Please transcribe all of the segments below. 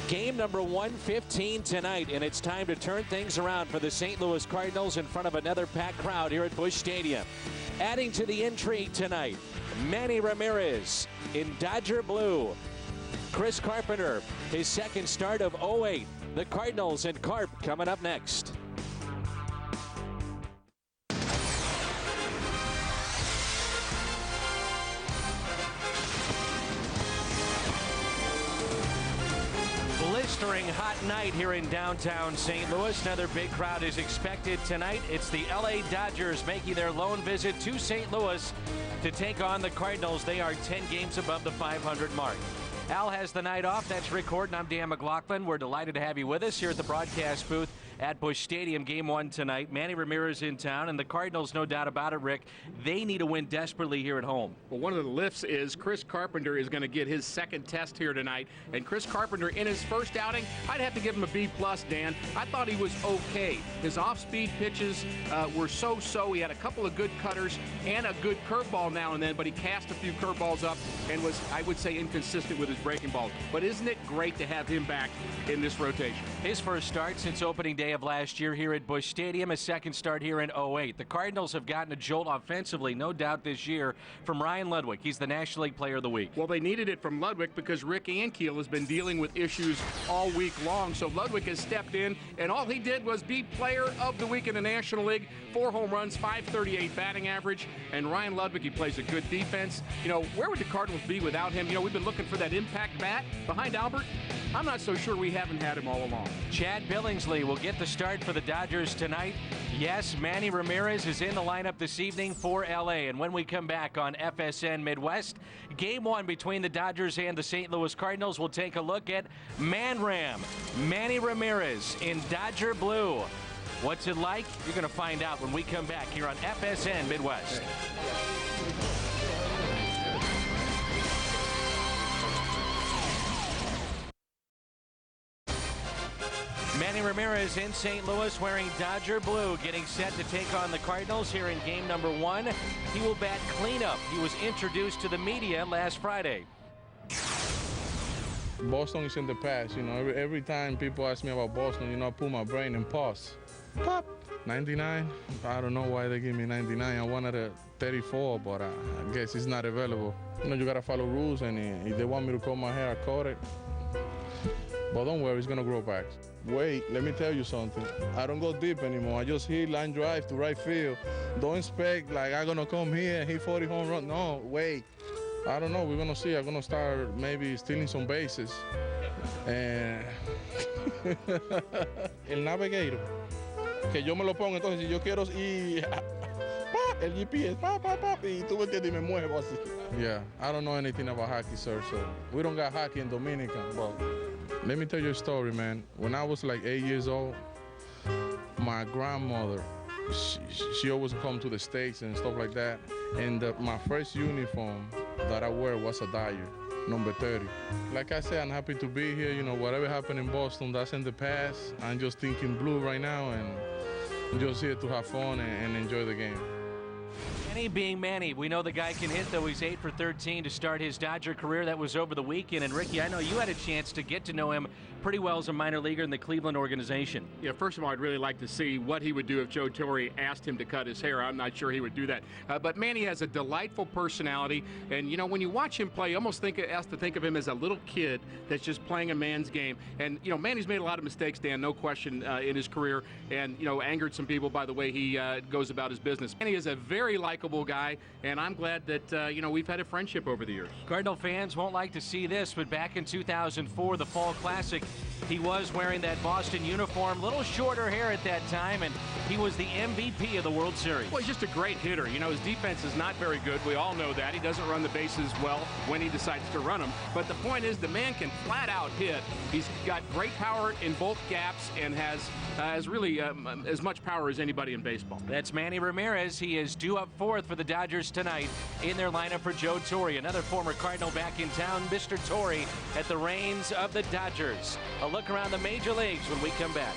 Game number 115 tonight, and it's time to turn things around for the St. Louis Cardinals in front of another packed crowd here at Busch Stadium. Adding to the intrigue tonight, Manny Ramirez in Dodger blue. Chris Carpenter, his second start of 08. The Cardinals and Carp coming up next. Blistering hot night here in downtown St. Louis. Another big crowd is expected tonight. It's the LA Dodgers making their lone visit to St. Louis to take on the Cardinals. They are 10 games above the 500 mark. Al has the night off. That's Rick Horton. I'm Dan McLaughlin. We're delighted to have you with us here at the broadcast booth at Busch Stadium. Game 1 tonight. Manny Ramirez in town, and the Cardinals, no doubt about it, Rick, they need a win desperately here at home. Well, one of the lifts is Chris Carpenter is going to get his second test here tonight. And Chris Carpenter, in his first outing, I'd have to give him a B+, Dan. I thought he was okay. His off-speed pitches were so-so. He had a couple of good cutters and a good curveball now and then, but he cast a few curveballs up and was, I would say, inconsistent with his breaking balls. But isn't it great to have him back in this rotation? His first start since opening day of last year here at Busch Stadium, his second start here in 08. The Cardinals have gotten a jolt offensively, no doubt, this year from Ryan Ludwig. He's the National League Player of the Week. Well, they needed it from Ludwig because Rick Ankiel has been dealing with issues all week long. So Ludwig has stepped in, and all he did was be Player of the Week in the National League. 4 home runs, .538 batting average, and Ryan Ludwig, he plays a good defense. You know, where would the Cardinals be without him? You know, we've been looking for that impact bat behind Albert. I'm not so sure we haven't had him all along. Chad Billingsley will get the start for the Dodgers tonight. Yes, Manny Ramirez is in the lineup this evening for LA. And when we come back on FSN Midwest, Game 1 between the Dodgers and the St. Louis Cardinals, we'll take a look at Man-Ram, Manny Ramirez in Dodger blue. What's it like? You're going to find out when we come back here on FSN Midwest. Manny Ramirez in St. Louis wearing Dodger blue, getting set to take on the Cardinals here in game number 1. He will bat cleanup. He was introduced to the media last Friday. Boston is in the past, you know. Every time people ask me about Boston, you know, I put my brain and pause. Pop! 99? I don't know why they give me 99. I wanted a 34, but I guess it's not available. You know, you gotta follow rules, and if they want me to cut my hair, I cut it. But don't worry, it's gonna grow back. Wait, let me tell you something. I don't go deep anymore. I just hit line drive to right field. Don't expect like I'm gonna come here and hit 40 home run. No, wait. I don't know. We're gonna see. I'm gonna start maybe stealing some bases. And el navigator. Que yo me lo pongo, entonces si yo quiero ir, el GPS, y tú me entiendes, y me muevo así. Yeah, I don't know anything about hockey, sir, so we don't got hockey in Dominican, but let me tell you a story, man. When I was like 8 years old, my grandmother, she always come to the States and stuff like that, and my first uniform that I wear was a Dodger, number 30. Like I said, I'm happy to be here. You know, whatever happened in Boston, that's in the past. I'm just thinking blue right now, and I'm just here to have fun and enjoy the game. Manny being Manny, we know the guy can hit, though. He's 8 for 13 to start his Dodger career. That was over the weekend. And Ricky, I know you had a chance to get to know him pretty well as a minor leaguer in the Cleveland organization. Yeah, first of all, I'd really like to see what he would do if Joe Torre asked him to cut his hair. I'm not sure he would do that. But Manny has a delightful personality. And, you know, when you watch him play, you almost has to think of him as a little kid that's just playing a man's game. And, you know, Manny's made a lot of mistakes, Dan, no question, in his career. And, you know, angered some people by the way he goes about his business. Manny is a very likable guy, and I'm glad that, you know, we've had a friendship over the years. Cardinal fans won't like to see this, but back in 2004, the Fall Classic, he was wearing that Boston uniform, little shorter hair at that time, and he was the MVP of the World Series. Well, he's just a great hitter. You know, his defense is not very good. We all know that. He doesn't run the bases well when he decides to run them. But the point is, the man can flat out hit. He's got great power in both gaps and has really as much power as anybody in baseball. That's Manny Ramirez. He is due up fourth for the Dodgers tonight in their lineup for Joe Torre. Another former Cardinal back in town, Mr. Torre, at the reins of the Dodgers. A look around the major leagues when we come back.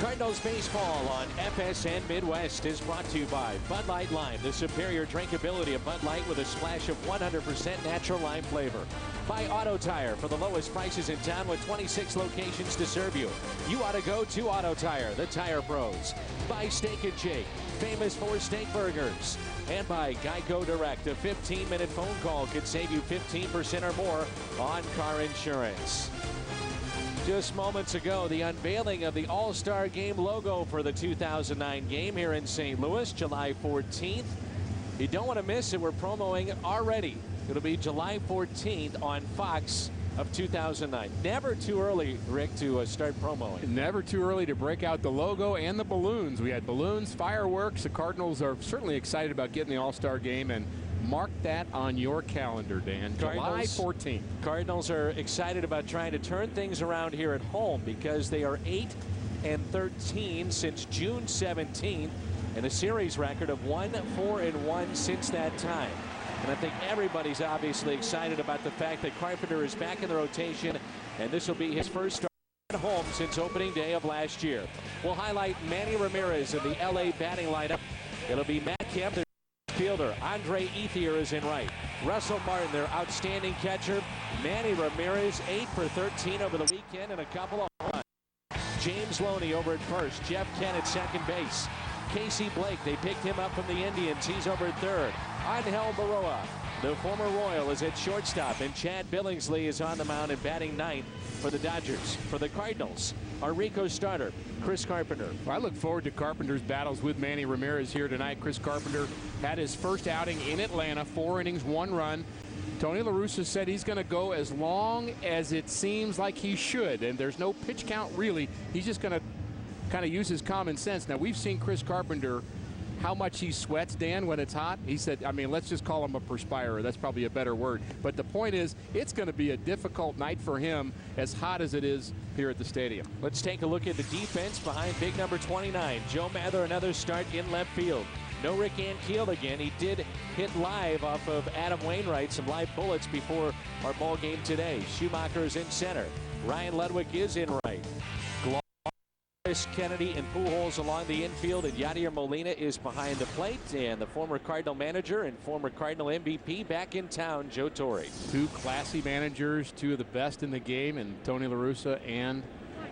Cardinal Cardinals baseball on FSN Midwest is brought to you by Bud Light Lime, the superior drinkability of Bud Light with a splash of 100% natural lime flavor. By Auto Tire, for the lowest prices in town with 26 locations to serve you. You ought to go to Auto Tire, the tire pros. By Steak and Shake, famous for steak burgers. And by Geico Direct, a 15-minute phone call could save you 15% or more on car insurance. Just moments ago, the unveiling of the All-Star Game logo for the 2009 game here in St. Louis, July 14th. You don't want to miss it. We're promoting already. It'll be July 14th on Fox of 2009. Never too early, Rick, to start promoting. Never too early to break out the logo and the balloons. We had balloons, fireworks. The Cardinals are certainly excited about getting the All-Star Game, and mark that on your calendar, Dan. July 14th. Cardinals are excited about trying to turn things around here at home because they are 8-13 since June 17th and a series record of 1-4-1 since that time. And I think everybody's obviously excited about the fact that Carpenter is back in the rotation, and this will be his first start at home since opening day of last year. We'll highlight Manny Ramirez in the LA batting lineup. It'll be Matt Kemp, their fielder. Andre Ethier is in right. Russell Martin, their outstanding catcher. Manny Ramirez, 8 for 13 over the weekend and a couple of home runs. James Loney over at first. Jeff Kent at second base. Casey Blake, they picked him up from the Indians. He's over at third. Angel Baroa, the former Royal, is at shortstop, and Chad Billingsley is on the mound and batting ninth for the Dodgers. For the Cardinals, our Rico starter, Chris Carpenter. Well, I look forward to Carpenter's battles with Manny Ramirez here tonight. Chris Carpenter had his first outing in Atlanta, 4 innings, 1 run. Tony La Russa said he's going to go as long as it seems like he should, and there's no pitch count really. He's just going to kind of use his common sense. Now, we've seen Chris Carpenter, how much he sweats, Dan, when it's hot. He said, I mean, let's just call him a perspirer. That's probably a better word. But the point is, it's going to be a difficult night for him, as hot as it is here at the stadium. Let's take a look at the defense behind big number 29. Joe Mather, another start in left field. No Rick Ankiel again. He did hit live off of Adam Wainwright, some live bullets before our ball game today. Schumacher's in center. Ryan Ludwig is in right. Kennedy and Pujols along the infield, and Yadier Molina is behind the plate, and the former Cardinal manager and former Cardinal MVP back in town, Joe Torre. 2 classy managers, 2 of the best in the game, and Tony La Russa and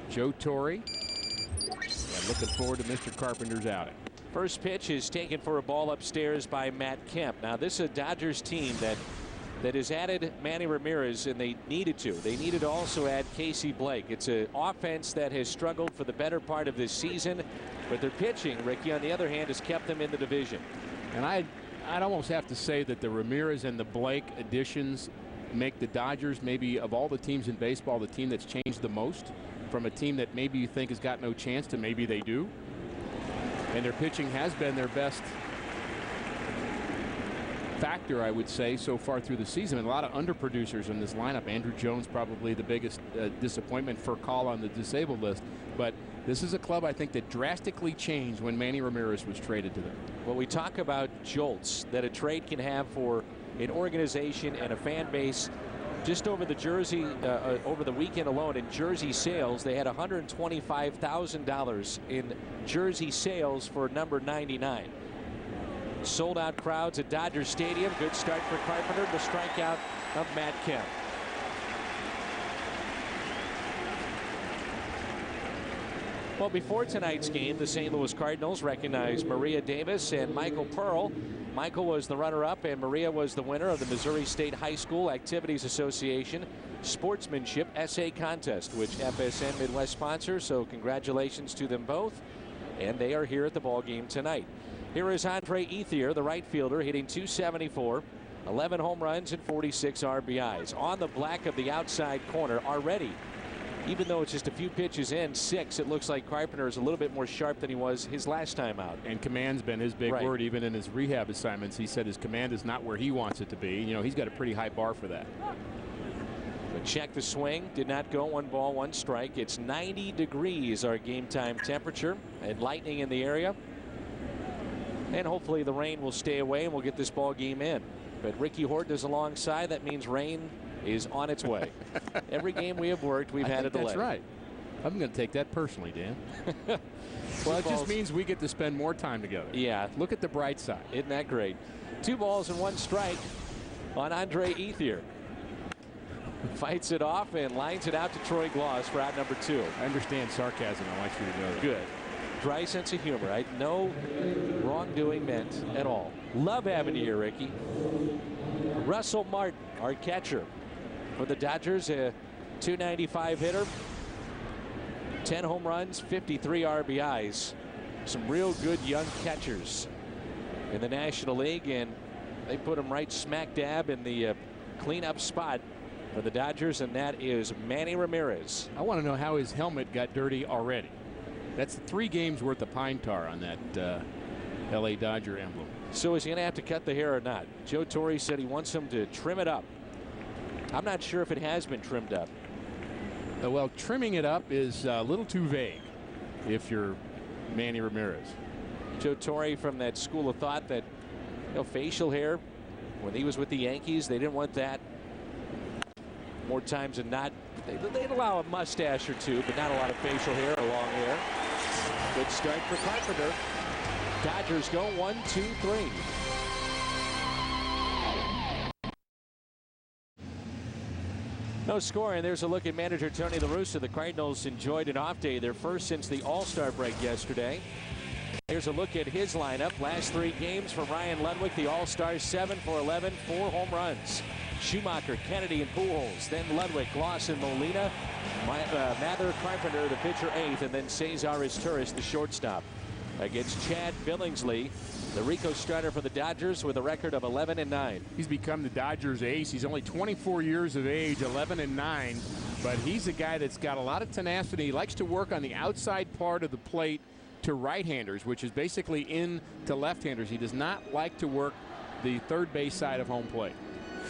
Joe Torre. And looking forward to Mr. Carpenter's outing. First pitch is taken for a ball upstairs by Matt Kemp. Now, this is a Dodgers team that has added Manny Ramirez, and they needed to. They needed to also add Casey Blake. It's an offense that has struggled for the better part of this season, but their pitching, Ricky, on the other hand, has kept them in the division. And I'd almost have to say that the Ramirez and the Blake additions make the Dodgers, maybe of all the teams in baseball, the team that's changed the most, from a team that maybe you think has got no chance to maybe they do. And their pitching has been their best factor, I would say, so far through the season. And a lot of underproducers in this lineup. Andrew Jones probably the biggest disappointment for call on the disabled list. But this is a club, I think, that drastically changed when Manny Ramirez was traded to them. Well, we talk about jolts that a trade can have for an organization and a fan base. Just over the jersey, over the weekend alone in jersey sales, they had $125,000 in jersey sales for number 99. Sold out crowds at Dodger Stadium. Good start for Carpenter. The strikeout of Matt Kemp. Well, before tonight's game, the St. Louis Cardinals recognized Maria Davis and Michael Pearl. Michael was the runner-up, and Maria was the winner of the Missouri State High School Activities Association Sportsmanship Essay Contest, which FSN Midwest sponsors. So congratulations to them both, and they are here at the ball game tonight. Here is Andre Ethier, the right fielder, hitting .274, 11 home runs and 46 RBIs. On the black of the outside corner already, even though it's just a few pitches in, 6, it looks like Carpenter is a little bit more sharp than he was his last time out. And command's been his big word, even in his rehab assignments. He said his command is not where he wants it to be. You know, he's got a pretty high bar for that. But check the swing. Did not go. 1 ball, 1 strike. It's 90 degrees, our game time temperature, and lightning in the area. And hopefully the rain will stay away and we'll get this ball game in. But Ricky Horton is alongside. That means rain is on its way. Every game we have worked, we've had a delay. That's right. I'm going to take that personally, Dan. Well, it just means we get to spend more time together. Yeah. Look at the bright side. Isn't that great? 2 balls and 1 strike on Andre Ethier. Fights it off and lines it out to Troy Gloss for out number 2. I understand sarcasm. I want you to know that. Good. Dry sense of humor. No wrongdoing meant at all. Love having you here, Ricky. Russell Martin, our catcher for the Dodgers, a .295 hitter. 10 home runs, 53 RBIs. Some real good young catchers in the National League, and they put him right smack dab in the cleanup spot for the Dodgers, and that is Manny Ramirez. I want to know how his helmet got dirty already. That's 3 games worth of pine tar on that LA Dodger emblem. So is he going to have to cut the hair or not? Joe Torre said he wants him to trim it up. I'm not sure if it has been trimmed up. Well, trimming it up is a little too vague if you're Manny Ramirez. Joe Torre from that school of thought that facial hair, when he was with the Yankees, they didn't want that. More times than not, they'd allow a mustache or 2, but not a lot of facial hair or long hair. Good start for Carpenter. Dodgers go 1, 2, 3. No score, and there's a look at manager Tony La Russa. The Cardinals enjoyed an off day, their first since the All-Star break yesterday. Here's a look at his lineup. Last 3 games for Ryan Ludwig, the All-Star, 7 for 11, 4 home runs. Schumacher, Kennedy, and Pujols. Then Ludwig, Lawson, Molina, Mather, Carpenter, the pitcher, 8th, and then Cesar Izturis, the shortstop. Against Chad Billingsley, the Rico starter for the Dodgers, with a record of 11-9. He's become the Dodgers ace. He's only 24 years of age, 11-9, but he's a guy that's got a lot of tenacity. He likes to work on the outside part of the plate to right-handers, which is basically in to left-handers. He does not like to work the third base side of home plate.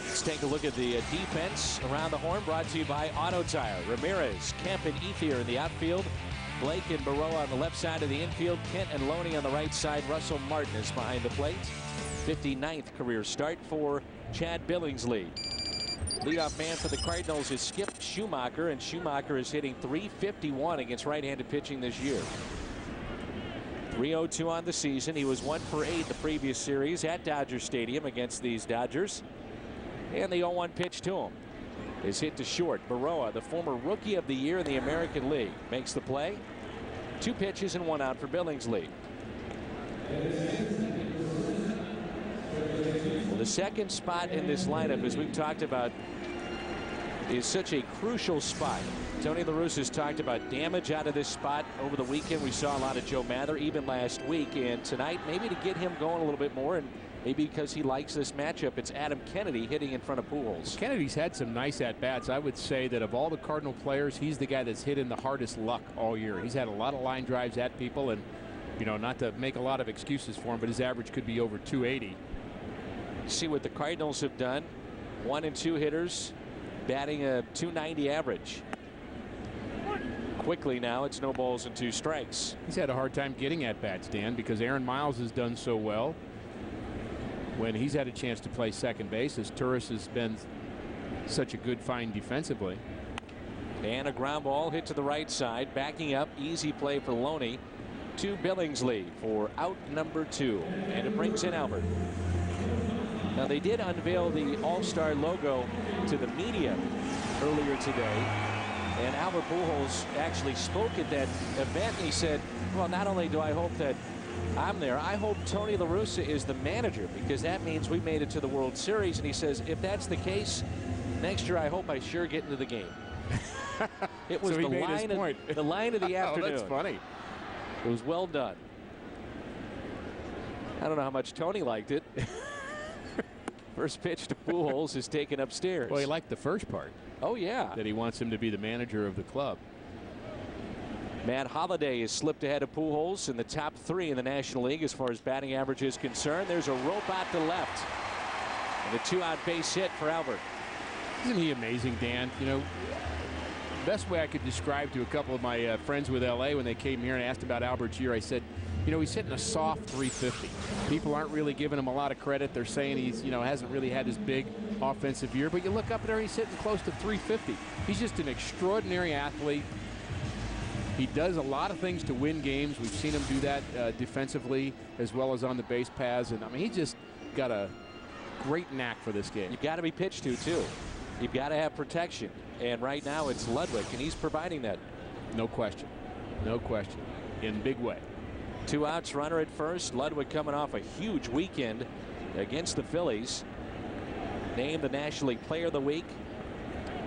Let's take a look at the defense around the horn, brought to you by Auto Tire. Ramirez, Kemp, and Ethier in the outfield. Blake and Baroa on the left side of the infield. Kent and Loney on the right side. Russell Martin is behind the plate. 59th career start for Chad Billingsley. Leadoff man for the Cardinals is Skip Schumacher, and Schumacher is hitting .351 against right-handed pitching this year. 302 on the season. He was 1 for 8 the previous series at Dodger Stadium against these Dodgers. And the 0-1 pitch to him is hit to short. Baroa, the former Rookie of the Year in the American League, makes the play. 2 pitches and 1 out for Billingsley. Well, the second spot in this lineup, as we've talked about, is such a crucial spot. Tony La Russa has talked about damage out of this spot over the weekend. We saw a lot of Joe Mather even last week, and tonight maybe to get him going a little bit more, and maybe because he likes this matchup, it's Adam Kennedy hitting in front of Pujols. Kennedy's had some nice at-bats. I would say that of all the Cardinal players, he's the guy that's hit in the hardest luck all year. He's had a lot of line drives at people, and not to make a lot of excuses for him, but his average could be over 280. See what the Cardinals have done. 1 and 2 hitters batting a .290 average. Quickly now, it's no balls and 2 strikes. He's had a hard time getting at-bats, Dan, because Aaron Miles has done so well when he's had a chance to play second base, as Turris has been such a good find defensively. And a ground ball hit to the right side. Backing up, easy play for Loney to Billingsley for out number 2. And it brings in Albert. Now, they did unveil the All-Star logo to the media earlier today. And Albert Pujols actually spoke at that event. And he said, well, not only do I hope that I'm there, I hope Tony La Russa is the manager, because that means we made it to the World Series. And he says, if that's the case, next year I hope I sure get into the game. It was so the line of the afternoon. Oh, that's funny. It was well done. I don't know how much Tony liked it. First pitch to Pujols is taken upstairs. Well, he liked the first part. Oh, yeah. That he wants him to be the manager of the club. Matt Holliday is slipped ahead of Pujols in the top 3 in the National League as far as batting average is concerned. There's a rope out to left. And a 2-out base hit for Albert. Isn't he amazing, Dan? Best way I could describe to a couple of my friends with LA when they came here and asked about Albert's year, I said, he's hitting a soft 350. People aren't really giving him a lot of credit. They're saying he's, hasn't really had his big offensive year. But you look up there, he's hitting close to 350. He's just an extraordinary athlete. He does a lot of things to win games. We've seen him do that defensively as well as on the base paths. And I mean, he just got a great knack for this game. You've got to be pitched to, too. You've got to have protection. And right now it's Ludwig, and he's providing that. No question. No question. In big way. 2 outs, runner at first. Ludwig coming off a huge weekend against the Phillies. Named the National League Player of the Week.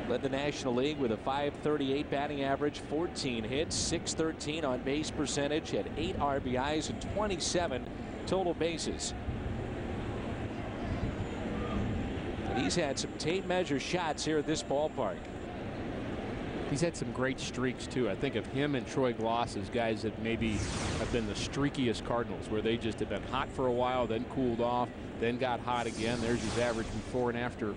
Led the National League with a .538 batting average, 14 hits, .613 on base percentage, had 8 RBIs and 27 total bases. And he's had some tape measure shots here at this ballpark. He's had some great streaks, too. I think of him and Troy Gloss as guys that maybe have been the streakiest Cardinals, where they just have been hot for a while, then cooled off, then got hot again. There's his average before and after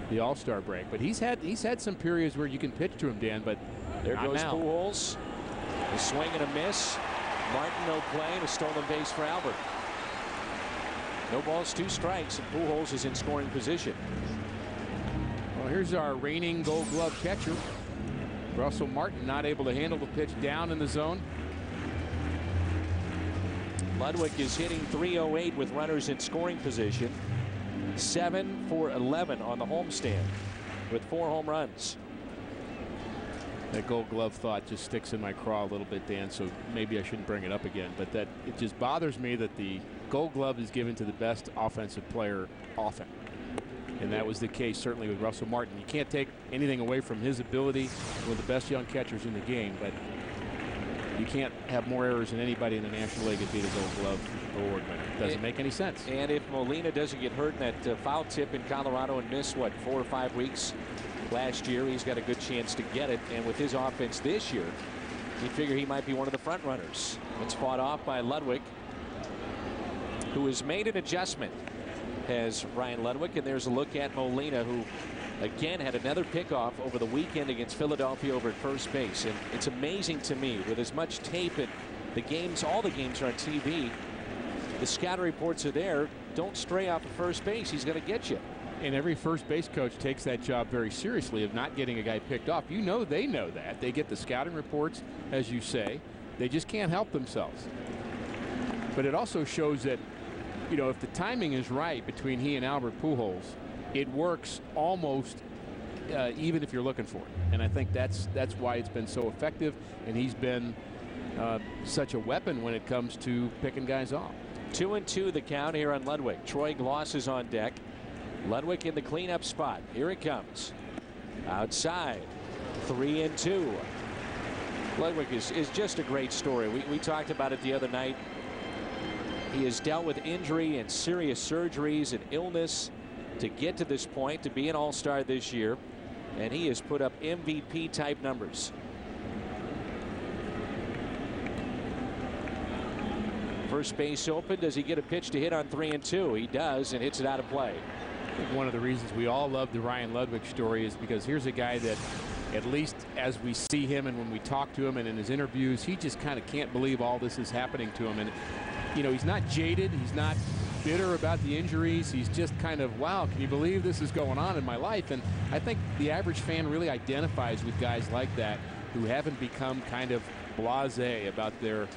the All-Star break. But he's had some periods where you can pitch to him, Dan, but there not goes now. Pujols. A swing and a miss. Martin no play, and a stolen base for Albert. No balls, 2 strikes, and Pujols is in scoring position. Well, here's our reigning Gold Glove catcher. Russell Martin not able to handle the pitch down in the zone. Ludwig is hitting .308 with runners in scoring position. 7 for 11 on the homestand with 4 home runs. That Gold Glove thought just sticks in my craw a little bit, Dan, so maybe I shouldn't bring it up again. But that it just bothers me that the Gold Glove is given to the best offensive player often. And that was the case certainly with Russell Martin. You can't take anything away from his ability, one of the best young catchers in the game, but you can't have more errors than anybody in the National League and be the Gold Glove award winner. Doesn't make any sense. And if Molina doesn't get hurt in that foul tip in Colorado and miss, what, 4 or 5 weeks last year, he's got a good chance to get it. And with his offense this year, you figure he might be one of the front runners. It's fought off by Ludwig, who has made an adjustment. Has Ryan Ludwig, and there's a look at Molina, who again had another pickoff over the weekend against Philadelphia over at first base. And it's amazing to me, with as much tape at the games, all the games are on TV, the scouting reports are there. Don't stray off of first base. He's going to get you. And every first base coach takes that job very seriously of not getting a guy picked off. You know, they know that. They get the scouting reports, as you say. They just can't help themselves. But it also shows that, you know, if the timing is right between he and Albert Pujols, it works almost even if you're looking for it. And I think that's why it's been so effective, and he's been such a weapon when it comes to picking guys off. 2-2 the count here on Ludwig. Troy Gloss is on deck. Ludwig in the cleanup spot. Here it comes. Outside. 3-2. Ludwig is just a great story. We talked about it the other night. He has dealt with injury and serious surgeries and illness to get to this point, to be an all-star this year, and he has put up MVP type numbers. First base open. Does he get a pitch to hit on 3-2? He does, and hits it out of play. I think one of the reasons we all love the Ryan Ludwig story is because here's a guy that, at least as we see him and when we talk to him and in his interviews, he just kind of can't believe all this is happening to him. And you know, he's not jaded, he's not bitter about the injuries, he's just kind of, wow, can you believe this is going on in my life? And I think the average fan really identifies with guys like that who haven't become kind of blasé about their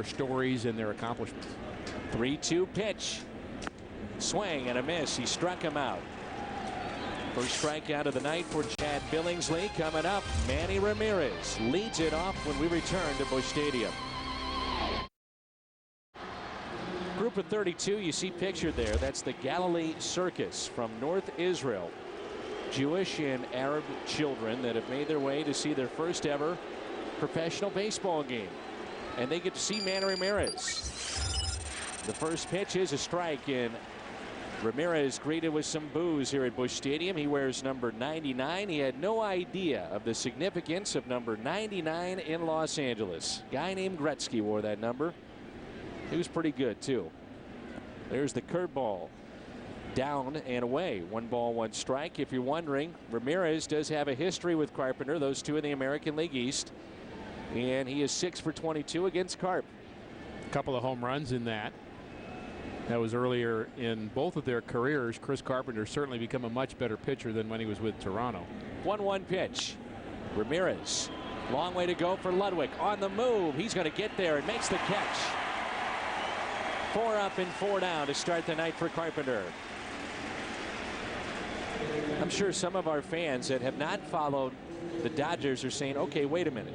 stories and their accomplishments. 3-2 pitch. Swing and a miss. He struck him out. First strikeout of the night for Chad Billingsley. Coming up, Manny Ramirez leads it off when we return to Busch Stadium. Group of 32 you see pictured there. That's the Galilee Circus from North Israel. Jewish and Arab children that have made their way to see their first ever professional baseball game. And they get to see Manny Ramirez. The first pitch is a strike, and Ramirez greeted with some boos here at Busch Stadium. He wears number 99. He had no idea of the significance of number 99 in Los Angeles. Guy named Gretzky wore that number. He was pretty good, too. There's the curveball. Down and away. 1 ball, 1 strike. If you're wondering, Ramirez does have a history with Carpenter, those two in the American League East. And he is 6 for 22 against Carp. A couple of home runs in that. That was earlier in both of their careers. Chris Carpenter certainly become a much better pitcher than when he was with Toronto. 1-1 pitch. Ramirez Long way to go for Ludwig. On the move. He's going to get there and makes the catch. 4 up and 4 down to start the night for Carpenter. I'm sure some of our fans that have not followed the Dodgers are saying, okay, wait a minute.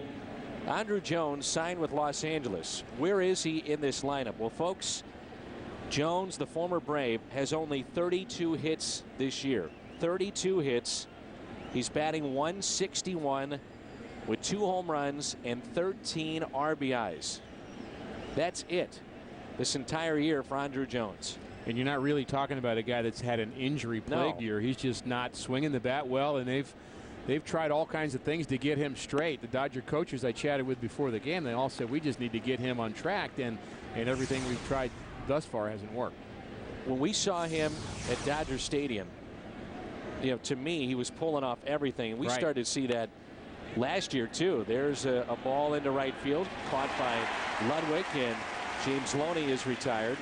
Andruw Jones signed with Los Angeles. Where is he in this lineup? Well, folks, Jones, the former Brave, has only 32 hits this year. 32 hits. He's batting .161 with 2 home runs and 13 RBIs. That's it this entire year for Andruw Jones. And you're not really talking about a guy that's had an injury-plagued year. He's just not swinging the bat well, and they've tried all kinds of things to get him straight. The Dodger coaches I chatted with before the game, they all said we just need to get him on track, and everything we've tried thus far hasn't worked. When we saw him at Dodger Stadium, you know, to me, he was pulling off everything. We started to see that last year too. There's a ball into right field caught by Ludwig, and James Loney is retired.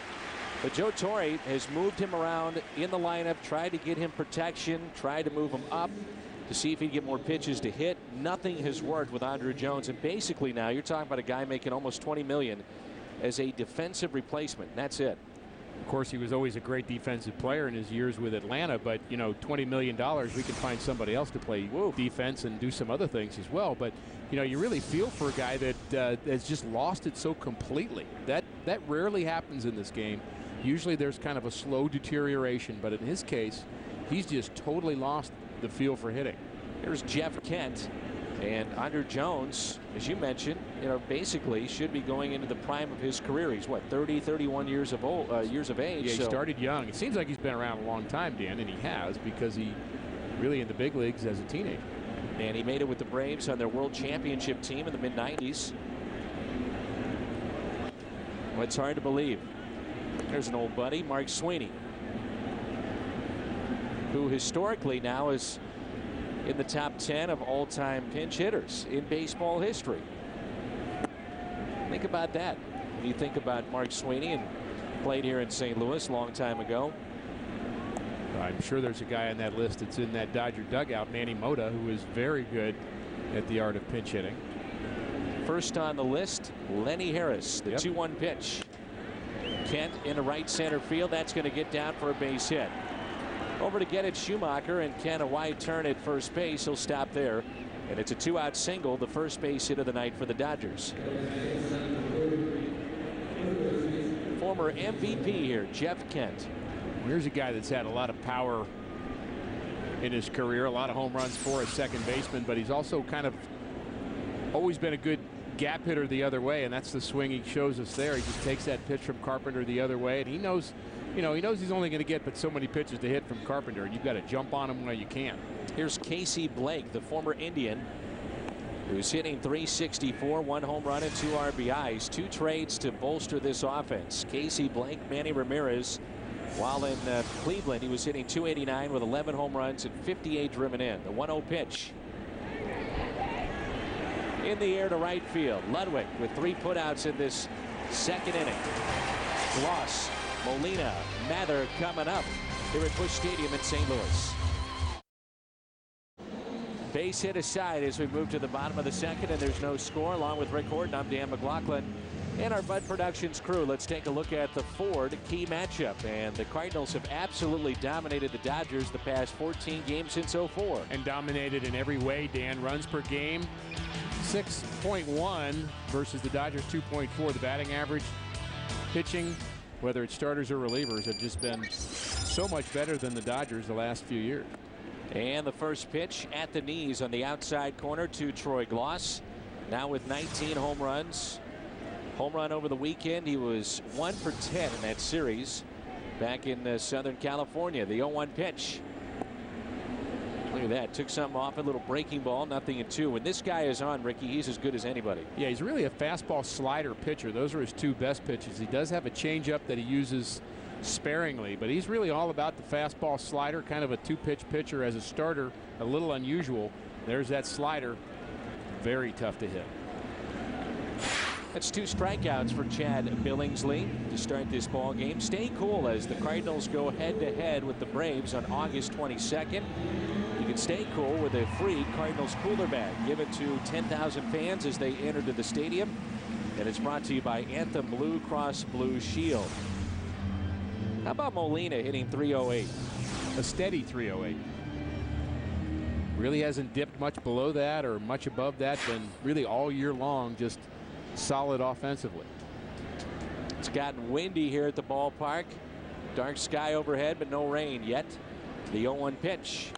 But Joe Torre has moved him around in the lineup, tried to get him protection, tried to move him up to see if he'd get more pitches to hit. Nothing has worked with Andruw Jones, and basically now you're talking about a guy making almost $20 million as a defensive replacement. That's it. Of course, he was always a great defensive player in his years with Atlanta, but you know, $20 million, we can find somebody else to play defense and do some other things as well. But you know, you really feel for a guy that has just lost it so completely. That rarely happens in this game. Usually there's kind of a slow deterioration, but in his case, he's just totally lost the feel for hitting. Here's Jeff Kent, and Andruw Jones, as you mentioned, you know, basically should be going into the prime of his career. He's what, 30, 31 years of age. Yeah, he started young. It seems like he's been around a long time, Dan, and he has, because he really in the big leagues as a teenager. And he made it with the Braves on their World Championship team in the mid-90s. Well, it's hard to believe. There's an old buddy, Mark Sweeney, who historically now is in the top 10 of all-time pinch hitters in baseball history. Think about that. When you think about Mark Sweeney, and played here in St. Louis a long time ago. I'm sure there's a guy on that list that's in that Dodger dugout, Manny Mota, who is very good at the art of pinch hitting. First on the list, Lenny Harris, the 2-1 pitch. Kent into right center field. That's going to get down for a base hit. Over to get it, Schumacher, and Kent a wide turn at first base. He'll stop there, and it's a 2-out single, the first base hit of the night for the Dodgers. Former MVP here, Jeff Kent. Here's a guy that's had a lot of power in his career, a lot of home runs for a second baseman, but he's also kind of always been a good gap hitter the other way, and that's the swing he shows us there. He just takes that pitch from Carpenter the other way, and he knows, you know, he knows he's only going to get but so many pitches to hit from Carpenter, and you've got to jump on him while you can. Here's Casey Blake, the former Indian, who's hitting .364, 1 home run and 2 RBIs. 2 trades to bolster this offense. Casey Blake, Manny Ramirez. While in Cleveland, he was hitting .289 with 11 home runs and 58 driven in. The 1-0 pitch. In the air to right field. Ludwig with 3 putouts in this second inning. Ross, Molina, Mather coming up here at Busch Stadium in St. Louis. Base hit aside as we move to the bottom of the second, and there's no score. Along with Rick Horton, I'm Dan McLaughlin and our Bud Productions crew. Let's take a look at the Ford key matchup. And the Cardinals have absolutely dominated the Dodgers the past 14 games since '04. And dominated in every way, Dan. Runs per game, 6.1 versus the Dodgers 2.4. The batting average, pitching, whether it's starters or relievers, have just been so much better than the Dodgers the last few years. And the first pitch at the knees on the outside corner to Troy Gloss. Now with 19 home runs. Home run over the weekend. He was 1 for 10 in that series back in Southern California. The 0-1 pitch. Look at that. Took something off, a little breaking ball, 0-2. When this guy is on, Ricky, he's as good as anybody. Yeah, he's really a fastball slider pitcher. Those are his 2 best pitches. He does have a changeup that he uses sparingly, but he's really all about the fastball slider, kind of a 2-pitch pitcher as a starter. A little unusual. There's that slider. Very tough to hit. That's 2 strikeouts for Chad Billingsley to start this ball game. Stay cool as the Cardinals go head-to-head with the Braves on August 22nd. You can stay cool with a free Cardinals cooler bag given to 10,000 fans as they enter to the stadium. And it's brought to you by Anthem Blue Cross Blue Shield. How about Molina hitting .308? A steady .308. Really hasn't dipped much below that or much above that. Been really all year long just solid offensively. It's gotten windy here at the ballpark. Dark sky overhead, but no rain yet. The 0-1 pitch.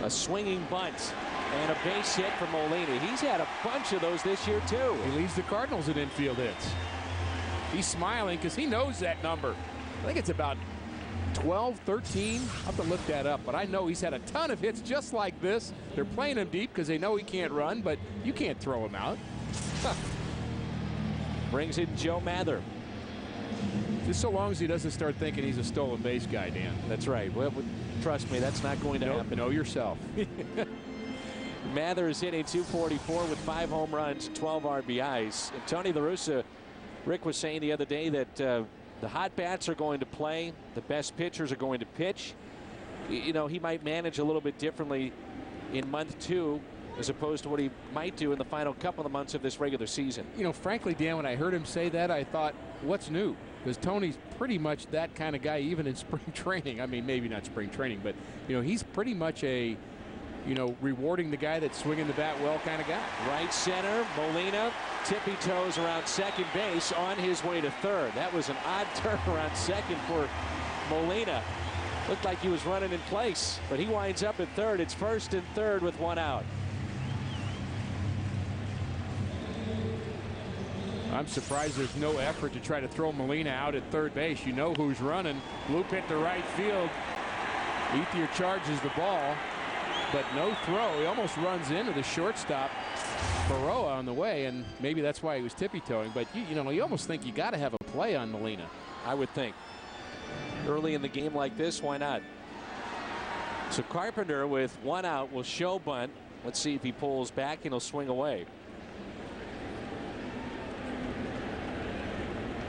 A swinging bunt and a base hit for Molina. He's had a bunch of those this year too. He leads the Cardinals in infield hits. He's smiling because he knows that number. I think it's about 12, 13. I'll have to look that up, but I know he's had a ton of hits just like this. They're playing him deep because they know he can't run, but you can't throw him out. Brings in Joe Mather. Just so long as he doesn't start thinking he's a stolen base guy, Dan. That's right. Well, trust me, that's not going to happen. Know yourself. Mather is hitting .244 with 5 home runs, 12 RBIs. And Tony La Russa, Rick was saying the other day that the hot bats are going to play, the best pitchers are going to pitch. You know, he might manage a little bit differently in month 2 as opposed to what he might do in the final couple of months of this regular season. You know, frankly, Dan, when I heard him say that, I thought, what's new? Because Tony's pretty much that kind of guy, even in spring training. I mean, maybe not spring training, but, you know, he's pretty much a, you know, rewarding the guy that's swinging the bat well kind of guy. Right center, Molina, tippy toes around second base on his way to third. That was an odd turn around second for Molina. Looked like he was running in place, but he winds up at third. It's first and third with 1 out. I'm surprised there's no effort to try to throw Molina out at third base. You know who's running. Loop hit to right field. Ethier charges the ball, but no throw. He almost runs into the shortstop, Baroa, on the way, and maybe that's why he was tippy-toeing. But, you know, you almost think you got to have a play on Molina. I would think. Early in the game like this, why not? So Carpenter with 1 out will show bunt. Let's see if he pulls back and he'll swing away.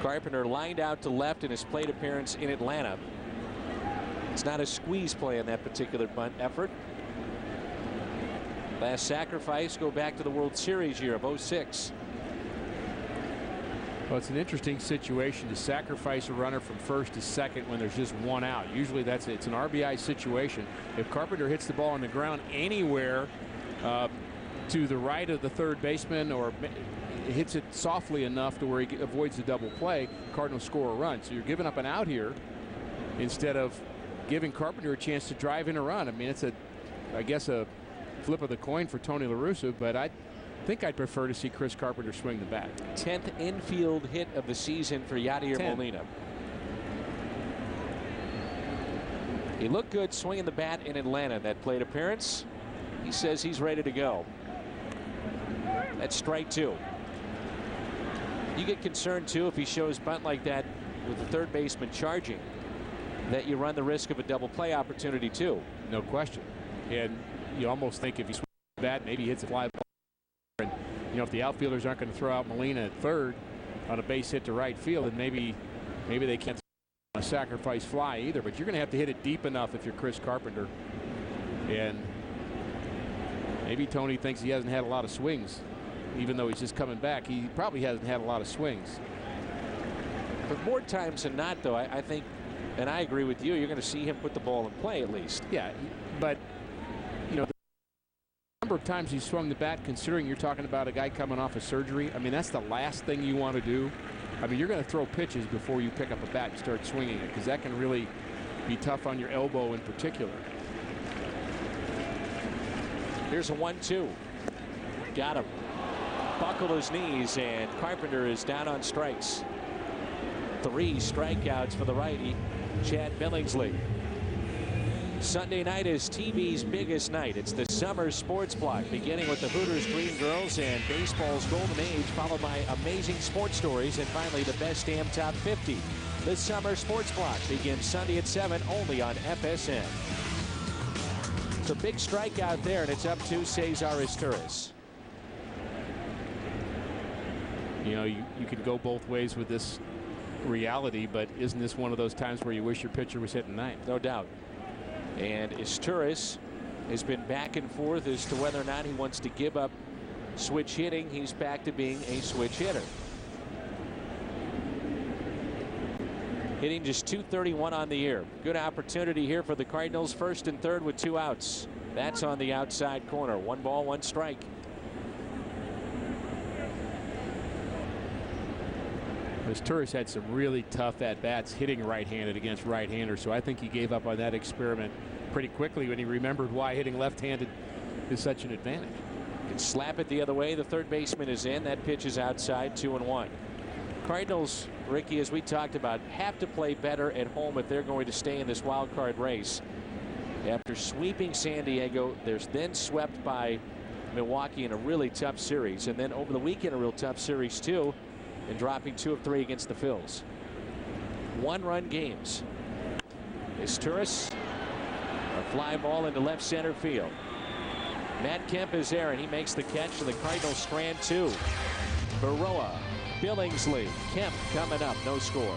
Carpenter lined out to left in his plate appearance in Atlanta. It's not a squeeze play in that particular bunt effort. Last sacrifice go back to the World Series year of '06. Well, it's an interesting situation to sacrifice a runner from first to second when there's just 1 out. Usually it's an RBI situation. If Carpenter hits the ball on the ground anywhere to the right of the third baseman or hits it softly enough to where he avoids the double play, Cardinals score a run. So you're giving up an out here instead of giving Carpenter a chance to drive in a run. I mean, it's I guess a flip of the coin for Tony La Russa, but I think I'd prefer to see Chris Carpenter swing the bat. 10th infield hit of the season for Yadier Molina. He looked good swinging the bat in Atlanta. That plate appearance, he says he's ready to go. That's strike 2. You get concerned too if he shows bunt like that with the third baseman charging, that you run the risk of a double play opportunity too. No question. And you almost think if he swings the bat, maybe he hits a fly ball. And, you know, if the outfielders aren't going to throw out Molina at third on a base hit to right field, then maybe they can't throw a sacrifice fly either. But you're going to have to hit it deep enough if you're Chris Carpenter. And maybe Tony thinks he hasn't had a lot of swings. Even though he's just coming back, he probably hasn't had a lot of swings. But more times than not, though, I think, and I agree with you, you're going to see him put the ball in play at least. Yeah, but, you know, the number of times he swung the bat, considering you're talking about a guy coming off of surgery, I mean, that's the last thing you want to do. I mean, you're going to throw pitches before you pick up a bat and start swinging it, because that can really be tough on your elbow in particular. Here's a 1-2. Got him. Buckled his knees, and Carpenter is down on strikes. 3 strikeouts for the righty, Chad Billingsley. Sunday night is TV's biggest night. It's the summer sports block, beginning with the Hooters Green Girls and baseball's golden age, followed by amazing sports stories, and finally the best damn top 50. The summer sports block begins Sunday at 7 only on FSN. It's a big strikeout there, and it's up to Cesar Izturis. You know, you can go both ways with this reality, but isn't this one of those times where you wish your pitcher was hitting 9? No doubt. And Isturis has been back and forth as to whether or not he wants to give up switch hitting. He's back to being a switch hitter. Hitting just .231 on the year. Good opportunity here for the Cardinals. First and third with 2 outs. That's on the outside corner. 1 ball, 1 strike. Isturis had some really tough at-bats hitting right-handed against right-handers, so I think he gave up on that experiment pretty quickly when he remembered why hitting left-handed is such an advantage. Can slap it the other way. The third baseman is in. That pitch is outside. 2-1. Cardinals, Ricky, as we talked about, have to play better at home if they're going to stay in this wild card race. After sweeping San Diego, they're then swept by Milwaukee in a really tough series, and then over the weekend a real tough series too, and dropping 2 of 3 against the Phils. 1-run games. Isturis, a fly ball into left center field. Matt Kemp is there, and he makes the catch, and the Cardinals strand 2. Baroa, Billingsley, Kemp coming up, no score.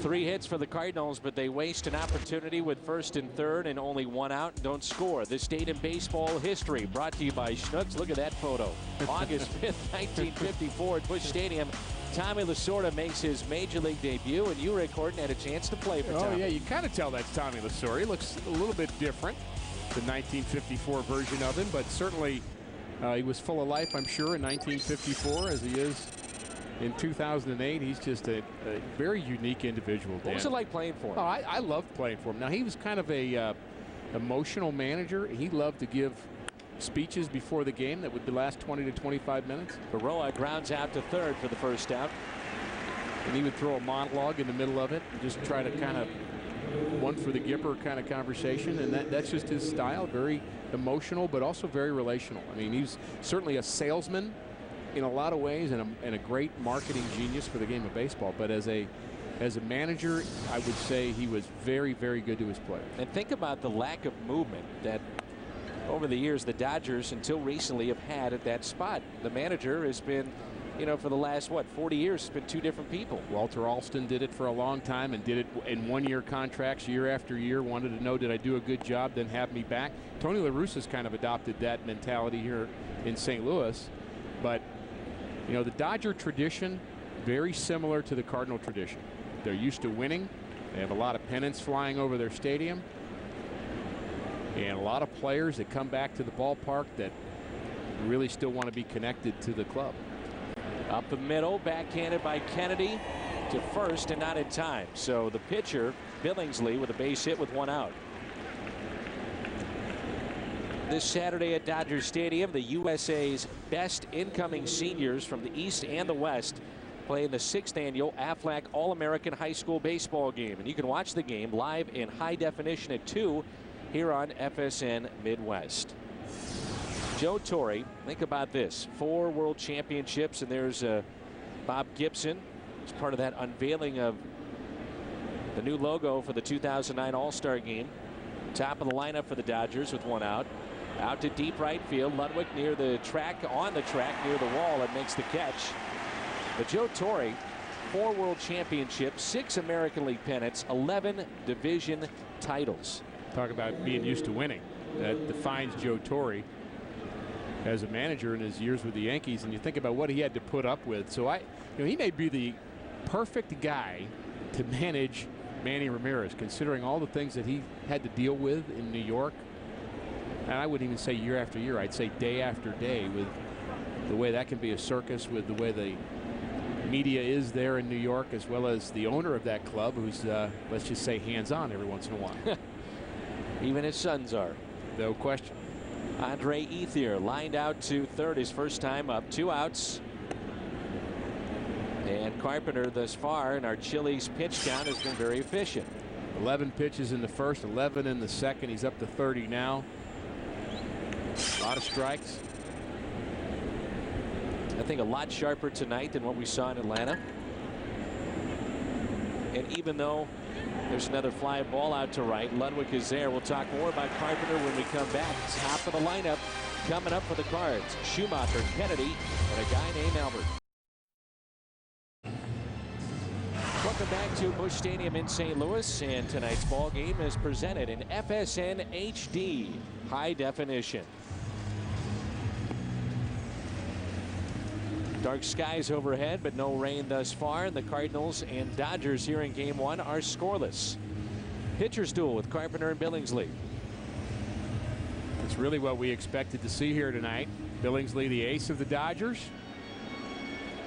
3 hits for the Cardinals, but they waste an opportunity with first and third and only 1 out and don't score. This date in baseball history brought to you by Schnucks. Look at that photo. August 5th, 1954 at Busch Stadium. Tommy Lasorda makes his major league debut, and you, Rick Horton, had a chance to play for Tommy. Oh, yeah, you kind of tell that's Tommy Lasorda. He looks a little bit different, the 1954 version of him, but certainly he was full of life, I'm sure, in 1954, as he is in 2008. He's just a very unique individual. Dan. What was it like playing for him? Oh, I loved playing for him. Now, he was kind of a emotional manager. He loved to give speeches before the game that would last 20 to 25 minutes. Baroa grounds out to third for the first out. And he would throw a monologue in the middle of it and just try to kind of one for the Gipper kind of conversation. And that's just his style. Very emotional, but also very relational. I mean, he's certainly a salesman in a lot of ways and a great marketing genius for the game of baseball. But as a manager, I would say he was very, very good to his players. And think about the lack of movement that over the years the Dodgers until recently have had at that spot. The manager has been, you know, for the last 40 years, it's been 2 different people. Walter Alston did it for a long time and did it in 1-year contracts year after year. Wanted to know, did I do a good job, then have me back. Tony La Russa's kind of adopted that mentality here in St. Louis. But you know, the Dodger tradition, very similar to the Cardinal tradition. They're used to winning. They have a lot of pennants flying over their stadium. And a lot of players that come back to the ballpark that really still want to be connected to the club. Up the middle, backhanded by Kennedy to first and not in time. So the pitcher, Billingsley, with a base hit with 1 out. This Saturday at Dodger Stadium, the USA's best incoming seniors from the East and the West play in the 6th annual Aflac All-American High School Baseball game. And you can watch the game live in high definition at 2 here on FSN Midwest. Joe Torre, think about this. 4 world championships, and there's Bob Gibson. It's part of that unveiling of the new logo for the 2009 All-Star game. Top of the lineup for the Dodgers with 1 out. Out to deep right field. Ludwig near the track, on the track near the wall, and makes the catch. But Joe Torre, 4 world championships, 6 American League pennants, 11 division titles. Talk about being used to winning. That defines Joe Torre as a manager in his years with the Yankees, and you think about what he had to put up with. So he may be the perfect guy to manage Manny Ramirez, considering all the things that he had to deal with in New York. And I wouldn't even say year after year. I'd say day after day, with the way that can be a circus, with the way the media is there in New York, as well as the owner of that club, who's let's just say hands-on every once in a while. Even his sons are. No question. Andre Ethier lined out to third, his first time up. 2 outs. And Carpenter thus far in our Chili's pitch count has been very efficient. 11 pitches in the first, 11 in the second. He's up to 30 now. A lot of strikes. I think a lot sharper tonight than what we saw in Atlanta. And even though there's another fly ball out to right, Ludwig is there. We'll talk more about Carpenter when we come back. Top of the lineup Coming up for the Cards, Schumacher, Kennedy, and a guy named Albert. Welcome back to Busch Stadium in St. Louis, and tonight's ball game is presented in FSN HD, high definition. Dark skies overhead, but no rain thus far. And the Cardinals and Dodgers here in Game 1 are scoreless. Pitcher's duel with Carpenter and Billingsley. It's really what we expected to see here tonight. Billingsley, the ace of the Dodgers,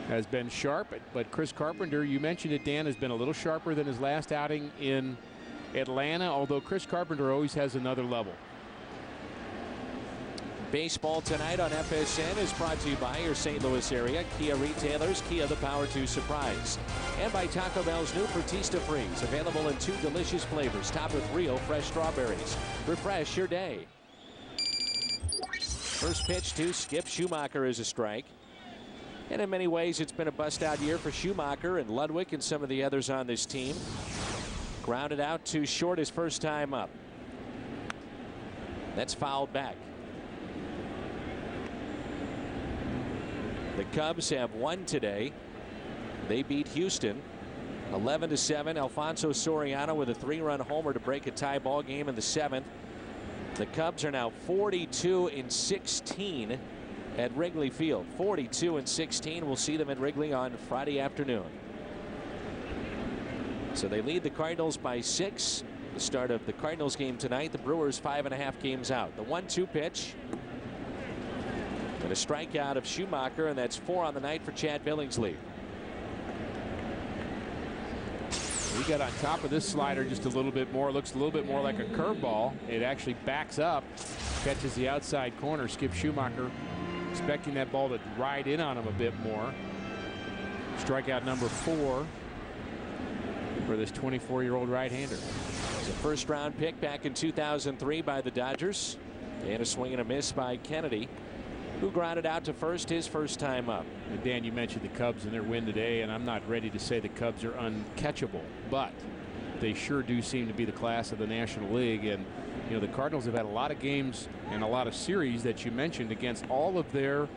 has been sharp, but Chris Carpenter, you mentioned it, Dan, has been a little sharper than his last outing in Atlanta, although Chris Carpenter always has another level. Baseball tonight on FSN is brought to you by your St. Louis area Kia retailers, Kia the Power to Surprise, and by Taco Bell's new Batista Freeze, available in 2 delicious flavors, topped with real fresh strawberries. Refresh your day. First pitch to Skip Schumacher is a strike. And in many ways, it's been a bust-out year for Schumacher and Ludwig and some of the others on this team. Grounded out to short his first time up. That's fouled back. The Cubs have won today. They beat Houston 11-7. Alfonso Soriano with a 3-run homer to break a tie ball game in the 7th. The Cubs are now 42-16 at Wrigley Field. 42-16. We'll see them at Wrigley on Friday afternoon. So they lead the Cardinals by 6. The start of the Cardinals game tonight. The Brewers 5.5 games out. The 1-2 pitch. And a strikeout of Schumacher, and that's 4 on the night for Chad Billingsley. He got on top of this slider just a little bit more. Looks a little bit more like a curveball. It actually backs up, catches the outside corner. Skip Schumacher expecting that ball to ride in on him a bit more. Strikeout number 4 for this 24-year-old right-hander. It's a first-round pick back in 2003 by the Dodgers. And a swing and a miss by Kennedy, who grounded out to first his first time up. And Dan, you mentioned the Cubs and their win today, and I'm not ready to say the Cubs are uncatchable, but they sure do seem to be the class of the National League. And you know, the Cardinals have had a lot of games and a lot of series that you mentioned against all of their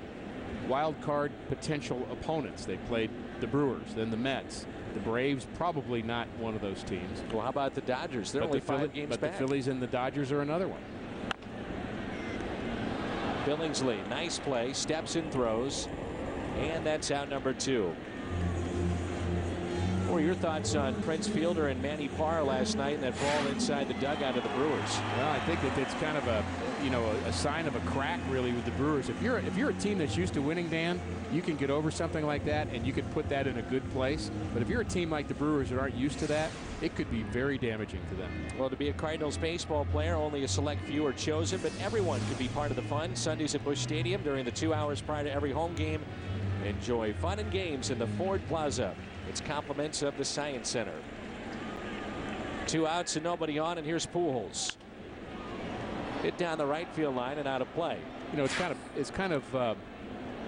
wild card potential opponents. They played the Brewers, then the Mets. The Braves, probably not one of those teams. Well, how about the Dodgers? They're only 5 games back. But the Phillies and the Dodgers are another one. Billingsley, nice play, steps and throws, and that's out number 2. What were your thoughts on Prince Fielder and Manny Parr last night in that ball inside the dugout of the Brewers? Well, I think that it's kind of a sign of a crack really with the Brewers. If you're a team that's used to winning, Dan, you can get over something like that and you can put that in a good place. But if you're a team like the Brewers that aren't used to that, it could be very damaging to them. Well, to be a Cardinals baseball player, only a select few are chosen, but everyone can be part of the fun. Sundays at Busch Stadium during the 2 hours prior to every home game. Enjoy fun and games in the Ford Plaza. It's compliments of the Science Center. 2 outs and nobody on, and here's Pujols. Hit down the right field line and out of play. You know, it's kind of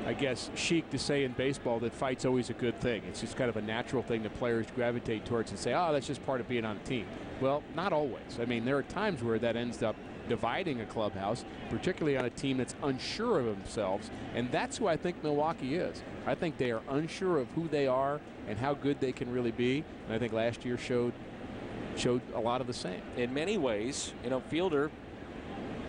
I guess chic to say in baseball that fight's always a good thing. It's just kind of a natural thing that players gravitate towards and say, oh, that's just part of being on a team. Well, not always. I mean, there are times where that ends up dividing a clubhouse, particularly on a team that's unsure of themselves, and that's who I think Milwaukee is. I think they are unsure of who they are and how good they can really be, and I think last year showed a lot of the same. In many ways, you know, Fielder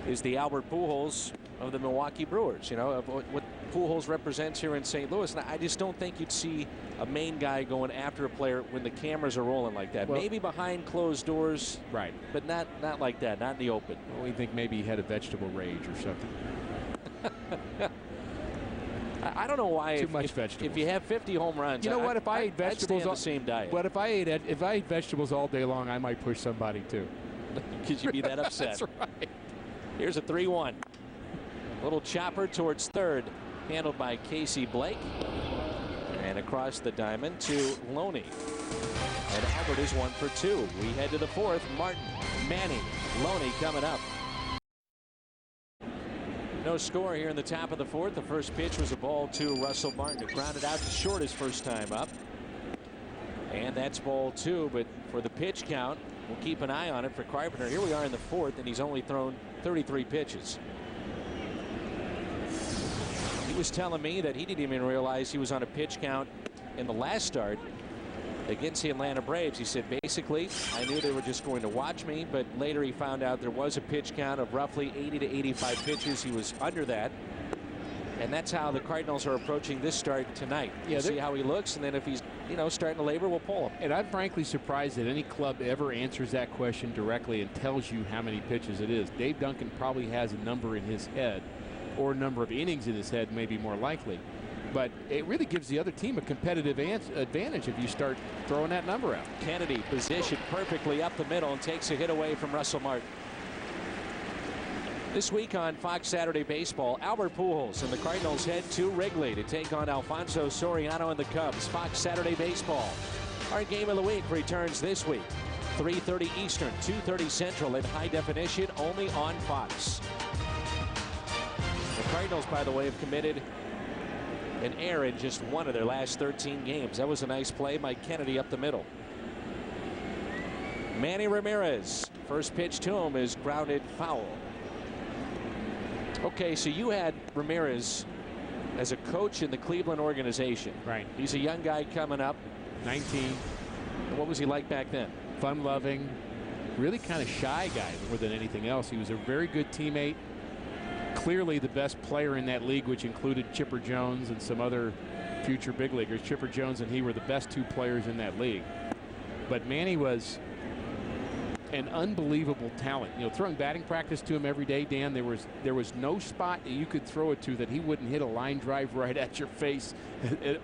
is the Albert Pujols of the Milwaukee Brewers, you know, of what Pujols represents here in St. Louis. And I just don't think you'd see a main guy going after a player when the cameras are rolling like that. Well, maybe behind closed doors, right? But not like that, not in the open. Well, we think maybe he had a vegetable rage or something. I don't know why. Too much vegetables. If you have 50 home runs, you know what? If I ate vegetables, I'd stay on the same diet. But if I ate vegetables all day long, I might push somebody too. Because you'd be that upset. That's right. Here's a 3-1. Little chopper towards third, handled by Casey Blake. And across the diamond to Loney. And Albert is 1 for 2. We head to the 4th. Martin, Manning, Loney coming up. No score here in the top of the 4th. The first pitch was a ball to Russell Martin, who grounded out to short his first time up. And that's ball 2. But for the pitch count, we'll keep an eye on it for Carpenter. Here we are in the 4th, and he's only thrown 33 pitches. was telling me that he didn't even realize he was on a pitch count in the last start against the Atlanta Braves. He said, basically, I knew they were just going to watch me, but later he found out there was a pitch count of roughly 80 to 85 pitches. He was under that. And that's how the Cardinals are approaching this start tonight. We'll see how he looks, and then if he's, starting to labor, we'll pull him. And I'm frankly surprised that any club ever answers that question directly and tells you how many pitches it is. Dave Duncan probably has a number in his head, or a number of innings in his head, maybe more likely. But it really gives the other team a competitive advantage if you start throwing that number out. Kennedy positioned perfectly up the middle and takes a hit away from Russell Martin. This week on Fox Saturday Baseball, Albert Pujols and the Cardinals head to Wrigley to take on Alfonso Soriano and the Cubs. Fox Saturday Baseball. Our game of the week returns this week. 3:30 Eastern, 2:30 Central in high definition, only on Fox. The Cardinals, by the way, have committed an error in just one of their last 13 games. That was a nice play by Kennedy up the middle. Manny Ramirez, first pitch to him is grounded foul. Okay, so you had Ramirez as a coach in the Cleveland organization. Right. He's a young guy coming up. 19. What was he like back then? Fun-loving, really kind of shy guy more than anything else. He was a very good teammate. Clearly the best player in that league, which included Chipper Jones and some other future big leaguers. Chipper Jones and he were the best two players in that league. But Manny was an unbelievable talent. Throwing batting practice to him every day, Dan, there was no spot that you could throw it to that he wouldn't hit a line drive right at your face,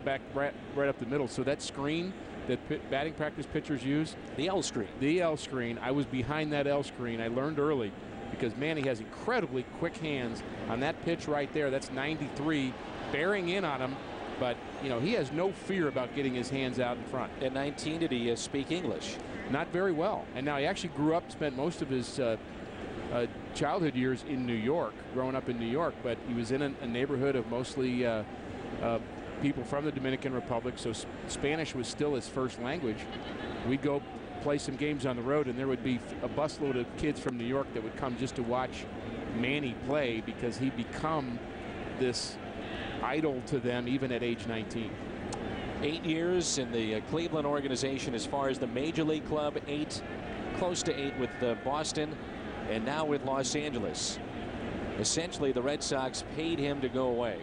back right up the middle. So that screen that batting practice pitchers use, the L screen. The L screen. I was behind that L screen. I learned early because Manny has incredibly quick hands on that pitch right there. That's 93, bearing in on him. But, he has no fear about getting his hands out in front. At 19, did he speak English? Not very well. And now he actually grew up, spent most of his childhood years in New York, growing up in New York. But he was in a neighborhood of mostly people from the Dominican Republic, so Spanish was still his first language. We'd go play some games on the road, and there would be a busload of kids from New York that would come just to watch Manny play because he'd become this idol to them even at age 19. 8 years in the Cleveland organization as far as the major league club, close to 8 with Boston, and now with Los Angeles. Essentially, the Red Sox paid him to go away.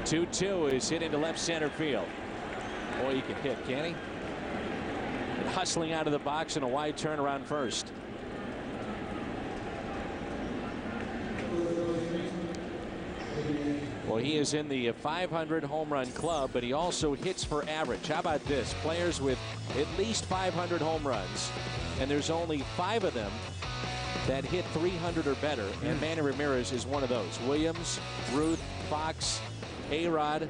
2-2 is hit into left center field. Boy, he can hit, can he? Hustling out of the box and a wide turnaround first. Well, he is in the 500 home run club, but he also hits for average. How about this? Players with at least 500 home runs, and there's only 5 of them that hit 300 or better, and Manny Ramirez is one of those. Williams, Ruth, Fox, A-Rod,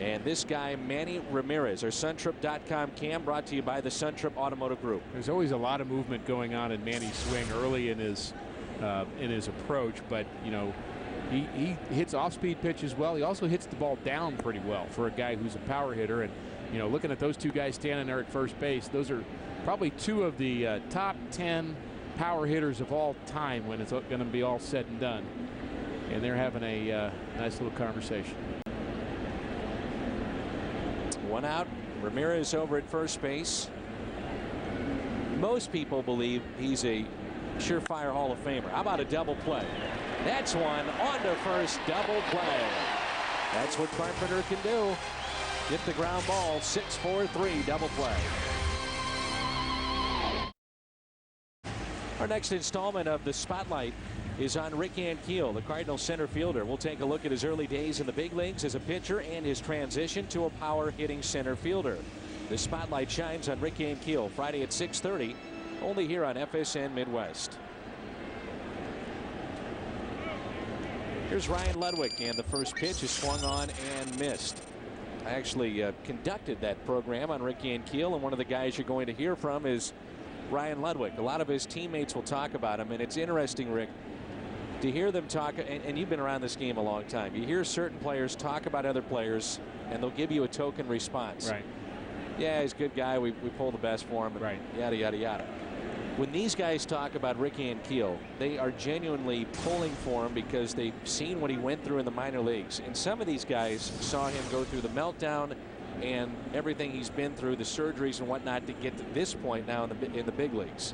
and this guy, Manny Ramirez. Our SunTrip.com cam brought to you by the SunTrip Automotive Group. There's always a lot of movement going on in Manny's swing early in his approach, but, he hits off-speed pitches well. He also hits the ball down pretty well for a guy who's a power hitter. And, looking at those two guys standing there at first base, those are probably 2 of the top 10 power hitters of all time when it's going to be all said and done. And they're having a nice little conversation. 1 out. Ramirez over at first base. Most people believe he's a surefire Hall of Famer. How about a double play? That's one on to first, double play. That's what Carpenter can do. Get the ground ball, 6-4-3, double play. Our next installment of the Spotlight is on Rick Ankiel, the Cardinals center fielder. We'll take a look at his early days in the big leagues as a pitcher and his transition to a power hitting center fielder. The Spotlight shines on Rick Ankiel Friday at 6:30, only here on FSN Midwest. Here's Ryan Ludwig, and the first pitch is swung on and missed. I actually conducted that program on Rick Ankiel, and one of the guys you're going to hear from is Ryan Ludwig. A lot of his teammates will talk about him, and it's interesting, Rick, to hear them talk, and you've been around this game a long time. You hear certain players talk about other players, and they'll give you a token response. Right. Yeah, he's a good guy. We pull the best for him. And right. Yada, yada, yada. When these guys talk about Ricky Ankiel, they are genuinely pulling for him because they've seen what he went through in the minor leagues. And some of these guys saw him go through the meltdown and everything he's been through, the surgeries and whatnot, to get to this point now in the big leagues,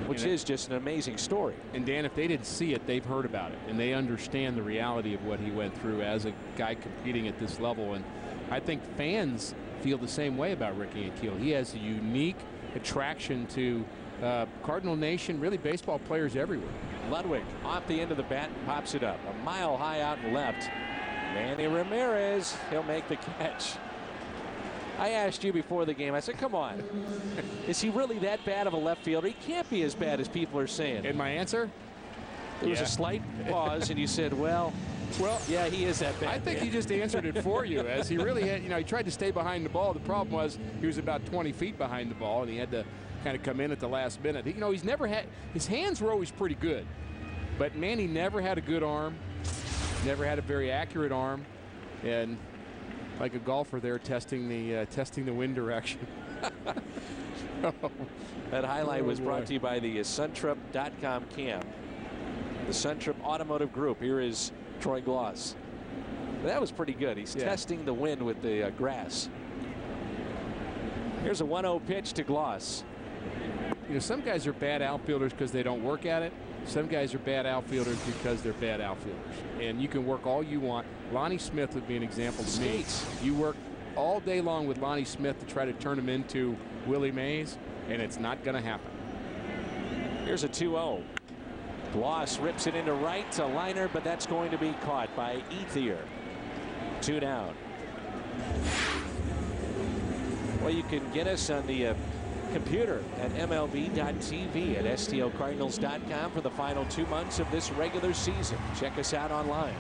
which is just an amazing story. And Dan, if they didn't see it, they've heard about it, and they understand the reality of what he went through as a guy competing at this level. And I think fans feel the same way about Ricky Ankiel. He has a unique attraction to Cardinal Nation, really baseball players everywhere. Ludwig off the end of the bat, pops it up a mile high out and left. Manny Ramirez, he'll make the catch. I asked you before the game, I said, come on, is he really that bad of a left fielder? He can't be as bad as people are saying. And my answer? There was a slight pause, and you said, well, yeah, he is that bad. I think he just answered it for you, as he really had, he tried to stay behind the ball. The problem was he was about 20 feet behind the ball, and he had to kind of come in at the last minute. He's never had, his hands were always pretty good, but Manny never had a good arm, never had a very accurate arm, and like a golfer there testing the wind direction. That highlight was brought to you by the Suntrup.com cam. The Suntrup Automotive Group. Here is Troy Gloss. That was pretty good. He's testing the wind with the grass. Here's a 1-0 pitch to Gloss. Some guys are bad outfielders because they don't work at it. Some guys are bad outfielders because they're bad outfielders. And you can work all you want. Lonnie Smith would be an example to me. You work all day long with Lonnie Smith to try to turn him into Willie Mays, and it's not going to happen. Here's a 2-0. Gloss rips it into right, to liner, but that's going to be caught by Ethier. 2 down. Well, you can get us on the computer at MLB.tv, at STLCardinals.com for the final 2 months of this regular season. Check us out online.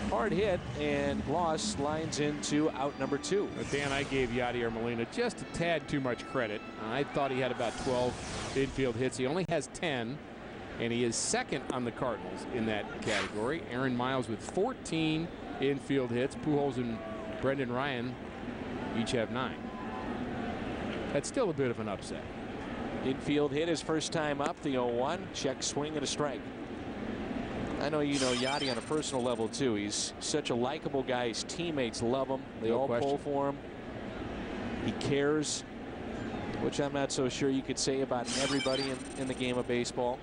Hard hit, and Gloss lines into out number 2. Dan, I gave Yadier Molina just a tad too much credit. I thought he had about 12 infield hits. He only has 10, and he is second on the Cardinals in that category. Aaron Miles with 14 infield hits. Pujols and Brendan Ryan each have 9. That's still a bit of an upset. Infield hit his first time up, the 0-1. Check swing and a strike. I know you know Yadi on a personal level too. He's such a likable guy. His teammates love him. They all pull for him. He cares, which I'm not so sure you could say about everybody in the game of baseball.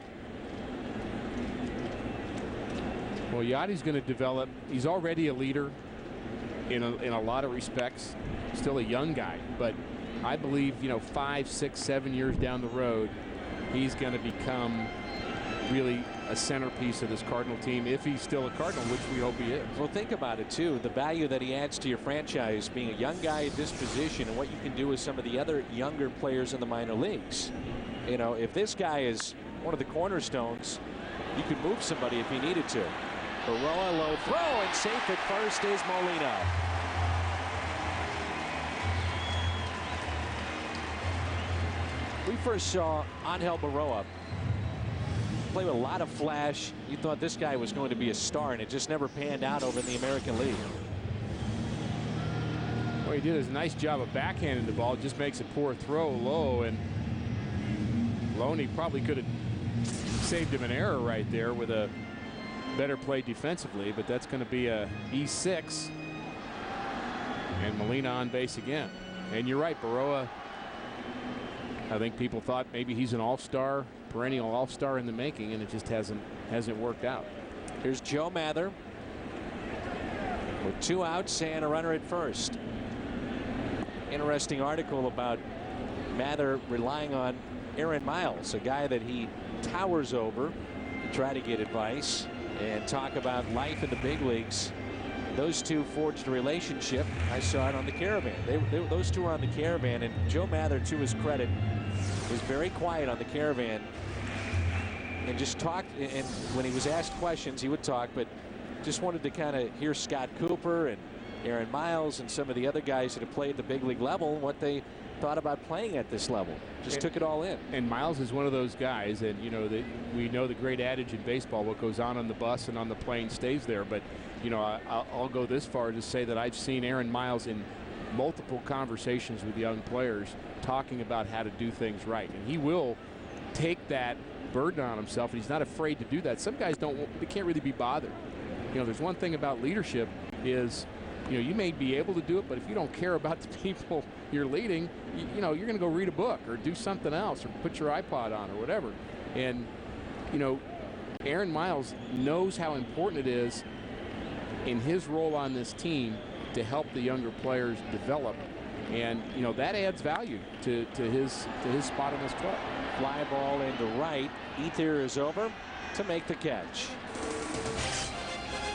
Well, Yadi's going to develop. He's already a leader in a lot of respects. Still a young guy, but I believe 5, 6, 7 years down the road, he's going to become really a centerpiece of this Cardinal team, if he's still a Cardinal, which we hope he is. Well, think about it too, the value that he adds to your franchise, being a young guy at this position, and what you can do with some of the other younger players in the minor leagues. If this guy is one of the cornerstones, you could move somebody if you needed to. Baroa, low throw, and safe at first is Molina. We first saw Angel Baroa play with a lot of flash. You thought this guy was going to be a star, and it just never panned out over in the American League. Well, he did a nice job of backhanding the ball. Just makes a poor throw low, and Loney probably could have saved him an error right there with a better play defensively, but that's going to be a E6, and Molina on base again. And you're right, Baroa, I think people thought maybe he's an all-star, perennial all-star in the making, and it just hasn't worked out. Here's Joe Mather with 2 outs and a runner at first. Interesting article about Mather relying on Aaron Miles, a guy that he towers over, to try to get advice and talk about life in the big leagues. Those two forged a relationship. I saw it on the Caravan. Those two were on the Caravan, and Joe Mather, to his credit, was very quiet on the Caravan and just talked. And when he was asked questions, he would talk, but just wanted to kind of hear Scott Cooper and Aaron Miles and some of the other guys that have played at the big league level, what they thought about playing at this level. Just took it all in. And Miles is one of those guys, and we know the great adage in baseball, what goes on the bus and on the plane stays there. But I'll go this far to say that I've seen Aaron Miles in multiple conversations with young players talking about how to do things right. And he will take that burden on himself, and he's not afraid to do that. Some guys they can't really be bothered. You know, there's one thing about leadership is, you know, you may be able to do it, but if you don't care about the people you're leading, you know, you're going to go read a book or do something else or put your iPod on or whatever. And, you know, Aaron Miles knows how important it is in his role on this team to help the younger players develop. And, you know, that adds value to his spot in this club. Fly ball into right. Ether is over to make the catch.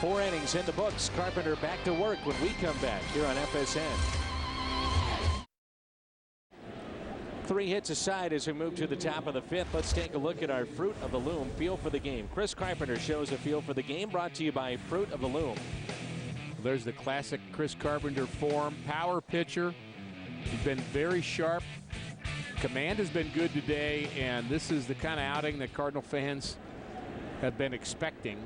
4 innings in the books. Carpenter back to work when we come back here on FSN. 3 hits aside as we move to the top of the 5th. Let's take a look at our Fruit of the Loom feel for the game. Chris Carpenter shows a feel for the game, brought to you by Fruit of the Loom. There's the classic Chris Carpenter form. Power pitcher. He's been very sharp. Command has been good today, and this is the kind of outing that Cardinal fans have been expecting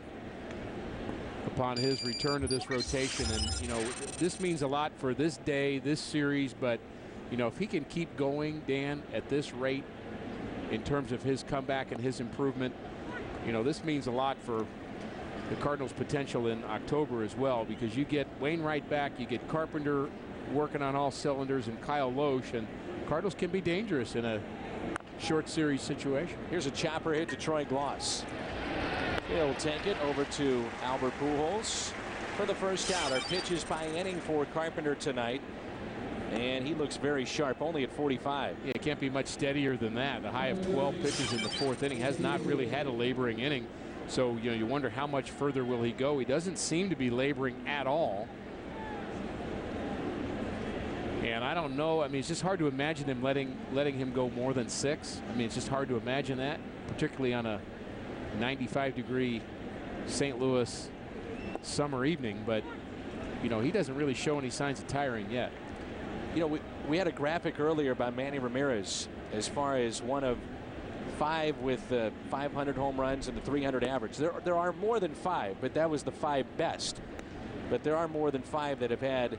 upon his return to this rotation. And, you know, this means a lot for this day, this series, but, you know, if he can keep going, Dan, at this rate in terms of his comeback and his improvement, you know, this means a lot for the Cardinals' potential in October as well, because you get Wainwright back, you get Carpenter working on all cylinders, and Kyle Loesch, and Cardinals can be dangerous in a short series situation. Here's a chopper hit to Troy Gloss. He'll take it over to Albert Pujols for the first out. Our pitches by inning for Carpenter tonight, and he looks very sharp, only at 45. Yeah, it can't be much steadier than that. The high of 12 pitches in the 4th inning, has not really had a laboring inning. So, you know, you wonder how much further will he go. He doesn't seem to be laboring at all. And I don't know. I mean, it's just hard to imagine them letting him go more than 6. I mean, it's just hard to imagine that, particularly on a 95-degree St. Louis summer evening. But, you know, he doesn't really show any signs of tiring yet. You know, we had a graphic earlier about Manny Ramirez as far as one of 5 with 500 home runs and the 300 average. There are more than 5, but that was the 5 best. But there are more than 5 that have had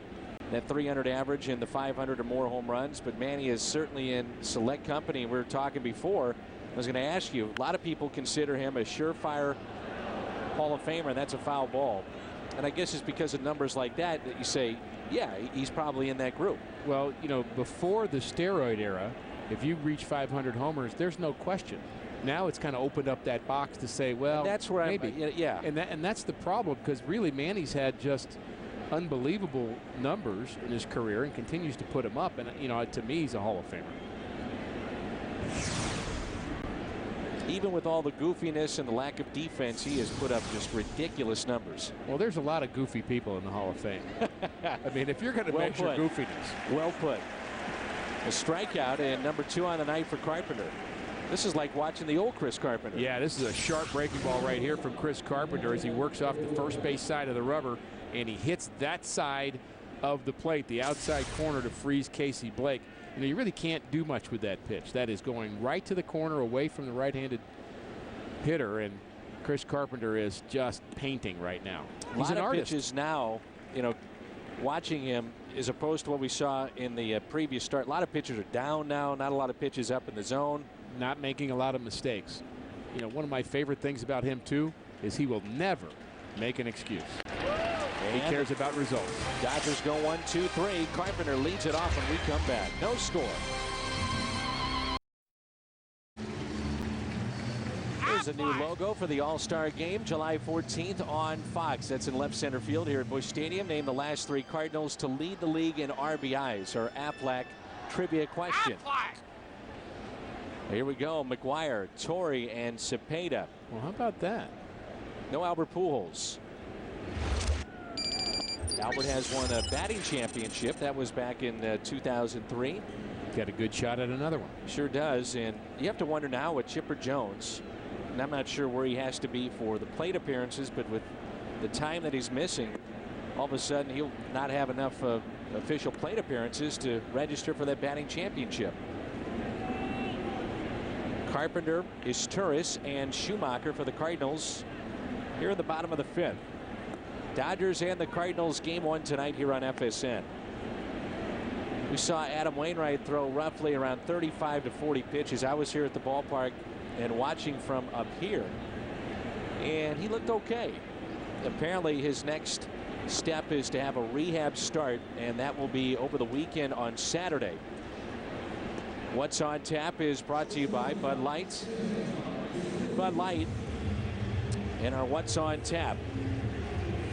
that 300 average and the 500 or more home runs. But Manny is certainly in select company. We were talking before. I was going to ask you, a lot of people consider him a surefire Hall of Famer, and that's a foul ball. And I guess it's because of numbers like that that you say, yeah, he's probably in that group. Well, you know, before the steroid era, if you reach 500 homers, there's no question. Now it's kind of opened up that box to say, well, and that's where maybe. Yeah. And that's the problem, because really Manny's had just unbelievable numbers in his career and continues to put them up. And, you know, to me, he's a Hall of Famer. Even with all the goofiness and the lack of defense, he has put up just ridiculous numbers. Well, there's a lot of goofy people in the Hall of Fame. I mean, if you're going to Well measure put. goofiness. Well put. A strikeout and number 2 on the night for Carpenter. This is like watching the old Chris Carpenter. Yeah, this is a sharp breaking ball right here from Chris Carpenter as he works off the first base side of the rubber, and he hits that side of the plate, the outside corner, to freeze Casey Blake. You know, you really can't do much with that pitch. That is going right to the corner away from the right-handed hitter, and Chris Carpenter is just painting right now. He's an artist. Pitches now, you know, watching him as opposed to what we saw in the previous start. A lot of pitchers are down now, not a lot of pitches up in the zone. Not making a lot of mistakes. You know, one of my favorite things about him, too, is he will never make an excuse. He cares about results. Dodgers go 1-2-3. Carpenter leads it off when we come back. No score. There's a new logo for the All-Star Game, July 14th on Fox. That's in left center field here at Busch Stadium. Name the last 3 Cardinals to lead the league in RBIs. Our Aflac trivia question. Here we go. McGuire, Torrey, and Cepeda. Well, how about that? No Albert Pujols. Albert has won a batting championship. That was back in 2003. Got a good shot at another one. Sure does. And you have to wonder now with Chipper Jones, and I'm not sure where he has to be for the plate appearances, but with the time that he's missing, all of a sudden he'll not have enough official plate appearances to register for that batting championship. Carpenter, Izturis, and Schumacher for the Cardinals here in the bottom of the 5th. Dodgers and the Cardinals, game 1 tonight here on FSN. We saw Adam Wainwright throw roughly around 35 to 40 pitches. I was here at the ballpark and watching from up here, and he looked okay. Apparently his next step is to have a rehab start, and that will be over the weekend on Saturday. What's on Tap is brought to you by Bud Light. Bud Light and our What's on Tap.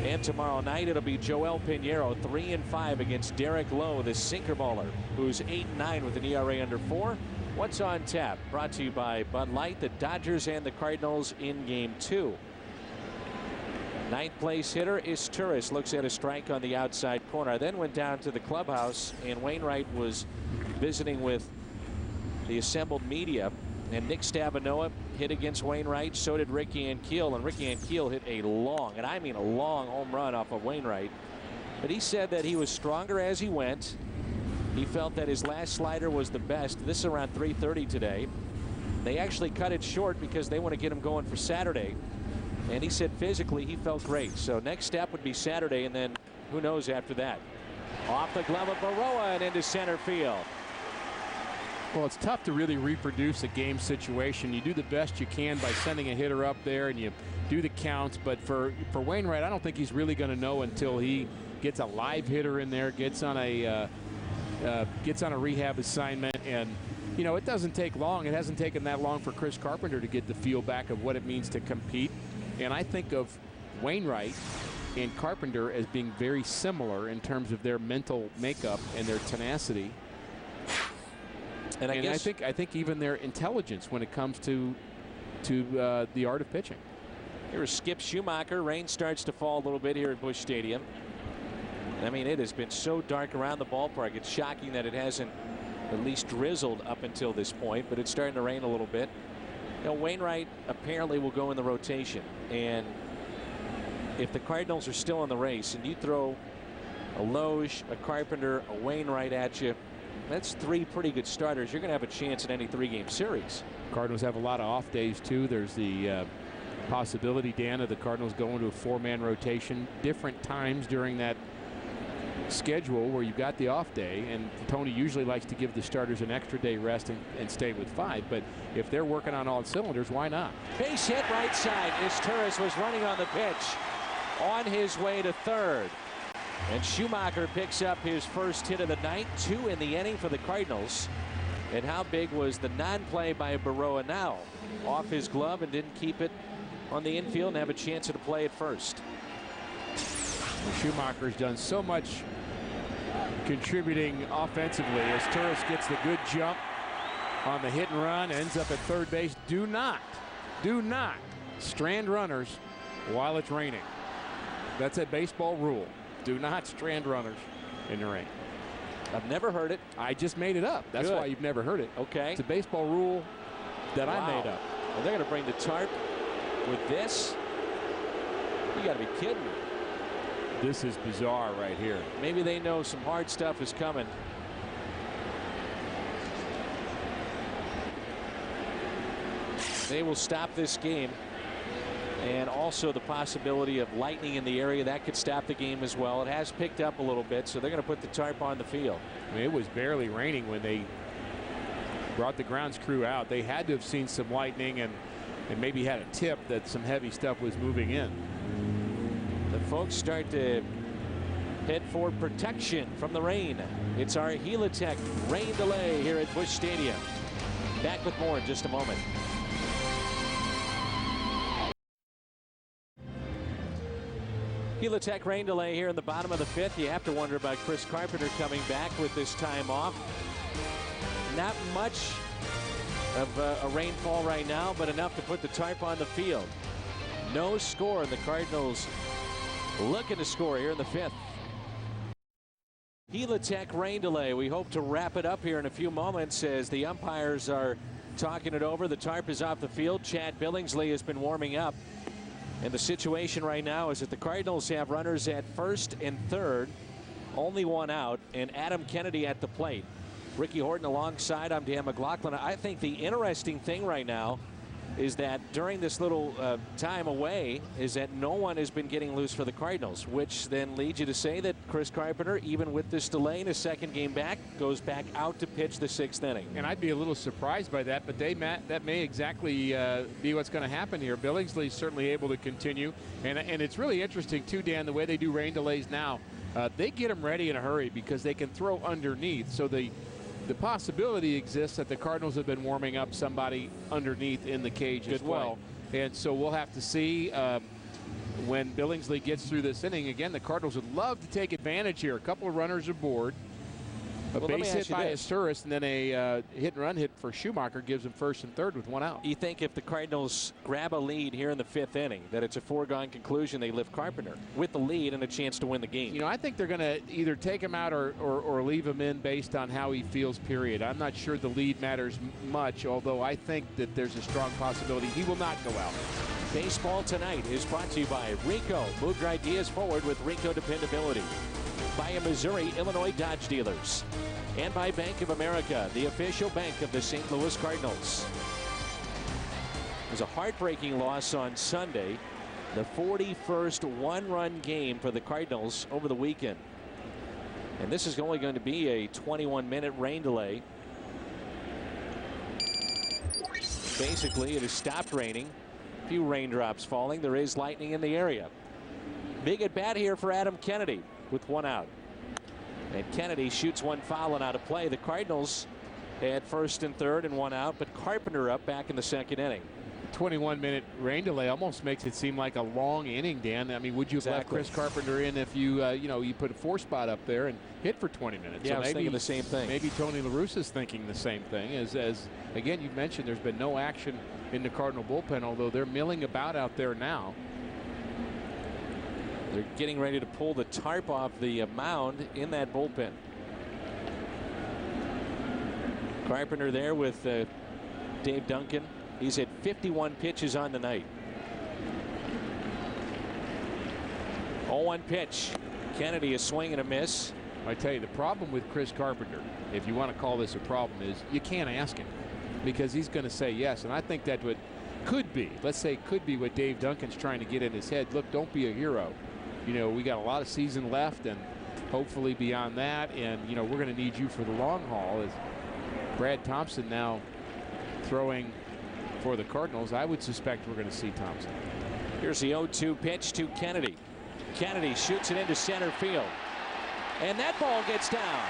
And tomorrow night it'll be Joel Pinheiro, 3-5 against Derek Lowe, the sinker baller, who's 8-9 with an ERA under 4. What's on Tap brought to you by Bud Light, the Dodgers and the Cardinals in game 2. Ninth place hitter is Turris, looks at a strike on the outside corner. I then went down to the clubhouse, and Wainwright was visiting with the assembled media, and Nick Stavinoa hit against Wainwright. So did Ricky Ankiel, and Ricky Ankiel hit a long, and I mean a long, home run off of Wainwright. But he said that he was stronger as he went. He felt that his last slider was the best. This is around 3:30 today. They actually cut it short because they want to get him going for Saturday. And he said physically he felt great. So next step would be Saturday, and then who knows after that. Off the glove of Baroa and into center field. Well, it's tough to really reproduce a game situation. You do the best you can by sending a hitter up there and you do the counts. But for Wainwright, I don't think he's really going to know until he gets a live hitter in there, gets on a rehab assignment. And, you know, it doesn't take long. It hasn't taken that long for Chris Carpenter to get the feel back of what it means to compete. And I think of Wainwright and Carpenter as being very similar in terms of their mental makeup and their tenacity. And I think even their intelligence when it comes to the art of pitching. Here's Skip Schumacher. Rain starts to fall a little bit here at Busch Stadium. I mean, it has been so dark around the ballpark. It's shocking that it hasn't at least drizzled up until this point, but it's starting to rain a little bit. You know, Wainwright apparently will go in the rotation, and if the Cardinals are still in the race and you throw a Loge, a Carpenter, a Wainwright at you, that's 3 pretty good starters. You're going to have a chance in any 3-game series. Cardinals have a lot of off days too. There's the possibility, Dan, of the Cardinals going to a 4-man rotation different times during that schedule where you've got the off day, and Tony usually likes to give the starters an extra day rest and stay with 5. But if they're working on all cylinders, why not? Base hit right side as Turris was running on the pitch on his way to third. And Schumacher picks up his first hit of the night, 2 in the inning for the Cardinals. And how big was the non-play by Baroa now? Off his glove and didn't keep it on the infield and have a chance to play at first. Schumacher's done so much contributing offensively as Turris gets the good jump on the hit and run, ends up at third base. Do not strand runners while it's raining. That's a baseball rule. Do not strand runners in the rain. I've never heard it. I just made it up. That's Good. why you've never heard it. Okay. It's a baseball rule that I made up. Well, they're going to bring the tarp with this. You got to be kidding me. This is bizarre right here. Maybe they know some hard stuff is coming. They will stop this game. And also the possibility of lightning in the area that could stop the game as well. It has picked up a little bit, so they're going to put the tarp on the field. I mean, it was barely raining when they brought the grounds crew out. They had to have seen some lightning and maybe had a tip that some heavy stuff was moving in. The folks start to head for protection from the rain. It's our Helitech rain delay here at Busch Stadium. Back with more in just a moment. Helitech rain delay here in the bottom of the 5th. You have to wonder about Chris Carpenter coming back with this time off. Not much of a rainfall right now, but enough to put the tarp on the field. No score, and the Cardinals looking to score here in the 5th. Helitech rain delay. We hope to wrap it up here in a few moments as the umpires are talking it over. The tarp is off the field. Chad Billingsley has been warming up. And the situation right now is that the Cardinals have runners at first and third, only 1 out, and Adam Kennedy at the plate. Ricky Horton alongside. I'm Dan McLaughlin. I think the interesting thing right now is that during this little time away is that no one has been getting loose for the Cardinals, which then leads you to say that Chris Carpenter, even with this delay in his second game back, goes back out to pitch the 6th inning. And I'd be a little surprised by that, but that may exactly be what's going to happen here. Billingsley's certainly able to continue, and it's really interesting too, Dan, the way they do rain delays now. They get them ready in a hurry because they can throw underneath, so the possibility exists that the Cardinals have been warming up somebody underneath in the cage as well. And so we'll have to see when Billingsley gets through this inning. Again, the Cardinals would love to take advantage here. A couple of runners aboard. A base hit by Asturis, and then a hit-and-run hit for Schumacher gives him first and third with one out. You think if the Cardinals grab a lead here in the 5th inning that it's a foregone conclusion they lift Carpenter with the lead and a chance to win the game? You know, I think they're going to either take him out or leave him in based on how he feels, period. I'm not sure the lead matters much, although I think that there's a strong possibility he will not go out. Baseball Tonight is brought to you by Rico. Move your ideas forward with Rico Dependability. By a Missouri, Illinois Dodge dealers. And by Bank of America, the official bank of the St. Louis Cardinals. It was a heartbreaking loss on Sunday. The 41st one-run game for the Cardinals over the weekend. And this is only going to be a 21-minute rain delay. Basically, it has stopped raining. A few raindrops falling. There is lightning in the area. Big at bat here for Adam Kennedy with one out. And Kennedy shoots one foul and out of play. The Cardinals had first and third and one out, but Carpenter up back in the 2nd inning. 21-minute rain delay almost makes it seem like a long inning, Dan. I mean, would you have left Chris Carpenter in if you, you put a 4-spot up there and hit for 20 minutes? Yeah, so I was thinking the same thing. Maybe Tony La Russa's thinking the same thing. As again, you mentioned there's been no action in the Cardinal bullpen, although they're milling about out there now. They're getting ready to pull the tarp off the mound in that bullpen. Carpenter there with Dave Duncan. He's hit 51 pitches on the night. 0-1 pitch. Kennedy, a swing and a miss. I tell you, the problem with Chris Carpenter, if you want to call this a problem, is you can't ask him because he's going to say yes. And I think that could be, let's say, could be what Dave Duncan's trying to get in his head. Look, don't be a hero. You know, we got a lot of season left and hopefully beyond that. And, you know, we're going to need you for the long haul. As Brad Thompson now throwing for the Cardinals, I would suspect we're going to see Thompson. Here's the 0-2 pitch to Kennedy. Kennedy shoots it into center field. And that ball gets down.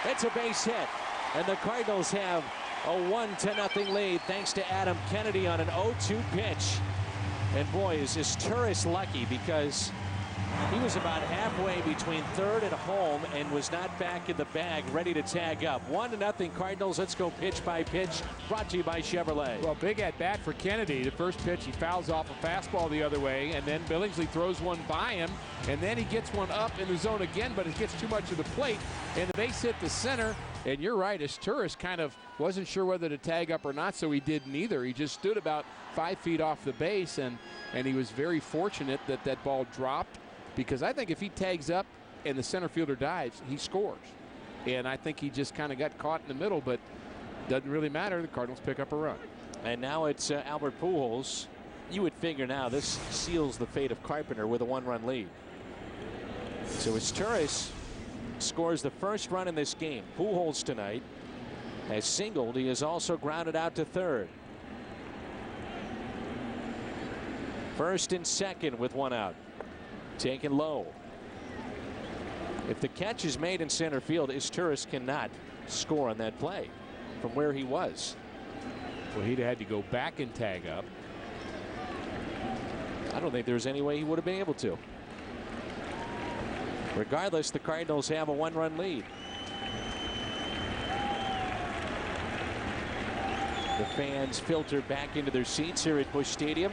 It's a base hit. And the Cardinals have a 1-0 lead thanks to Adam Kennedy on an 0-2 pitch. And boy, is Asturis lucky because he was about halfway between third and home and was not back in the bag ready to tag up. 1-0 Cardinals. Let's go pitch by pitch. Brought to you by Chevrolet. Well, big at bat for Kennedy. The first pitch, he fouls off a fastball the other way, and then Billingsley throws one by him, and then he gets one up in the zone again, but it gets too much of the plate, and the base hit the center. And you're right, Asturis kind of wasn't sure whether to tag up or not, so he did neither. He just stood about 5 feet off the base, and he was very fortunate that that ball dropped, because I think if he tags up and the center fielder dives, he scores. And I think he just kind of got caught in the middle, but doesn't really matter. The Cardinals pick up a run. And now it's Albert Pujols. You would figure now this seals the fate of Carpenter with a 1-run lead. So Asturis scores the first run in this game. Pujols tonight has singled. He has also grounded out to third. First and second with one out. Taken low. If the catch is made in center field, Asturis cannot score on that play from where he was. Well, he'd had to go back and tag up. I don't think there's any way he would have been able to. Regardless, the Cardinals have a 1-run lead. The fans filter back into their seats here at Busch Stadium.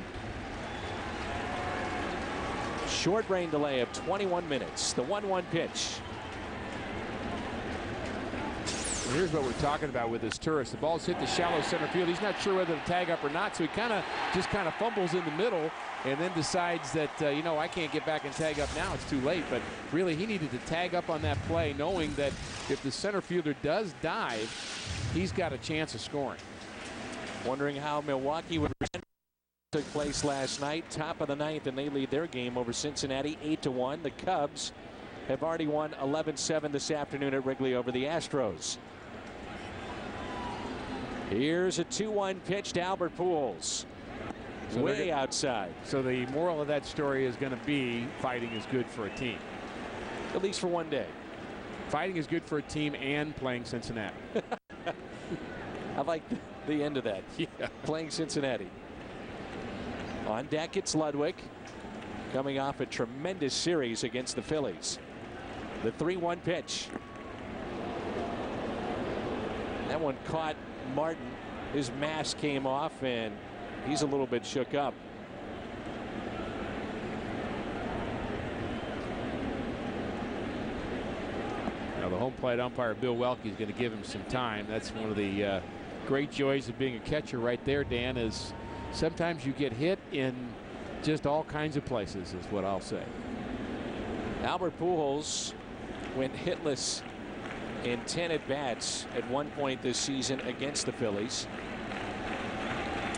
Short rain delay of 21 minutes. The 1-1 pitch. Well, here's what we're talking about with Asturis. The ball's hit the shallow center field. He's not sure whether to tag up or not, so he just kind of fumbles in the middle and then decides that, I can't get back and tag up now. It's too late. But really, he needed to tag up on that play, knowing that if the center fielder does dive, he's got a chance of scoring. Wondering how Milwaukee would respond Took place last night, top of the ninth, and they lead their game over Cincinnati 8-1. The Cubs have already won 11-7 this afternoon at Wrigley over the Astros. Here's a 2-1 pitch to Albert Pujols. So way outside. So the moral of that story is going to be fighting is good for a team. At least for one day. Fighting is good for a team and playing Cincinnati. I like the end of that. Yeah. Playing Cincinnati. On deck, it's Ludwig, coming off a tremendous series against the Phillies. The 3-1 pitch. That one caught Martin. His mask came off, and he's a little bit shook up. Now the home plate umpire, Bill Welke, is going to give him some time. That's one of the great joys of being a catcher right there, Dan, is sometimes you get hit in just all kinds of places, is what I'll say. Albert Pujols went hitless in 10 at-bats at one point this season against the Phillies.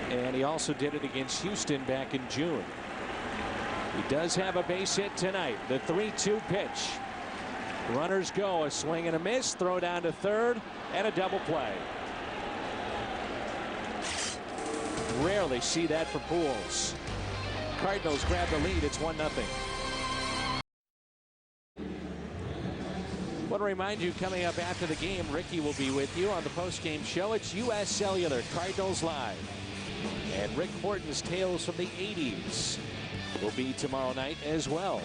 And he also did it against Houston back in June. He does have a base hit tonight. The 3-2 pitch. Runners go. A swing and a miss. Throw down to third. And a double play. Rarely see that for Pujols. Cardinals grab the lead. It's 1-0. I want to remind you, coming up after the game, Ricky will be with you on the post-game show. It's U.S. Cellular, Cardinals Live. And Rick Horton's Tales from the 80s will be tomorrow night as well.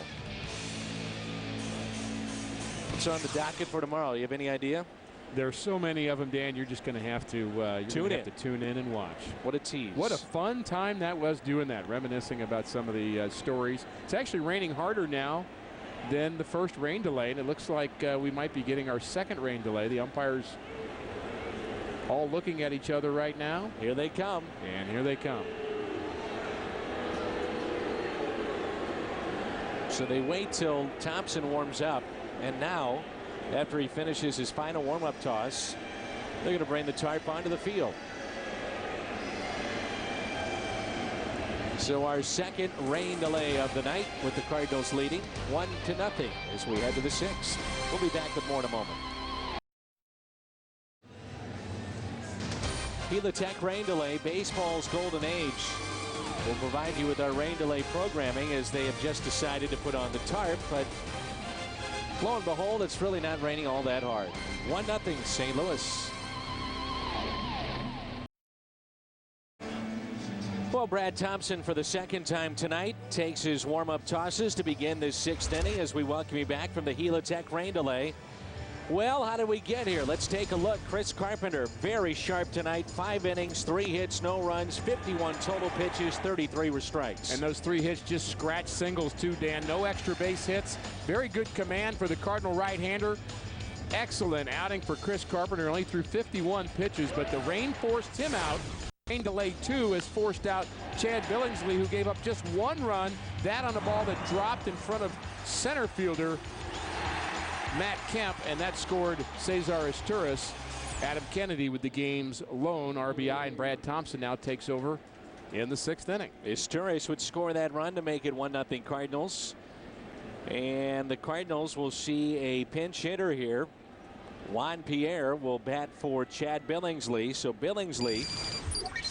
What's on the docket for tomorrow? You have any idea? There are so many of them, Dan. You're just going to have to tune in and watch. What a tease. What a fun time that was doing that, reminiscing about some of the stories. It's actually raining harder now than the first rain delay, and it looks like we might be getting our second rain delay. The umpires all looking at each other right now. Here they come. And here they come. So they wait till Thompson warms up, and now, after he finishes his final warm-up toss, they're going to bring the tarp onto the field. So our second rain delay of the night, with the Cardinals leading 1-0 as we head to the sixth. We'll be back with more in a moment. Helitech rain delay, baseball's golden age. We'll provide you with our rain delay programming, as they have just decided to put on the tarp, but lo and behold, it's really not raining all that hard. 1-0 St. Louis. Well, Brad Thompson, for the second time tonight, takes his warm-up tosses to begin this sixth inning as we welcome you back from the Helitech rain delay. Well, how did we get here? Let's take a look. Chris Carpenter, very sharp tonight. 5 innings, 3 hits, no runs, 51 total pitches, 33 were strikes. And those 3 hits just scratch singles too, Dan. No extra base hits. Very good command for the Cardinal right-hander. Excellent outing for Chris Carpenter. Only threw 51 pitches, but the rain forced him out. Rain delay 2 has forced out Chad Billingsley, who gave up just 1 run. That on a ball that dropped in front of center fielder Matt Kemp, and that scored Cesar Izturis. Adam Kennedy with the game's lone RBI, and Brad Thompson now takes over in the 6th inning. Izturis would score that run to make it 1-0 Cardinals. And the Cardinals will see a pinch hitter here. Juan Pierre will bat for Chad Billingsley. So Billingsley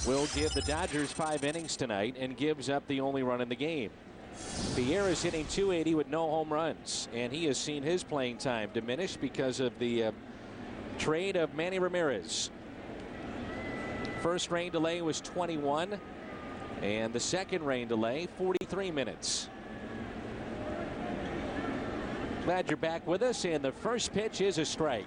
will give the Dodgers 5 innings tonight and gives up the only run in the game. Pierre is hitting .280 with no home runs, and he has seen his playing time diminish because of the trade of Manny Ramirez. First rain delay was 21, and the second rain delay 43 minutes. Glad you're back with us, and the first pitch is a strike.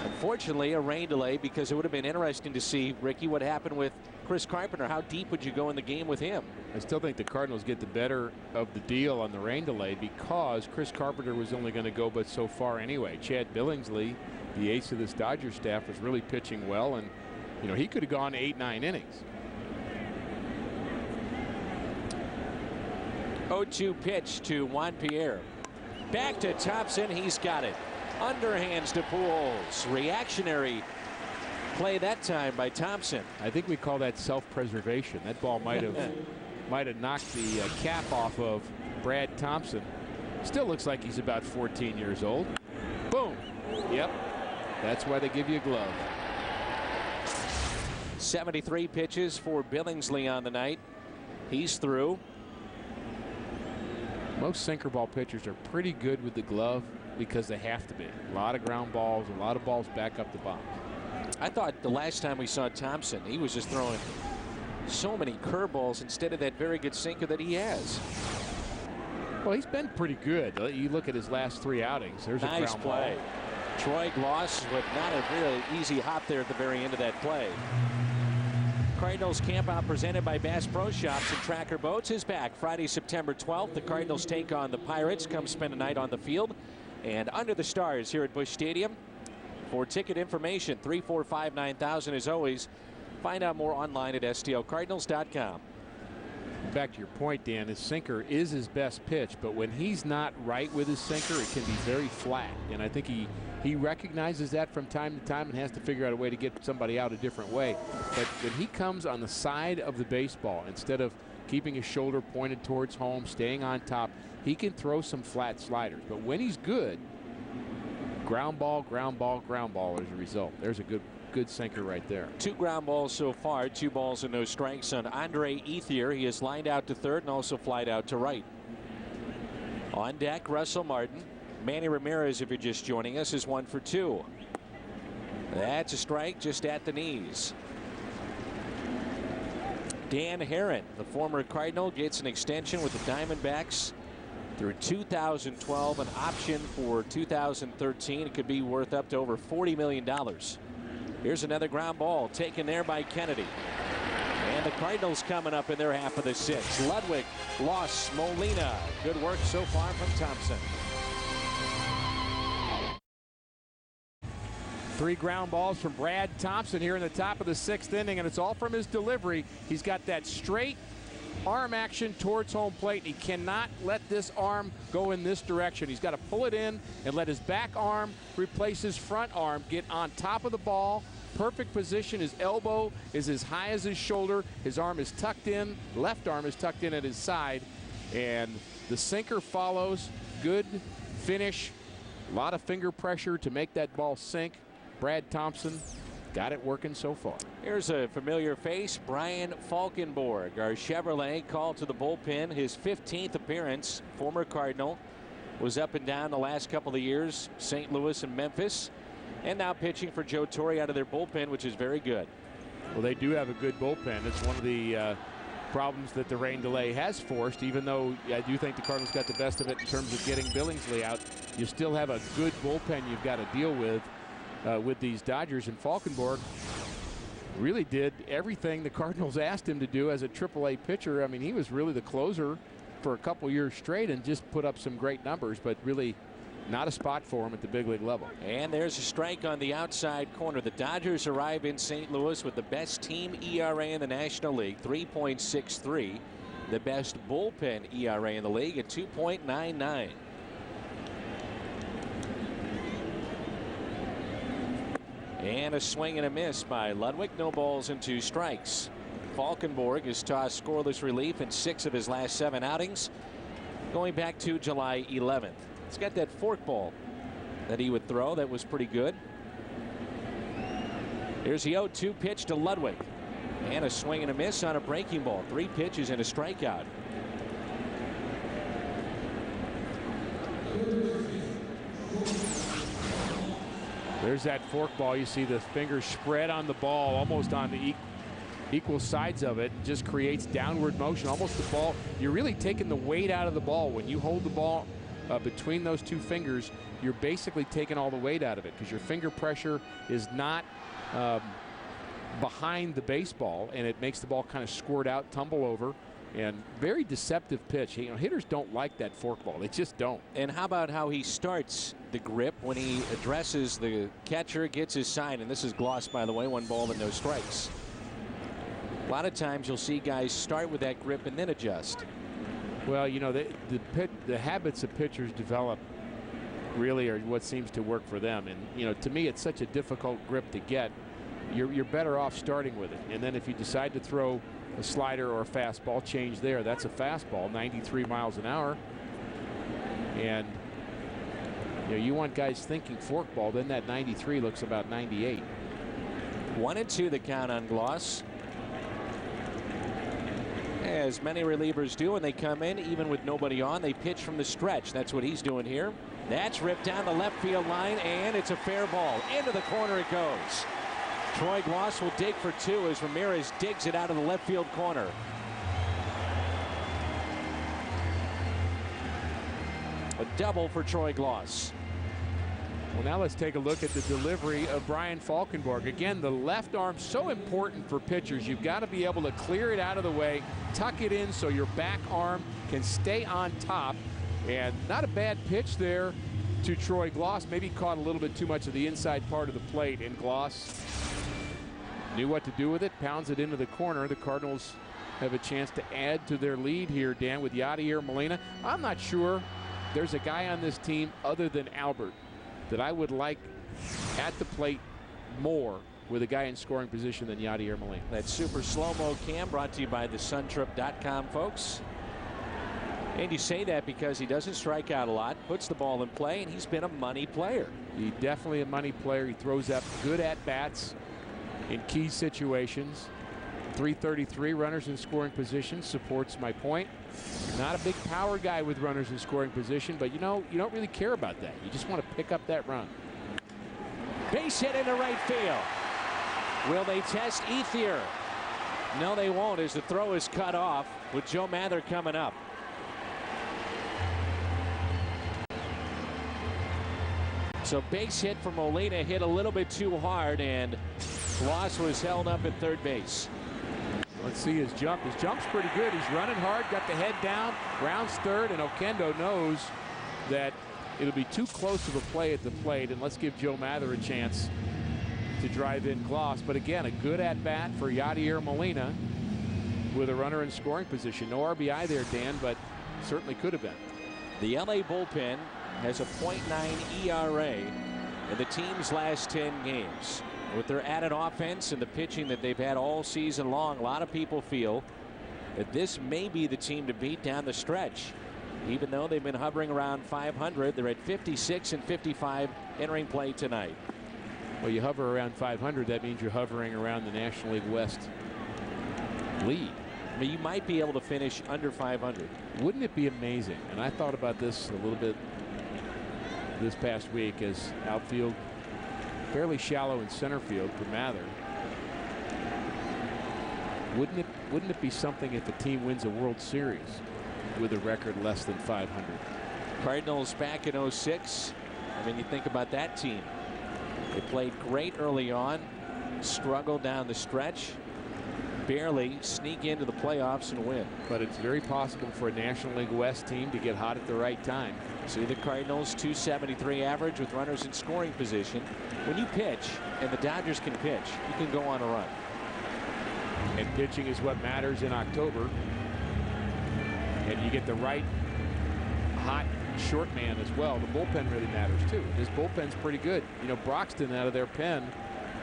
Unfortunately, a rain delay, because it would have been interesting to see, Ricky, what happened with Chris Carpenter. How deep would you go in the game with him? I still think the Cardinals get the better of the deal on the rain delay, because Chris Carpenter was only going to go but so far anyway. Chad Billingsley, the ace of this Dodger staff, was really pitching well, and you know, he could have gone 8-9 innings. 0-2 pitch to Juan Pierre. Back to Thompson. He's got it. Underhands to Pujols. Reactionary play that time by Thompson. I think we call that self-preservation. That ball might have knocked the cap off of Brad Thompson. Still looks like he's about 14 years old. Boom. Yep. That's why they give you a glove. 73 pitches for Billingsley on the night. He's through. Most sinker ball pitchers are pretty good with the glove because they have to be. A lot of ground balls, a lot of balls back up the box. I thought the last time we saw Thompson, he was just throwing so many curveballs instead of that very good sinker that he has. Well, he's been pretty good. You look at his last 3 outings. There's nice a ground play. ball. Troy Gloss with not a really easy hop there at the very end of that play. Cardinals camp out presented by Bass Pro Shops and Tracker Boats is back Friday, September 12th. The Cardinals take on the Pirates. Come spend a night on the field and under the stars here at Busch Stadium. For ticket information, 345-9000 as always. Find out more online at stlcardinals.com. Back to your point, Dan, his sinker is his best pitch, but when he's not right with his sinker, it can be very flat. And I think he recognizes that from time to time and has to figure out a way to get somebody out a different way. But when he comes on the side of the baseball, instead of keeping his shoulder pointed towards home, staying on top, he can throw some flat sliders. But when he's good, ground ball, ground ball, ground ball as a result. There's a good sinker right there. 2 ground balls so far, 2 balls and no strikes on Andre Ethier. He is lined out to third and also flied out to right. On deck, Russell Martin. Manny Ramirez, if you're just joining us, is 1 for 2. That's a strike just at the knees. Dan Herron, the former Cardinal, gets an extension with the Diamondbacks through 2012, an option for 2013. It could be worth up to over $40 million. Here's another ground ball taken there by Kennedy. And the Cardinals coming up in their half of the 6th. Ludwig lost Molina. Good work so far from Thompson. 3 ground balls from Brad Thompson here in the top of the 6th inning, and it's all from his delivery. He's got that straight arm action towards home plate. He cannot let this arm go in this direction. He's got to pull it in and let his back arm replace his front arm, get on top of the ball. Perfect position. His elbow is as high as his shoulder. His arm is tucked in. Left arm is tucked in at his side. And the sinker follows. Good finish. A lot of finger pressure to make that ball sink. Brad Thompson got it working so far. Here's a familiar face, Brian Falkenborg, our Chevrolet, called to the bullpen. His 15th appearance, former Cardinal, was up and down the last couple of years, St. Louis and Memphis, and now pitching for Joe Torre out of their bullpen, which is very good. Well, they do have a good bullpen. It's one of the problems that the rain delay has forced. Even though I do think the Cardinals got the best of it in terms of getting Billingsley out, you still have a good bullpen you've got to deal with these Dodgers. And Falkenborg really did everything the Cardinals asked him to do as a AAA pitcher. I mean, he was really the closer for a couple years straight and just put up some great numbers, but really not a spot for him at the big league level. And there's a strike on the outside corner. The Dodgers arrive in St. Louis with the best team ERA in the National League, 3.63. The best bullpen ERA in the league at 2.99. And a swing and a miss by Ludwig. No balls and 2 strikes. Falkenborg has tossed scoreless relief in 6 of his last 7 outings, going back to July 11th. He's got that forkball that he would throw that was pretty good. Here's the 0-2 pitch to Ludwig. And a swing and a miss on a breaking ball. 3 pitches and a strikeout. There's that forkball. You see the fingers spread on the ball, almost on the equal sides of it. Just creates downward motion. Almost the ball. You're really taking the weight out of the ball. When you hold the ball between those 2 fingers, you're basically taking all the weight out of it because your finger pressure is not behind the baseball, and it makes the ball kind of squirt out, tumble over. And very deceptive pitch. You know, hitters don't like that forkball. They just don't. And how about how he starts the grip when he addresses the catcher, gets his sign, and this is Gloss, by the way, 1 ball and no strikes. A lot of times you'll see guys start with that grip and then adjust. Well, you know, the habits of pitchers develop really are what seems to work for them. And, you know, to me, it's such a difficult grip to get you're better off starting with it. And then if you decide to throw a slider or a fastball, change there. That's a fastball, 93 miles an hour. And you want guys thinking forkball, then that 93 looks about 98. 1-2 the count on Gloss. As many relievers do when they come in, even with nobody on, they pitch from the stretch. That's what he's doing here. That's ripped down the left field line, and it's a fair ball. Into the corner it goes. Troy Gloss will dig for 2 as Ramirez digs it out of the left field corner. A double for Troy Gloss. Well, now let's take a look at the delivery of Brian Falkenborg. Again, the left arm so important for pitchers. You've got to be able to clear it out of the way, tuck it in so your back arm can stay on top. And not a bad pitch there to Troy Gloss. Maybe caught a little bit too much of the inside part of the plate, and Gloss knew what to do with it, pounds it into the corner. The Cardinals have a chance to add to their lead here, Dan, with Yadier Molina. I'm not sure there's a guy on this team other than Albert that I would like at the plate more with a guy in scoring position than Yadier Molina. That super slow-mo cam brought to you by the suntrip.com folks. And you say that because he doesn't strike out a lot, puts the ball in play, and he's been a money player. He's definitely a money player. He throws up good at-bats in key situations. 333 runners in scoring position supports my point. Not a big power guy with runners in scoring position, but you don't really care about that. You just want to pick up that run. Base hit into right field. Will they test Ethier? No, they won't, as the throw is cut off with Joe Mather coming up. So base hit for Molina, hit a little bit too hard, and Gloss was held up at third base. Let's see his jump. His jump's pretty good. He's running hard, got the head down, rounds third, and Oquendo knows that it'll be too close of a play at the plate, and let's give Joe Mather a chance to drive in Gloss. But again, a good at-bat for Yadier Molina with a runner in scoring position. No RBI there, Dan, but certainly could have been. The LA bullpen has a .9 ERA in the team's last 10 games. With their added offense and the pitching that they've had all season long, a lot of people feel that this may be the team to beat down the stretch. Even though they've been hovering around 500, they're at 56 and 55 entering play tonight. Well, you hover around 500, that means you're hovering around the National League West lead. I mean, you might be able to finish under 500. Wouldn't it be amazing? And I thought about this a little bit this past week as outfield fairly shallow in center field for Mather. Wouldn't it be something if a team wins a World Series with a record less than 500? Cardinals back in 06. I mean, you think about that team. They played great early on, struggled down the stretch, barely sneak into the playoffs and win. But it's very possible for a National League West team to get hot at the right time. See the Cardinals 273 average with runners in scoring position. When you pitch and the Dodgers can pitch, you can go on a run. And pitching is what matters in October. And you get the right hot short man as well. The bullpen really matters too. This bullpen's pretty good. You know, Broxton out of their pen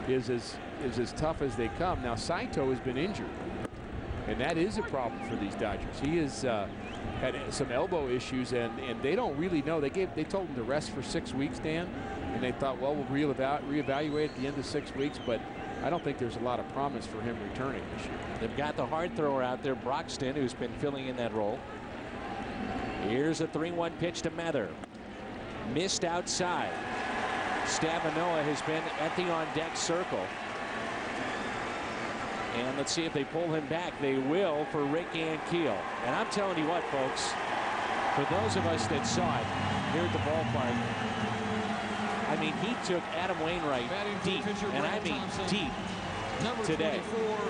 is as tough as they come. Now Saito has been injured, and that is a problem for these Dodgers. He has had some elbow issues, and they don't really know. They told him to rest for 6 weeks, Dan, and they thought, well, we'll reevaluate at the end of 6 weeks, but I don't think there's a lot of promise for him returning this year. They've got the hard thrower out there, Broxton, who's been filling in that role. Here's a 3-1 pitch to Mather. Missed outside. Stavanoa has been at the on-deck circle. And let's see if they pull him back. They will for Rick Ankiel. And I'm telling you what, folks, for those of us that saw it here at the ballpark, I mean, he took Adam Wainwright deep, and I mean deep today.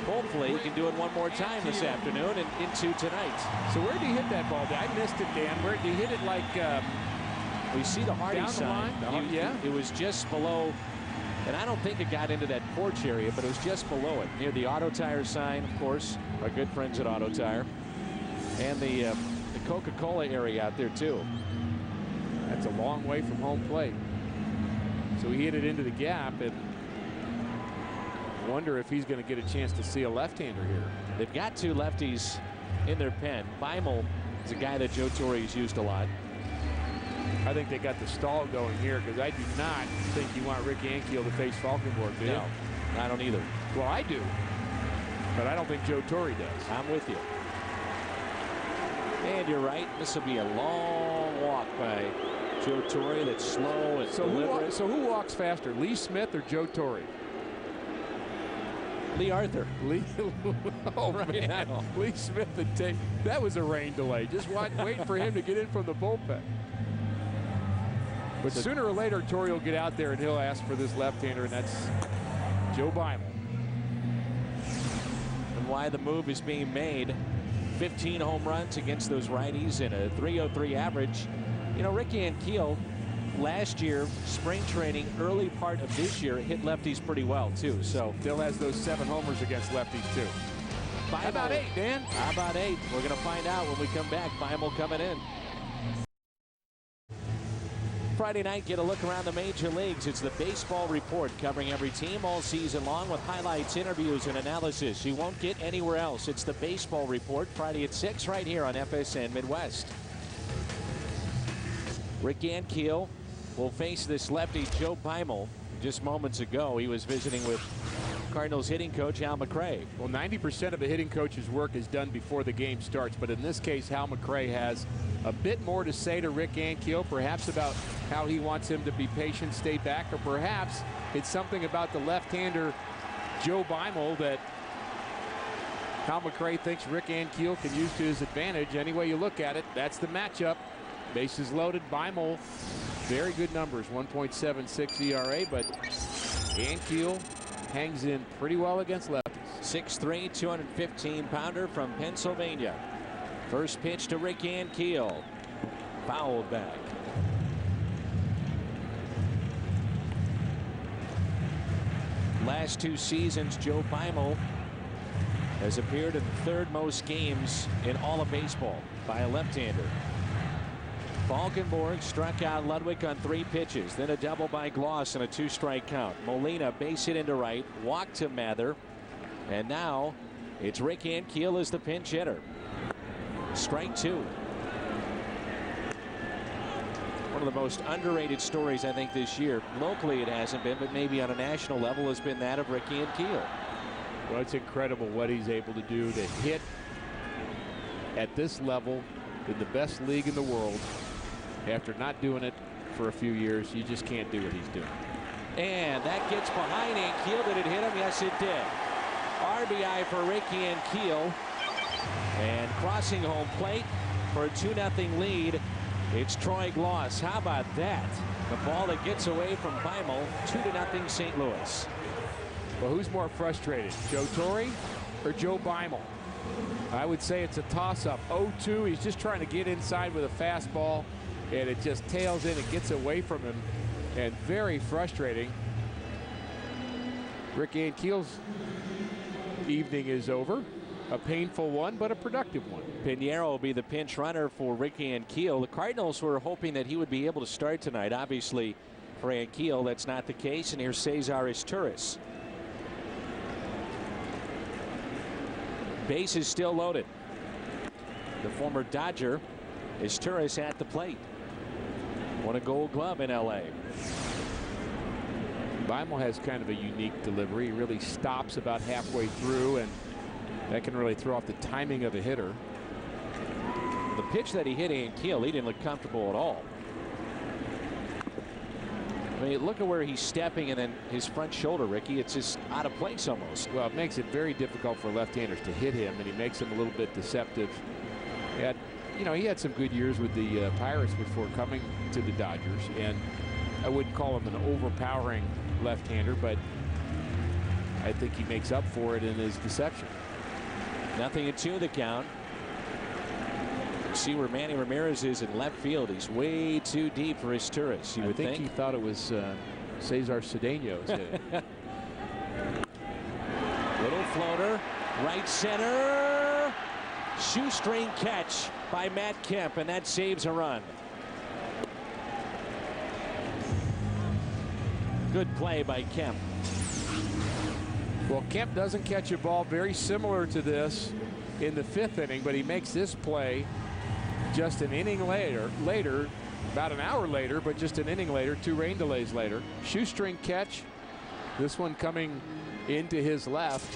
Hopefully he can do it one more time this afternoon and into tonight. So where did he hit that ball? I missed it, Dan. Where did he hit it? Like we see the Hardy down the sign. line? Yeah. It was just below, and I don't think it got into that porch area, but it was just below it, near the Auto Tire sign, of course, our good friends at Auto Tire, and the Coca-Cola area out there too. That's a long way from home plate. So he hit it into the gap, and wonder if he's going to get a chance to see a left-hander here. They've got 2 lefties in their pen. Beimel is a guy that Joe Torre's used a lot. I think they got the stall going here because I do not think you want Rick Ankiel to face Falkenborg, do you? No, I don't either. Well, I do, but I don't think Joe Torre does. I'm with you. And you're right. This will be a long walk by Joe Torre that's slow and deliberate. So who walks faster, Lee Smith or Joe Torre? Lee Arthur. Lee, oh Right man, now. Lee Smith and take that was a rain delay. Just waiting for him to get in from the bullpen. But sooner or later, Torre will get out there and he'll ask for this left-hander, and that's Joe Beimel. And why the move is being made. 15 home runs against those righties and a .303 average. You know, Rick Ankiel last year, spring training, early part of this year, hit lefties pretty well too. So Still has those 7 homers against lefties too. How about 8, Dan? How about 8? We're going to find out when we come back. Beimel coming in. Friday night, get a look around the major leagues. It's the Baseball Report, covering every team all season long with highlights, interviews, and analysis you won't get anywhere else. It's the Baseball Report, Friday at 6 right here on FSN Midwest. Rick Ankiel will face this lefty Joe Beimel. Just moments ago, he was visiting with Cardinals hitting coach Hal McRae. Well, 90% of a hitting coach's work is done before the game starts, but in this case, Hal McRae has a bit more to say to Rick Ankiel, perhaps about how he wants him to be patient, stay back, or perhaps it's something about the left-hander Joe Beimel that Hal McRae thinks Rick Ankiel can use to his advantage. Any way you look at it, that's the matchup. Bases loaded. Beimel, very good numbers, 1.76 ERA, but Ankiel hangs in pretty well against lefties. 6'3", 215-pounder from Pennsylvania. First pitch to Rick Ankiel. Fouled back. Last 2 seasons, Joe Beimel has appeared in the 3rd most games in all of baseball by a left-hander. Falkenborg struck out Ludwig on 3 pitches, then a double by Gloss and a 2-strike count. Molina base hit into right, walk to Mather, and now it's Rick Ankiel as the pinch hitter. Strike 2. One of the most underrated stories, I think, this year. Locally it hasn't been, but maybe on a national level has been that of Rick Ankiel. Well, it's incredible what he's able to do to hit at this level in the best league in the world. After not doing it for a few years, you just can't do what he's doing. And that gets behind Ankiel. Did it hit him? Yes, it did. RBI for Rick Ankiel. And crossing home plate for a 2-0 lead. It's Troy Gloss. How about that? The ball that gets away from Beimel. 2-0 St. Louis. Well, who's more frustrated, Joe Torre or Joe Beimel? I would say it's a toss-up. 0-2. He's just trying to get inside with a fastball, and it just tails in and gets away from him, and very frustrating. Rick Ankiel's evening is over. A painful one, but a productive one. Pinheiro will be the pinch runner for Rick Ankiel. The Cardinals were hoping that he would be able to start tonight. Obviously, for Ankiel, that's not the case. And here's Cesar Izturis. Base is still loaded. The former Dodger, Izturis at the plate. Won a Gold Glove in L.A. Beimel has kind of a unique delivery. He really stops about halfway through, and that can really throw off the timing of a hitter. The pitch that he hit Ankiel, he didn't look comfortable at all. I mean, look at where he's stepping, and then his front shoulder, Ricky, it's just out of place almost. Well, it makes it very difficult for left-handers to hit him, and he makes him a little bit deceptive. He had some good years with the Pirates before coming to the Dodgers, and I wouldn't call him an overpowering left-hander, but I think he makes up for it in his deception. 0-2 the count. See where Manny Ramirez is in left field. He's way too deep for Izturis. I think he thought it was Cesar Cedeno's hit. Little floater, right center. Shoestring catch by Matt Kemp, and that saves a run. Good play by Kemp. Well, Kemp doesn't catch a ball very similar to this in the 5th inning, but he makes this play just an inning later, about an hour later, but just an inning later, 2 rain delays later. Shoestring catch. This one coming into his left.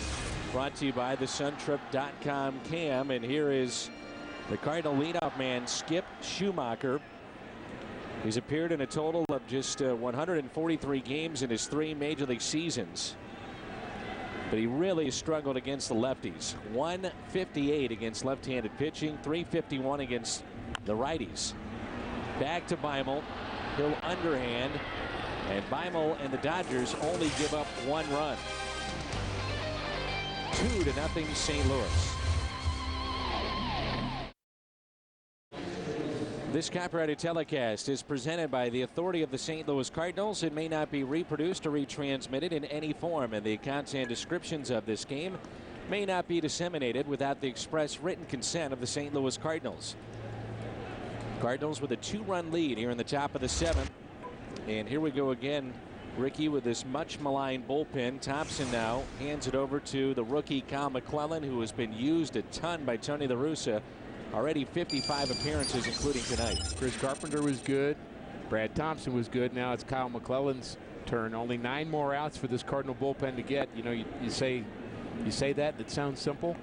Brought to you by the suntrip.com cam, and here is the Cardinal leadoff man, Skip Schumacher. He's appeared in a total of just 143 games in his 3 major league seasons. But he really struggled against the lefties. 158 against left-handed pitching, 351 against the righties. Back to Beimel. He'll underhand. And Beimel and the Dodgers only give up 1 run. 2-0 St. Louis. This copyrighted telecast is presented by the authority of the St. Louis Cardinals. It may not be reproduced or retransmitted in any form, and the accounts and descriptions of this game may not be disseminated without the express written consent of the St. Louis Cardinals. Cardinals with a 2-run lead here in the top of the 7th. And here we go again, Ricky, with this much maligned bullpen. Thompson now hands it over to the rookie Kyle McClellan, who has been used a ton by Tony La Russa. Already 55 appearances, including tonight. Chris Carpenter was good. Brad Thompson was good. Now it's Kyle McClellan's turn. Only 9 more outs for this Cardinal bullpen to get. You know, you say that, it sounds simple,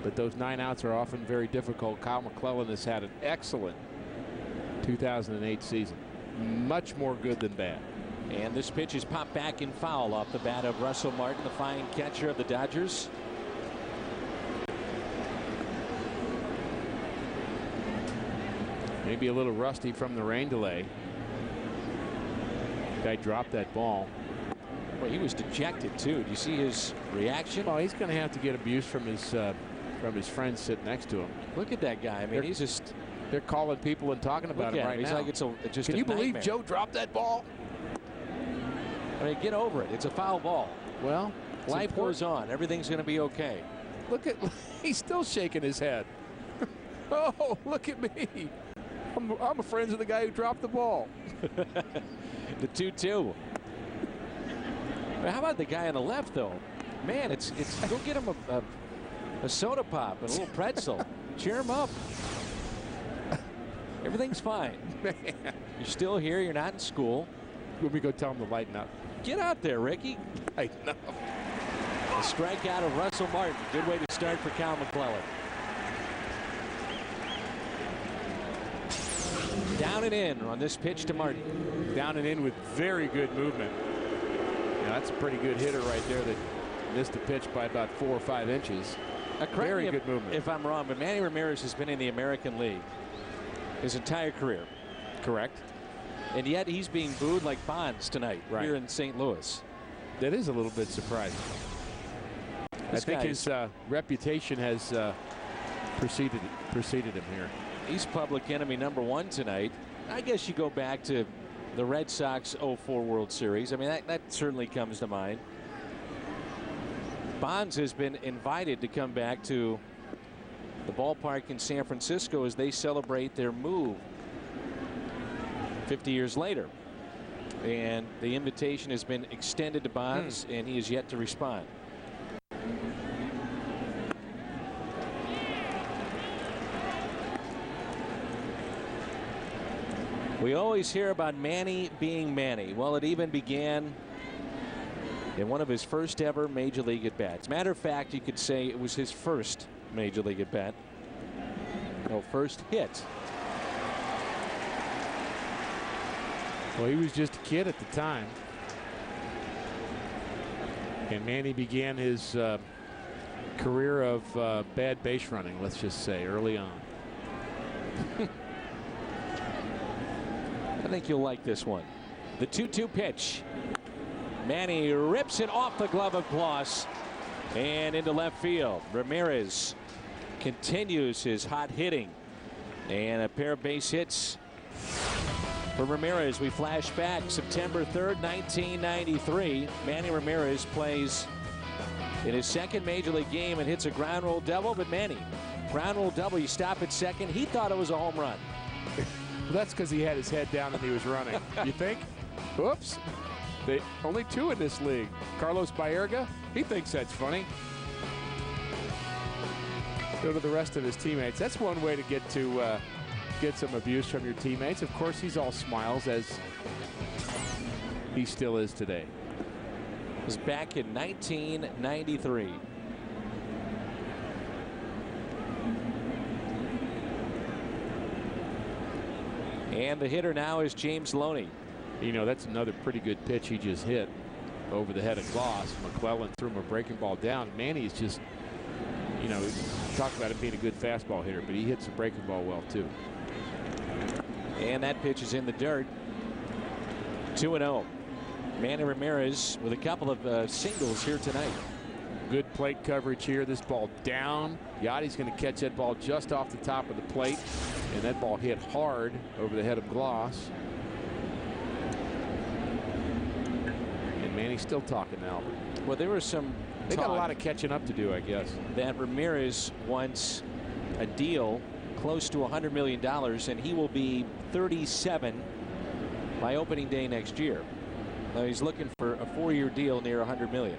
but those 9 outs are often very difficult. Kyle McClellan has had an excellent 2008 season. Much more good than bad. And this pitch is popped back in foul off the bat of Russell Martin, the fine catcher of the Dodgers. Maybe a little rusty from the rain delay. Guy dropped that ball. Well, he was dejected too. Do you see his reaction? Well, he's going to have to get abuse from his friends sitting next to him. Look at that guy. I mean, he's just. They're calling people and talking about him right now. He's like it's just. Can you believe Joe dropped that ball? I mean, get over it. It's a foul ball. Well, life goes on. Everything's going to be okay. Look at, he's still shaking his head. Oh, look at me. I'm a friend of the guy who dropped the ball. The 2-2. But how about the guy on the left, though? Man, it's go get him a soda pop and a little pretzel. Cheer him up. Everything's fine. Man. You're still here. You're not in school. Let me go tell him to lighten up. Get out there, Ricky. Lighten up. A strikeout of Russell Martin. Good way to start for Kyle McClellan. Down and in on this pitch to Martin. Down and in with very good movement. Now, that's a pretty good hitter right there that missed the pitch by about 4 or 5 inches. Very good movement. If I'm wrong, but Manny Ramirez has been in the American League his entire career. Correct. And yet he's being booed like Bonds tonight here in St. Louis. That is a little bit surprising. I think his reputation has preceded him here. He's public enemy #1 tonight. I guess you go back to the Red Sox 04 World Series. I mean, that certainly comes to mind. Bonds has been invited to come back to the ballpark in San Francisco as they celebrate their move 50 years later. And the invitation has been extended to Bonds, and he is yet to respond. We always hear about Manny being Manny. Well, it even began in one of his first ever major league at-bats. Matter of fact, you could say it was his first major league at-bat. No, first hit. Well, he was just a kid at the time. And Manny began his career of bad base running, let's just say, early on. I think you'll like this one. The 2-2 pitch. Manny rips it off the glove of Kloss and into left field. Ramirez continues his hot hitting, and a pair of base hits for Ramirez. We flash back September 3rd, 1993. Manny Ramirez plays in his second major league game and hits a ground rule double. But Manny, ground rule double, you stop at second. He thought it was a home run. Well, that's because he had his head down and he was running. You think? Whoops. Only 2 in this league. Carlos Baerga, he thinks that's funny. Go to the rest of his teammates. That's one way to get some abuse from your teammates. Of course, he's all smiles, as he still is today. It was back in 1993. And the hitter now is James Loney. You know, that's another pretty good pitch he just hit over the head of Gloss. McClellan threw him a breaking ball down. Manny's just, you know, talk about him being a good fastball hitter, but he hits the breaking ball well too. And that pitch is in the dirt. 2-0. Manny Ramirez with a couple of singles here tonight. Good plate coverage here. This ball down. Yachty's going to catch that ball just off the top of the plate, and that ball hit hard over the head of Gloss. And Manny's still talking to Albert. Well, there was some They got a lot of catching up to do, I guess. That Ramirez wants a deal close to $100 million, and he will be 37 by opening day next year. Now he's looking for a 4-year deal near $100 million.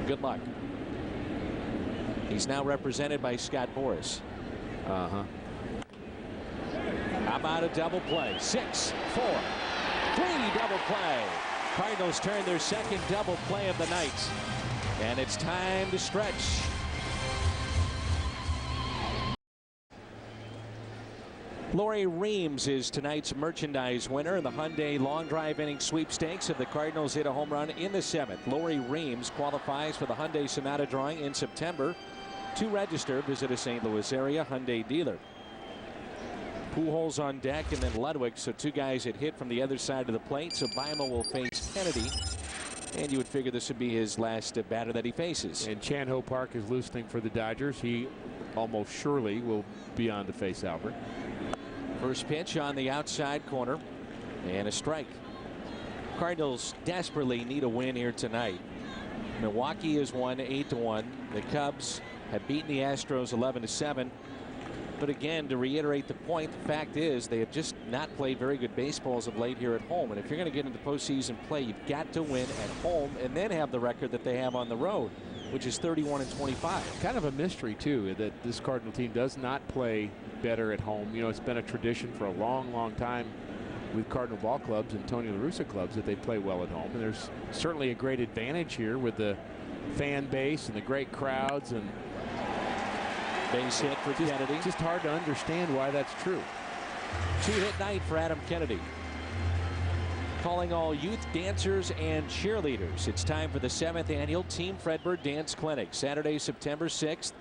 Good luck. He's now represented by Scott Boras. Uh-huh. How about a double play? 6, 4, 3 double play. Cardinals turn their second double play of the night. And it's time to stretch. Lori Reams is tonight's merchandise winner in the Hyundai long drive inning sweepstakes. If the Cardinals hit a home run in the 7th, Lori Reams qualifies for the Hyundai Sonata drawing in September. To register, visit a St. Louis area Hyundai dealer. Pujols on deck, and then Ludwig, so 2 guys that hit from the other side of the plate. So Baima will face Kennedy, and you would figure this would be his last batter that he faces. And Chan-Ho Park is loosening for the Dodgers. He almost surely will be on to face Albert. First pitch on the outside corner, and a strike. Cardinals desperately need a win here tonight. Milwaukee has won 8-1. The Cubs have beaten the Astros 11-7. But again, to reiterate the point, the fact is they have just not played very good baseballs of late here at home. And if you're going to get into postseason play, you've got to win at home and then have the record that they have on the road, which is 31-25. Kind of a mystery, too, that this Cardinal team does not play better at home. You know, it's been a tradition for a long, long time with Cardinal ball clubs and Tony La Russa clubs that they play well at home. And there's certainly a great advantage here with the fan base and the great crowds. And base hit for Kennedy. Just hard to understand why that's true. 2-hit night for Adam Kennedy. Calling all youth dancers and cheerleaders. It's time for the 7th annual Team Fredbird Dance Clinic. Saturday, September 6th.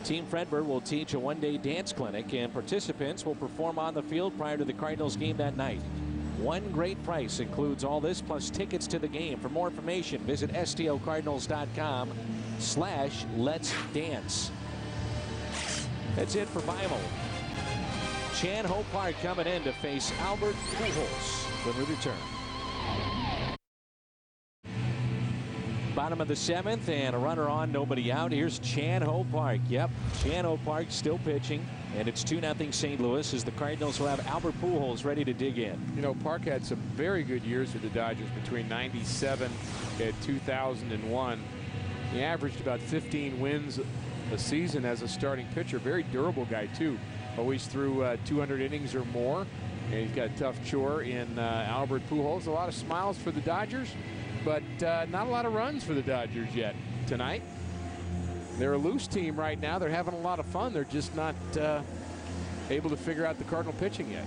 Team Fredbird will teach a one-day dance clinic, and participants will perform on the field prior to the Cardinals game that night. One great price includes all this plus tickets to the game. For more information, visit stocardinals.com/let's dance. That's it for Bible. Chan-Ho Park coming in to face Albert Pujols when we return. Bottom of the 7th, and a runner on, nobody out. Here's Chan-Ho Park. Yep, Chan-Ho Park still pitching, and it's 2-0 St. Louis as the Cardinals will have Albert Pujols ready to dig in. You know, Park had some very good years with the Dodgers between '97 and 2001. He averaged about 15 wins a season as a starting pitcher. Very durable guy, too. Always threw 200 innings or more, and he's got a tough chore in Albert Pujols. A lot of smiles for the Dodgers, but not a lot of runs for the Dodgers yet tonight. They're a loose team right now. They're having a lot of fun. They're just not able to figure out the Cardinal pitching yet.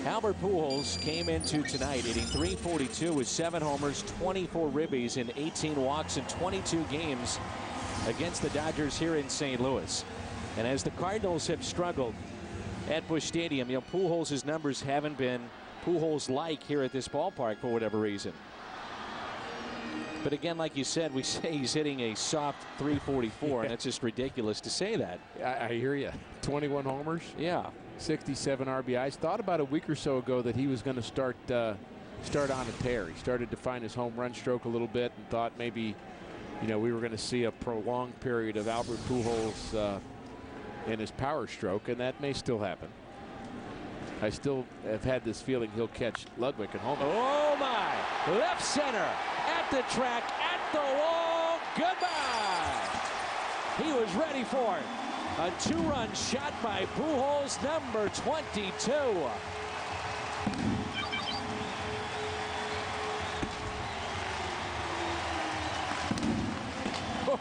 Albert Pujols came into tonight hitting .342 with 7 homers, 24 ribbies, and 18 walks in 22 games against the Dodgers here in St. Louis. And as the Cardinals have struggled at Busch Stadium, you know, Pujols' numbers haven't been Pujols-like here at this ballpark for whatever reason. But again, like you said, we say he's hitting a soft .344, and it's just ridiculous to say that. I hear you. 21 homers. Yeah. 67 RBIs. Thought about a week or so ago that he was going to start on a tear. He started to find his home run stroke a little bit and thought maybe, you know, we were going to see a prolonged period of Albert Pujols in his power stroke, and that may still happen. I still have had this feeling he'll catch Ludwig at home. Oh, my. Left center, at the track, at the wall, goodbye. He was ready for it. A 2-run shot by Pujols, number 22.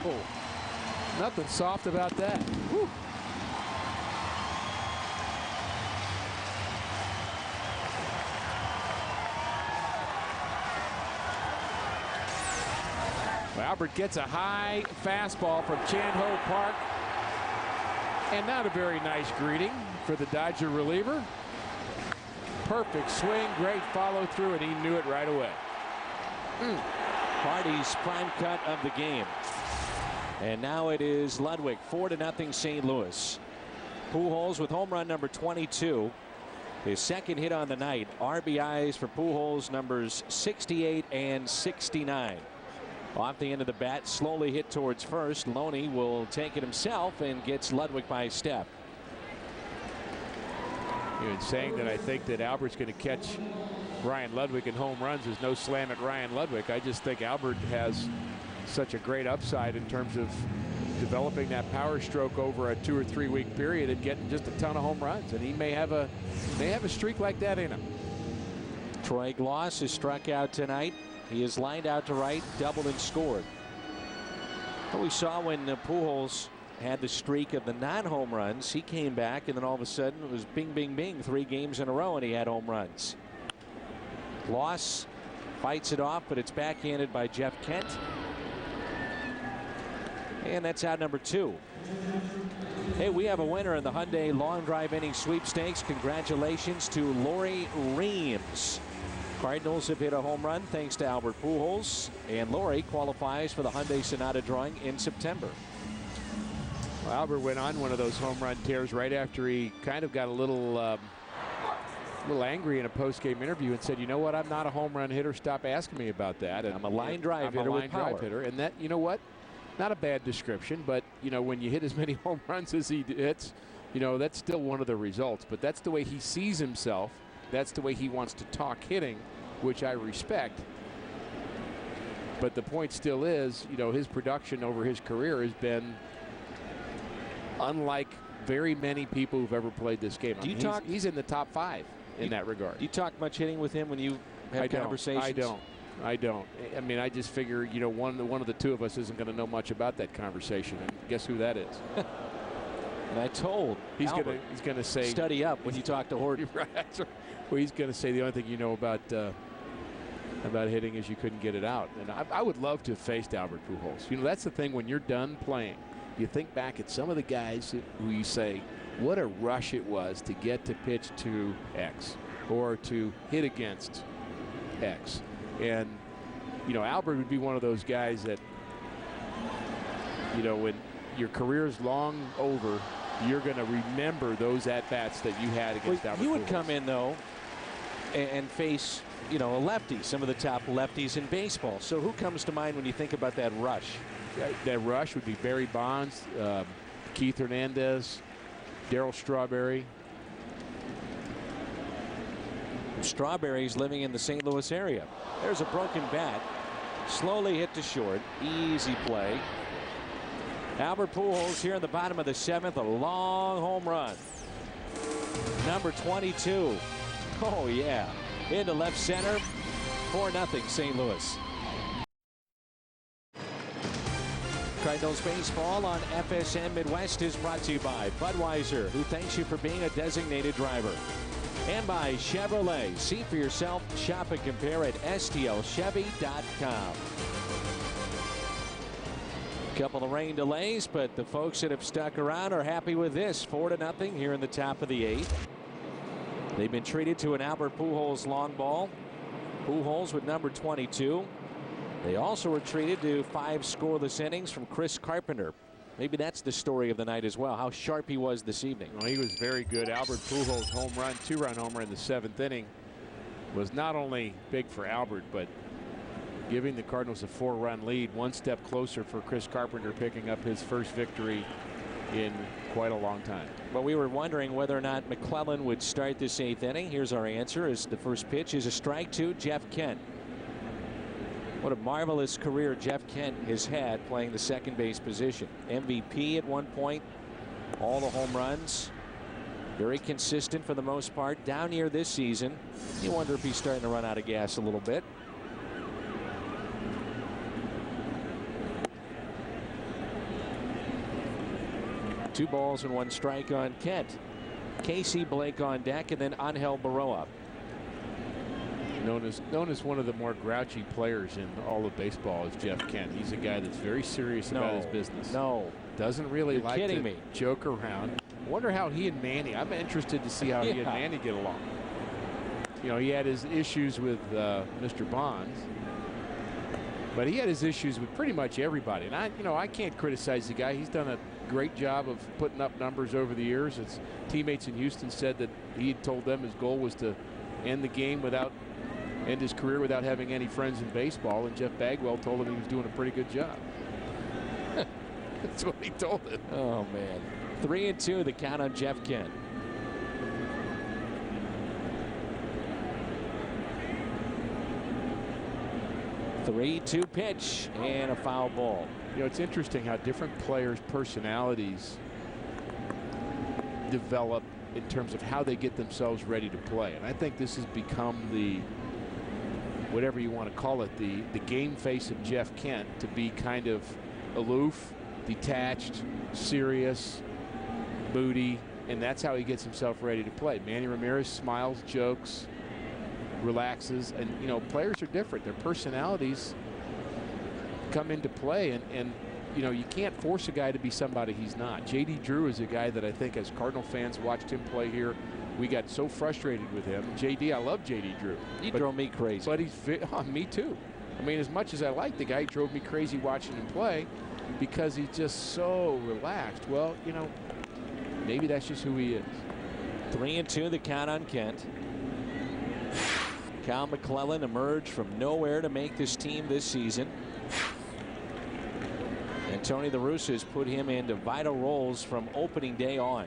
Oh, nothing soft about that. Whew. Albert gets a high fastball from Chan-Ho Park. And not a very nice greeting for the Dodger reliever. Perfect swing, great follow through, and he knew it right away. Hardy's prime cut of the game. And now it is Ludwig, 4-0 St. Louis. Pujols with home run number 22. His second hit on the night. RBIs for Pujols, numbers 68 and 69. Off the end of the bat, slowly hit towards first. Loney will take it himself and gets Ludwig by a step. Even saying that I think that Albert's going to catch Ryan Ludwig in home runs is no slam at Ryan Ludwig. I just think Albert has such a great upside in terms of developing that power stroke over a 2 or 3 week period and getting just a ton of home runs. And he may have a streak like that in him. Troy Gloss is struck out tonight. He is lined out to right, doubled and scored. What we saw when Pujols had the streak of the non-home runs, he came back and then all of a sudden it was bing, bing, bing, 3 games in a row and he had home runs. Gloss fights it off, but it's backhanded by Jeff Kent. And that's out number 2. Hey, we have a winner in the Hyundai Long Drive Inning Sweepstakes. Congratulations to Lori Reams. Cardinals have hit a home run thanks to Albert Pujols, and Lori qualifies for the Hyundai Sonata drawing in September. Well, Albert went on one of those home run tears right after he kind of got a little angry in a post-game interview and said, you know what, I'm not a home run hitter. Stop asking me about that. And I'm a line drive hitter with power. And that, you know what, not a bad description, but you know, when you hit as many home runs as he hits, you know, that's still one of the results. But that's the way he sees himself. That's the way he wants to talk hitting, which I respect. But the point still is, you know, his production over his career has been unlike very many people who've ever played this game. He's in the top 5 in that regard. Do you talk much hitting with him when you have conversations? I don't. I mean, I just figure, you know, one of the two of us isn't going to know much about that conversation. And guess who that is? And I told he's going to say, study up when you talk to Horton. Right. Well, he's going to say the only thing you know about hitting is you couldn't get it out. And I would love to have faced Albert Pujols. You know, that's the thing, when you're done playing, you think back at some of the guys who you say, what a rush it was to get to pitch to X or to hit against X. And, you know, Albert would be one of those guys that, you know, when your career's long over, you're going to remember those at-bats that you had against Albert Pujols. You would come in, though, and face, you know, a lefty, some of the top lefties in baseball. So who comes to mind when you think about that rush? That rush would be Barry Bonds, Keith Hernandez, Darryl Strawberry. Strawberry's living in the St. Louis area. There's a broken bat. Slowly hit to short. Easy play. Albert Pujols here in the bottom of the 7th. A long home run. Number 22. Oh, yeah. Into left center. 4-0 St. Louis. Cardinals baseball on FSN Midwest is brought to you by Budweiser, who thanks you for being a designated driver. And by Chevrolet. See for yourself, shop and compare at stlchevy.com. Couple of rain delays, but the folks that have stuck around are happy with this. 4-0 here in the top of the 8th. They've been treated to an Albert Pujols long ball. Pujols with number 22. They also were treated to 5 scoreless innings from Chris Carpenter. Maybe that's the story of the night as well, how sharp he was this evening. Well, he was very good. Albert Pujols' home run, 2-run homer in the 7th inning was not only big for Albert, but giving the Cardinals a 4-run lead, one step closer for Chris Carpenter picking up his first victory in quite a long time. But we were wondering whether or not McClellan would start this 8th inning. Here's our answer. As the first pitch is a strike to Jeff Kent. What a marvelous career Jeff Kent has had playing the second base position. MVP at one point, all the home runs, very consistent for the most part. Down here this season, you wonder if he's starting to run out of gas a little bit. Two balls and one strike on Kent. Casey Blake on deck, and then Angel Baroa. Known as one of the more grouchy players in all of baseball is Jeff Kent. He's a guy that's very serious about his business. Doesn't really You're like kidding to me. joke around. Wonder how he and Manny, I'm interested to see how he and Manny get along. You know, he had his issues with Mr. Bonds, but he had his issues with pretty much everybody. And I can't criticize the guy. He's done a great job of putting up numbers over the years. His teammates in Houston said that he had told them his goal was to end his career without having any friends in baseball, and Jeff Bagwell told him he was doing a pretty good job. That's what he told him. Oh, man. 3-2, the count on Jeff Kent. Three-two pitch and a foul ball. You know, it's interesting how different players' personalities develop in terms of how they get themselves ready to play. And I think this has become the, whatever you want to call it, the game face of Jeff Kent, to be kind of aloof, detached, serious, moody, and that's how he gets himself ready to play. Manny Ramirez smiles, jokes, relaxes, and you know, players are different. Their personalities come into play, and you know, you can't force a guy to be somebody he's not. J.D. Drew is a guy that I think, as Cardinal fans watched him play here, we got so frustrated with him. J.D., I love J.D. Drew. He drove me crazy. But he's me too. I mean, as much as I like the guy, he drove me crazy watching him play because he's just so relaxed. Well, you know, maybe that's just who he is. 3-2, the count on Kent. Cal McClellan emerged from nowhere to make this team this season. And Tony La Russa has put him into vital roles from opening day on.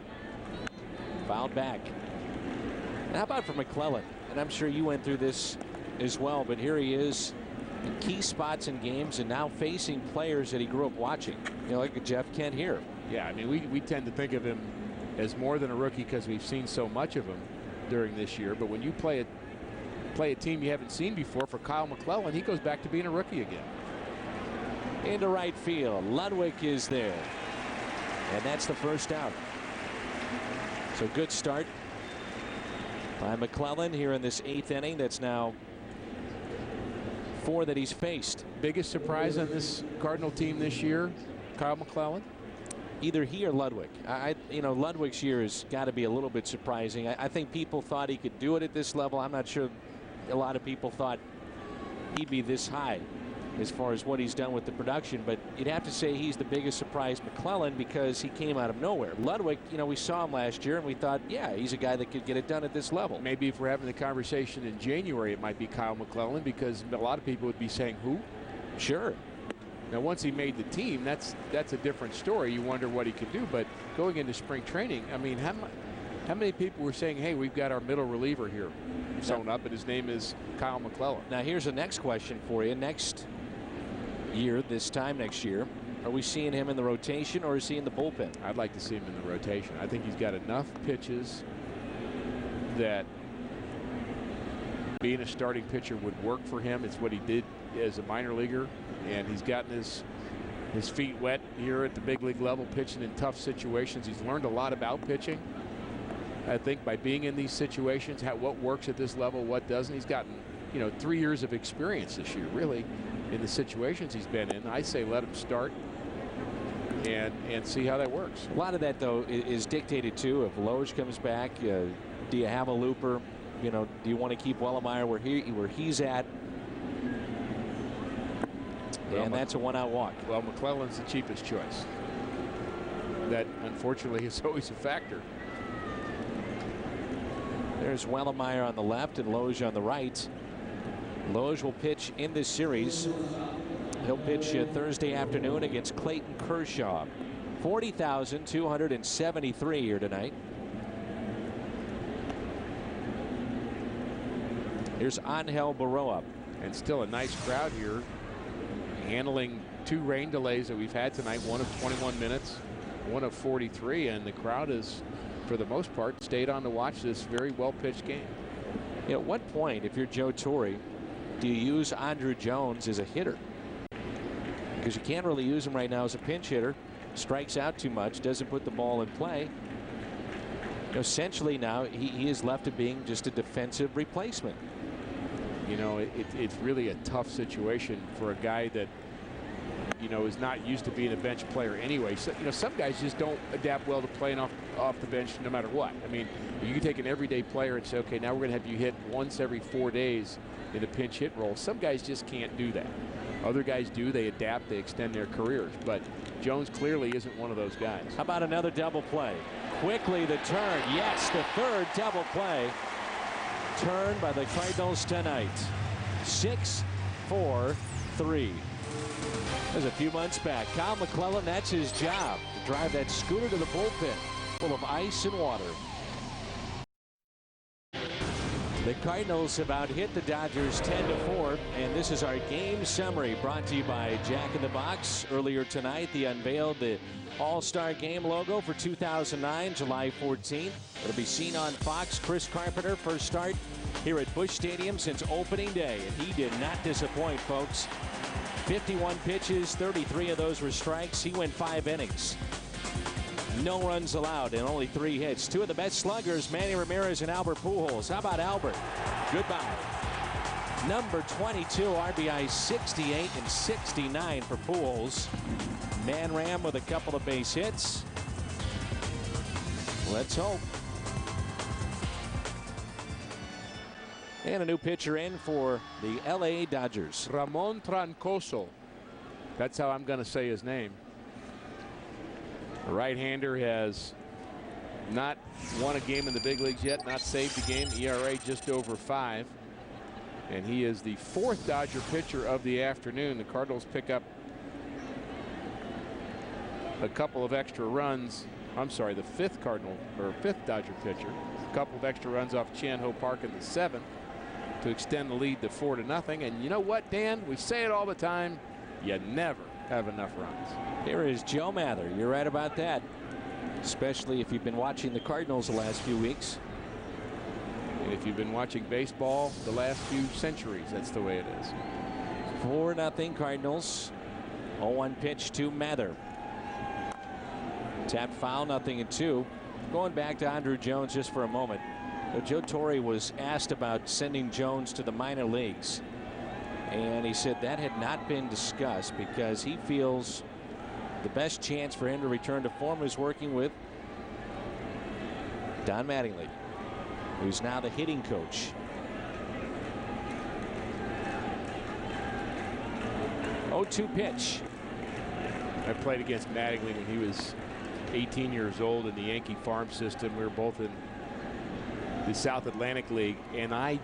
Fouled back. And how about for McClellan? And I'm sure you went through this as well, but here he is in key spots in games and now facing players that he grew up watching. You know, like Jeff Kent here. Yeah, I mean, we tend to think of him as more than a rookie because we've seen so much of him during this year. But when you play a team you haven't seen before, for Kyle McClellan, he goes back to being a rookie again. Into right field. Ludwig is there. And that's the first out. So good start by McClellan here in this 8th inning. That's now 4 that he's faced. Biggest surprise on this Cardinal team this year, Kyle McClellan? Either he or Ludwig. You know, Ludwig's year has got to be a little bit surprising. I think people thought he could do it at this level. I'm not sure a lot of people thought he'd be this high as far as what he's done with the production, but you'd have to say he's the biggest surprise, McClellan, because he came out of nowhere. Ludwig, you know, we saw him last year and we thought, yeah, he's a guy that could get it done at this level. Maybe if we're having the conversation in January, it might be Kyle McClellan, because a lot of people would be saying, who? Sure. Now, once he made the team, that's a different story. You wonder what he could do, but going into spring training, I mean, how many people were saying, hey, we've got our middle reliever here sewn up, and his name is Kyle McClellan? Now, here's the next question for you. Next year, this time next year, are we seeing him in the rotation or is he in the bullpen? I'd like to see him in the rotation. I think he's got enough pitches that being a starting pitcher would work for him. It's what he did as a minor leaguer, and he's gotten his feet wet here at the big league level, pitching in tough situations. He's learned a lot about pitching, I think, by being in these situations, what works at this level, what doesn't. He's gotten, you know, 3 years of experience this year, really, in the situations he's been in. I say let him start and see how that works. A lot of that, though, is dictated, too, if Loge comes back, do you have a looper? You know, do you want to keep Wellemeyer where he's at? And that's a 1-out walk. Well, McClellan's the cheapest choice. That, unfortunately, is always a factor. There's Wellemeyer on the left and Loge on the right. Loge will pitch in this series. He'll pitch Thursday afternoon against Clayton Kershaw. 40,273 here tonight. Here's Angel Baroa. And still a nice crowd here handling 2 rain delays that we've had tonight, one of 21 minutes, one of 43, and the crowd is, for the most part, stayed on to watch this very well-pitched game. At what point, if you're Joe Torre, do you use Andruw Jones as a hitter? Because you can't really use him right now as a pinch hitter. Strikes out too much, doesn't put the ball in play. Essentially now he is left to being just a defensive replacement. You know, it's really a tough situation for a guy that, you know, is not used to being a bench player anyway. So, you know, some guys just don't adapt well to playing off the bench no matter what. I mean, you can take an everyday player and say, okay, now we're going to have you hit once every 4 days in a pinch hit role. Some guys just can't do that. Other guys do. They adapt. They extend their careers. But Jones clearly isn't one of those guys. How about another double play? Quickly the turn. Yes, the third double play. Turn by the Cardinals tonight. 6-4-3. That was a few months back. Kyle McClellan, that's his job. To drive that scooter to the bullpen full of ice and water. The Cardinals have out-hit the Dodgers 10-4, and this is our game summary brought to you by Jack in the Box. Earlier tonight, they unveiled the All-Star Game logo for 2009, July 14th. It'll be seen on Fox. Chris Carpenter, first start here at Busch Stadium since opening day, and he did not disappoint, folks. 51 pitches, 33 of those were strikes. He went 5 innings. No runs allowed and only 3 hits. 2 of the best sluggers, Manny Ramirez and Albert Pujols. How about Albert? Goodbye. Number 22, RBI 68 and 69 for Pujols. Man Ram with a couple of base hits. Let's hope. And a new pitcher in for the LA Dodgers. Ramon Troncoso. That's how I'm going to say his name. The right-hander has not won a game in the big leagues yet, not saved a game. ERA just over 5. And he is the 4th Dodger pitcher of the afternoon. The Cardinals pick up a couple of extra runs. I'm sorry, the 5th Dodger pitcher. A couple of extra runs off Chan-Ho Park in the 7th to extend the lead to 4-0. And you know what, Dan? We say it all the time. You never have enough runs. Here is Joe Mather. You're right about that, especially if you've been watching the Cardinals the last few weeks. And if you've been watching baseball the last few centuries, that's the way it is. 4-0 Cardinals. 0-1 pitch to Mather. Tapped foul, 0-2. Going back to Andruw Jones just for a moment. Joe Torre was asked about sending Jones to the minor leagues, and he said that had not been discussed because he feels the best chance for him to return to form is working with Don Mattingly, who's now the hitting coach. 0-2 pitch. I played against Mattingly when he was 18 years old in the Yankee farm system. We were both in the South Atlantic League, and I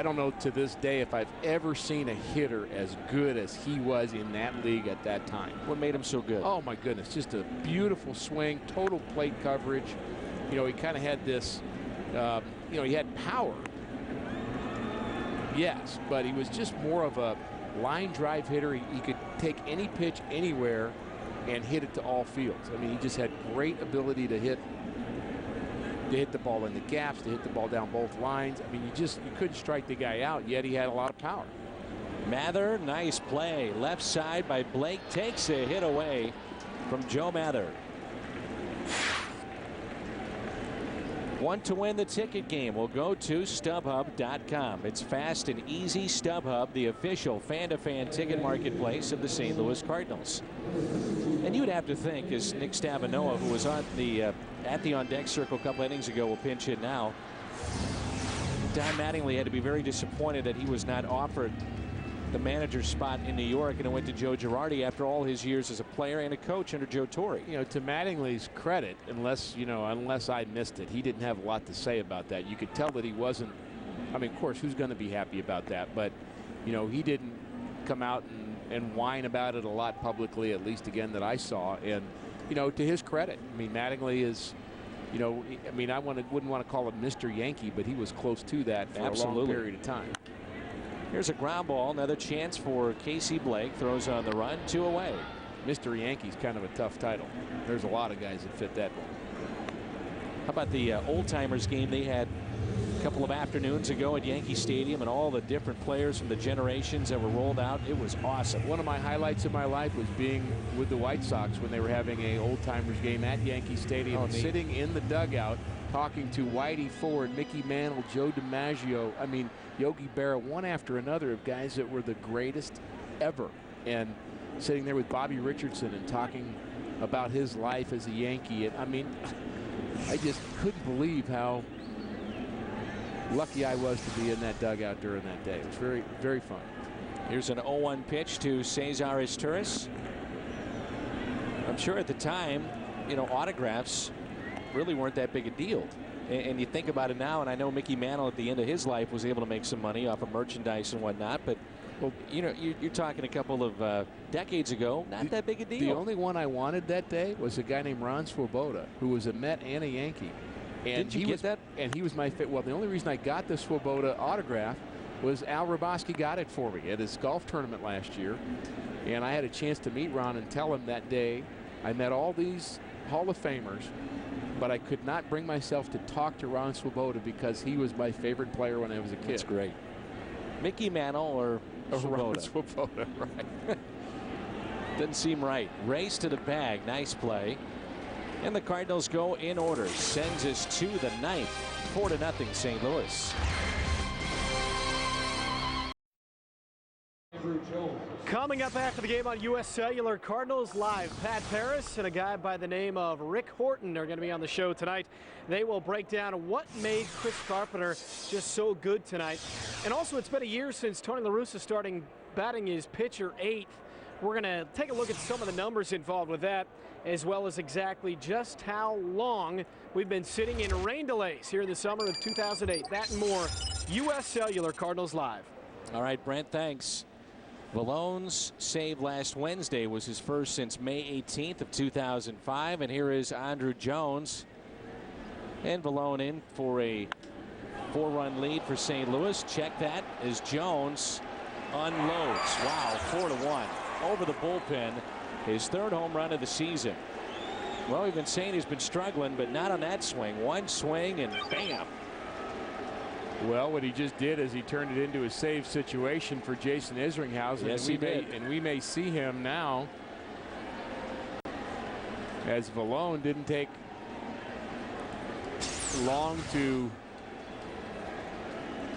don't know to this day if I've ever seen a hitter as good as he was in that league at that time. What made him so good? Oh my goodness, just a beautiful swing, total plate coverage. You know, he kind of had this, you know, he had power. Yes, but he was just more of a line drive hitter. He could take any pitch anywhere and hit it to all fields. I mean, he just had great ability to hit the ball in the gaps, to hit the ball down both lines. I mean, you couldn't strike the guy out, yet he had a lot of power. Mather, nice play. Left side by Blake, takes a hit away from Joe Mather. Want to win the ticket game? We'll go to StubHub.com. It's fast and easy. StubHub, the official fan-to-fan ticket marketplace of the St. Louis Cardinals. And you'd have to think, as Nick Stavanoa, who was on the at the on-deck circle a couple innings ago, will pinch hit now. Don Mattingly had to be very disappointed that he was not offered the manager's spot in New York, and it went to Joe Girardi after all his years as a player and a coach under Joe Torre. You know, to Mattingly's credit, unless I missed it, he didn't have a lot to say about that. You could tell that he wasn't. I mean, of course, who's going to be happy about that? But, you know, he didn't come out and whine about it a lot publicly, at least again that I saw. And, you know, to his credit, I mean, Mattingly is, you know, I mean, wouldn't want to call him Mr. Yankee, but he was close to that for a long period of time. Here's a ground ball. Another chance for Casey Blake. Throws on the run. 2 away. Mr. Yankee's kind of a tough title. There's a lot of guys that fit that one. How about the old timers game they had a couple of afternoons ago at Yankee Stadium, and all the different players from the generations that were rolled out? It was awesome. One of my highlights of my life was being with the White Sox when they were having a old timers game at Yankee Stadium, and sitting in the dugout talking to Whitey Ford, Mickey Mantle, Joe DiMaggio, I mean Yogi Berra, one after another of guys that were the greatest ever, and sitting there with Bobby Richardson and talking about his life as a Yankee. And I mean, I just couldn't believe how lucky I was to be in that dugout during that day. It was very, very fun. Here's an 0-1 pitch to Cesar Izturis. I'm sure at the time, you know, autographs really weren't that big a deal. And you think about it now, and I know Mickey Mantle at the end of his life was able to make some money off of merchandise and whatnot, but well, you know, you're talking a couple of decades ago, not that big a deal. The only one I wanted that day was a guy named Ron Swoboda, who was a Met and a Yankee. And Did you get that? And he was my fit. Well, the only reason I got the Swoboda autograph was Al Raboski got it for me at his golf tournament last year. And I had a chance to meet Ron and tell him that day I met all these Hall of Famers, but I could not bring myself to talk to Ron Swoboda because he was my favorite player when I was a kid. That's great. Mickey Mantle or Ron Swoboda, right. Doesn't seem right. Race to the bag. Nice play. And the Cardinals go in order. Sends us to the ninth. 4-0 St. Louis. Coming up after the game on U.S. Cellular, Cardinals Live. Pat Paris and a guy by the name of Rick Horton are going to be on the show tonight. They will break down what made Chris Carpenter just so good tonight. And also, it's been a year since Tony La Russa starting batting his pitcher 8th. We're going to take a look at some of the numbers involved with that, as well as exactly just how long we've been sitting in rain delays here in the summer of 2008. That and more. U.S. Cellular, Cardinals Live. All right, Brent, thanks. Vallone's save last Wednesday was his first since May 18th of 2005. And here is Andruw Jones. And Vallone in for a 4-run lead for St. Louis. Check that as Jones unloads. Wow, 4-1 over the bullpen. His 3rd home run of the season. Well, we've been saying he's been struggling, but not on that swing. One swing and bam. Well, what he just did is he turned it into a save situation for Jason Isringhausen. Yes, he did. And we may see him now, as Vallone didn't take long to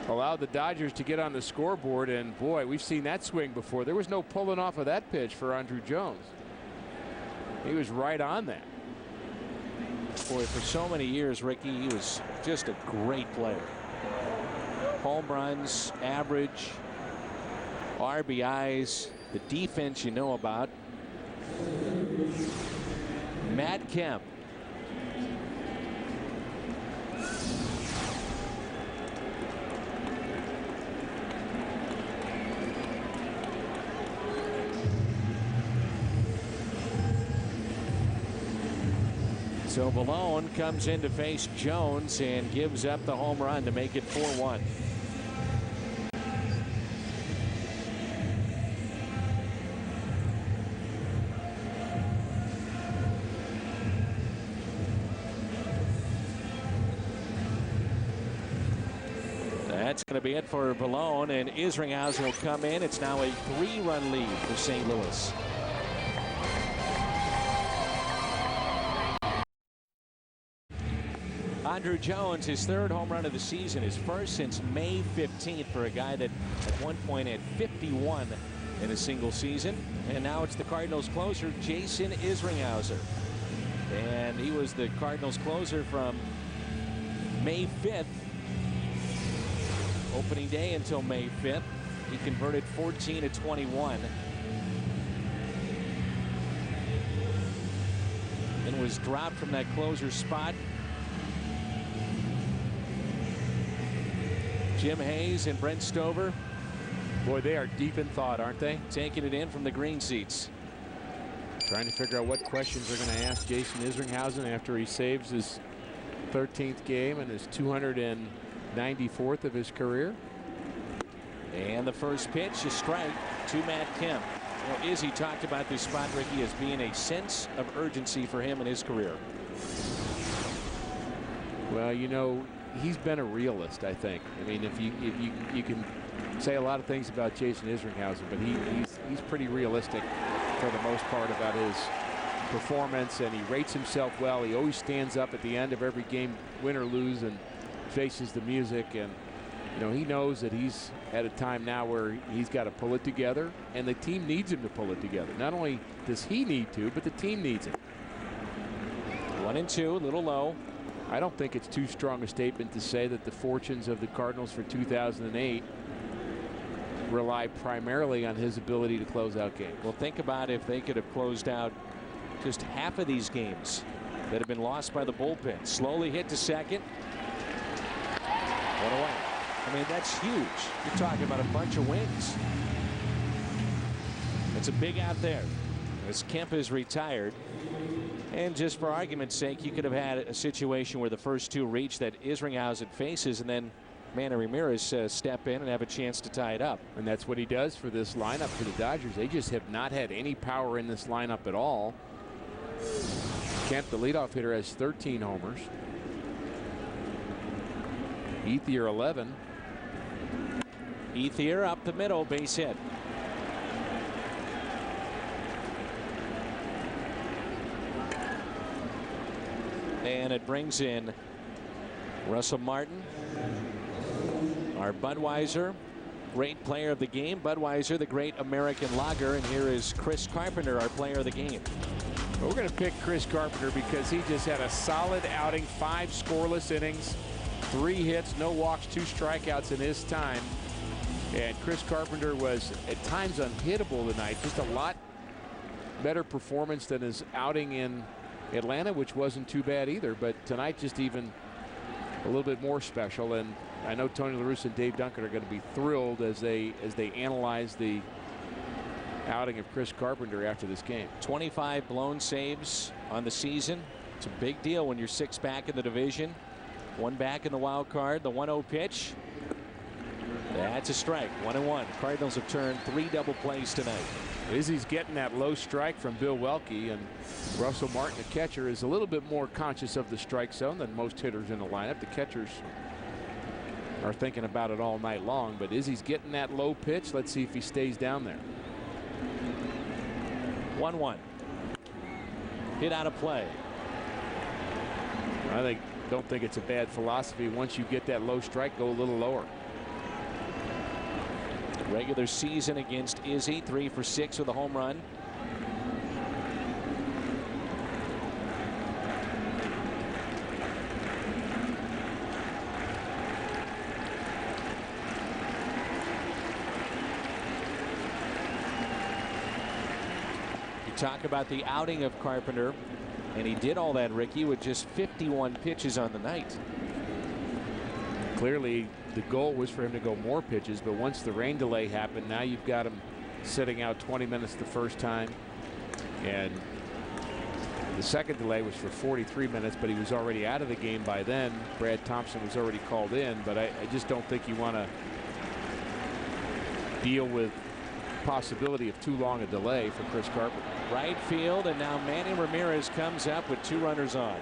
allow the Dodgers to get on the scoreboard. And boy, we've seen that swing before. There was no pulling off of that pitch for Andruw Jones. He was right on that. Boy, for so many years, Ricky, he was just a great player. Home runs, average, RBIs, the defense you know about. Matt Kemp. So Vallone comes in to face Jones and gives up the home run to make it 4-1. That's going to be it for Vallone, and Isringhausen will come in. It's now a 3-run lead for St. Louis. Andruw Jones, his 3rd home run of the season, his first since May 15th for a guy that at one point had 51 in a single season. And now it's the Cardinals closer, Jason Isringhausen. And he was the Cardinals closer from May 5th, opening day until May 5th. He converted 14 of 21. And was dropped from that closer spot. Jim Hayes and Brent Stover. Boy, they are deep in thought, aren't they? Taking it in from the green seats. Trying to figure out what questions they're going to ask Jason Isringhausen after he saves his 13th game and his 294th of his career. And the first pitch, a strike to Matt Kemp. You know, Izzy talked about this spot, Ricky, as being a sense of urgency for him in his career. Well, you know, he's been a realist, I think. I mean, if you can say a lot of things about Jason Isringhausen, but he's pretty realistic for the most part about his performance, and he rates himself well. He always stands up at the end of every game, win or lose, and faces the music. And you know, he knows that he's at a time now where he's got to pull it together, and the team needs him to pull it together. Not only does he need to, but the team needs him. 1-2, a little low. I don't think it's too strong a statement to say that the fortunes of the Cardinals for 2008 rely primarily on his ability to close out games. Well, think about if they could have closed out just half of these games that have been lost by the bullpen. Slowly hit to second. One away. I mean, that's huge. You're talking about a bunch of wins. It's a big out there as Kemp is retired. And just for argument's sake, you could have had a situation where the first two reach that Isringhausen faces, and then Manny Ramirez step in and have a chance to tie it up. And that's what he does for this lineup for the Dodgers. They just have not had any power in this lineup at all. Kemp, the leadoff hitter, has 13 homers. Ethier 11. Ethier up the middle, base hit. And it brings in Russell Martin, our Budweiser, great player of the game. Budweiser, the great American lager. And here is Chris Carpenter, our player of the game. Well, we're going to pick Chris Carpenter because he just had a solid outing, 5 scoreless innings, 3 hits, no walks, 2 strikeouts in his time. And Chris Carpenter was at times unhittable tonight. Just a lot better performance than his outing in Atlanta, which wasn't too bad either, but tonight just even a little bit more special. And I know Tony La Russa and Dave Duncan are going to be thrilled as they analyze the outing of Chris Carpenter after this game. 25 blown saves on the season. It's a big deal when you're 6 back in the division, 1 back in the wild card. The 1-0 pitch. That's a strike. 1-1. Cardinals have turned 3 double plays tonight. Izzy's getting that low strike from Bill Welke, and Russell Martin, the catcher, is a little bit more conscious of the strike zone than most hitters in the lineup. The catchers are thinking about it all night long, but Izzy's getting that low pitch. Let's see if he stays down there. 1-1. Hit out of play. I don't think it's a bad philosophy. Once you get that low strike, go a little lower. Regular season against Izzy, 3 for 6 with a home run. You talk about the outing of Carpenter, and he did all that, Ricky, with just 51 pitches on the night. Clearly, the goal was for him to go more pitches, but once the rain delay happened, now you've got him sitting out 20 minutes the first time, and the second delay was for 43 minutes, but he was already out of the game by then. Brad Thompson was already called in, but I just don't think you want to deal with possibility of too long a delay for Chris Carpenter. Right field, and now Manny Ramirez comes up with 2 runners on.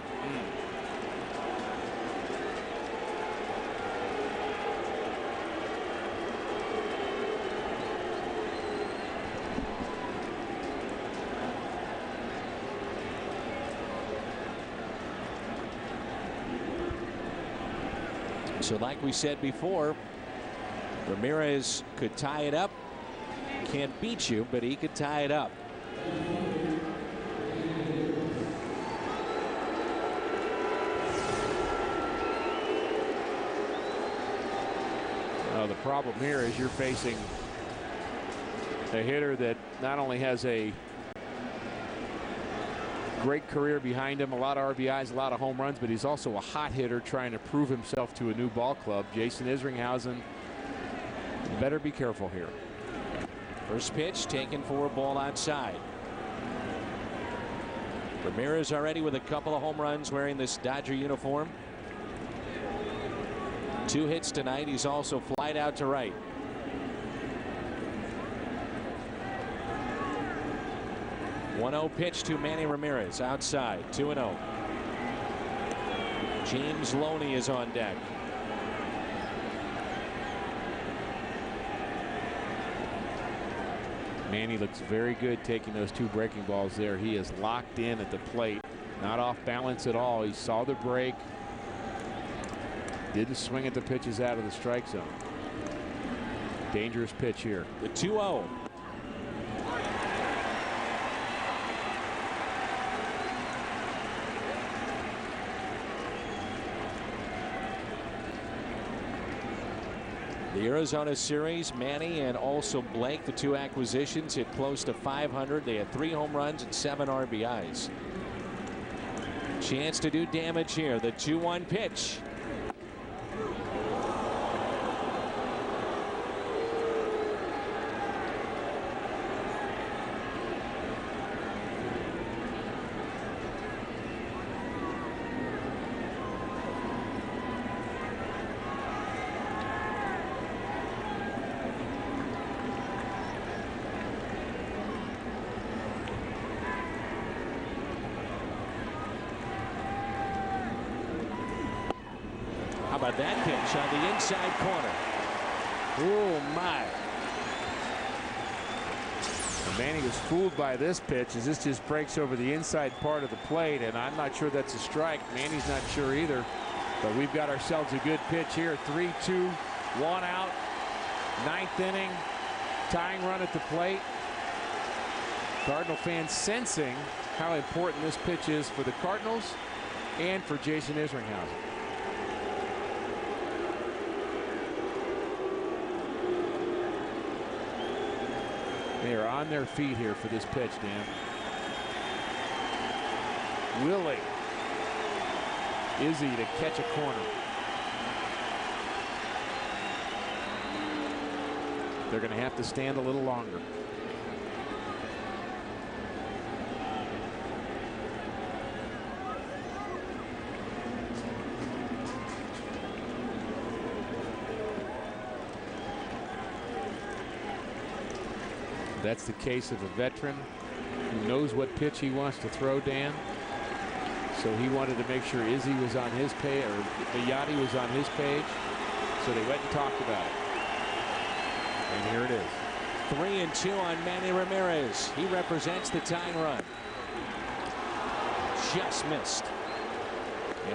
So like we said before, Ramirez could tie it up. Can't beat you, but he could tie it up. Well, the problem here is you're facing a hitter that not only has a great career behind him, a lot of RBIs, a lot of home runs, but he's also a hot hitter trying to prove himself to a new ball club. Jason Isringhausen better be careful here. First pitch taken for a ball outside. Ramirez already with a couple of home runs wearing this Dodger uniform. 2 hits tonight. He's also flied out to right. 1-0 pitch to Manny Ramirez outside. 2-0. James Loney is on deck. Manny looks very good taking those 2 breaking balls there. He is locked in at the plate, not off balance at all. He saw the break, didn't swing at the pitches out of the strike zone. Dangerous pitch here. The 2-0. The Arizona series, Manny and also Blake, the 2 acquisitions, hit close to 500. They had 3 home runs and 7 RBIs. Chance to do damage here. The 2-1 pitch. How about that pitch on the inside corner? Oh, my. Manny was fooled by this pitch as this just breaks over the inside part of the plate, and I'm not sure that's a strike. Manny's not sure either. But we've got ourselves a good pitch here. 3-2, 1 out, 9th inning, tying run at the plate. Cardinal fans sensing how important this pitch is for the Cardinals and for Jason Isringhausen. They are on their feet here for this pitch, Dan. Willie. Izzy to catch a corner. They're going to have to stand a little longer. That's the case of a veteran who knows what pitch he wants to throw, Dan. So he wanted to make sure Izzy was on his page, or Yachty was on his page. So they went and talked about it. And here it is. 3-2 on Manny Ramirez. He represents the tying run. Just missed.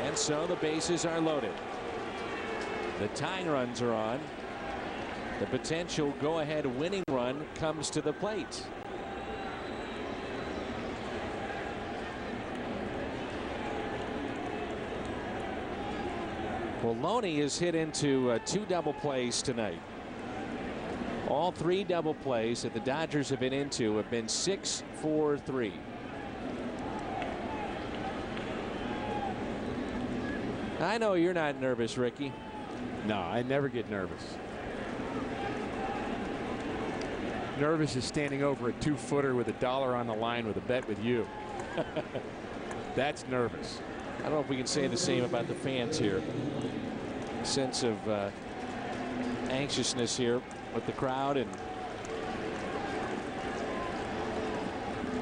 And so the bases are loaded. The tying runs are on. The potential go-ahead winning run comes to the plate. Well, Loney is hit into 2 double plays tonight. All 3 double plays that the Dodgers have been into have been 6-4-3. I know you're not nervous, Ricky. No, I never get nervous. Nervous is standing over a 2-footer with $1 on the line with a bet with you. That's nervous. I don't know if we can say the same about the fans here. Sense of anxiousness here with the crowd, and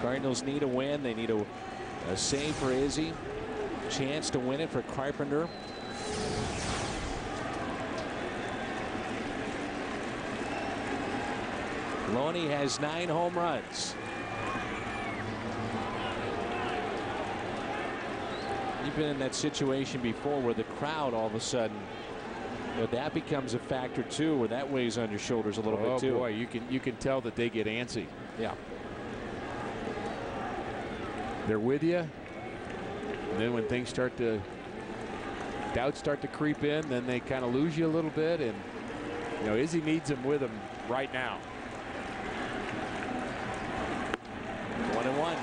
Cardinals need a win. They need a save for Izzy. Chance to win it for Carpenter. Loney has 9 home runs. You've been in that situation before where the crowd all of a sudden, that becomes a factor too, where that weighs on your shoulders a little bit too. Oh boy, you can tell that they get antsy. Yeah. They're with you. And then when things doubts start to creep in, then they kind of lose you a little bit, and Izzy needs them with him right now. 1-1.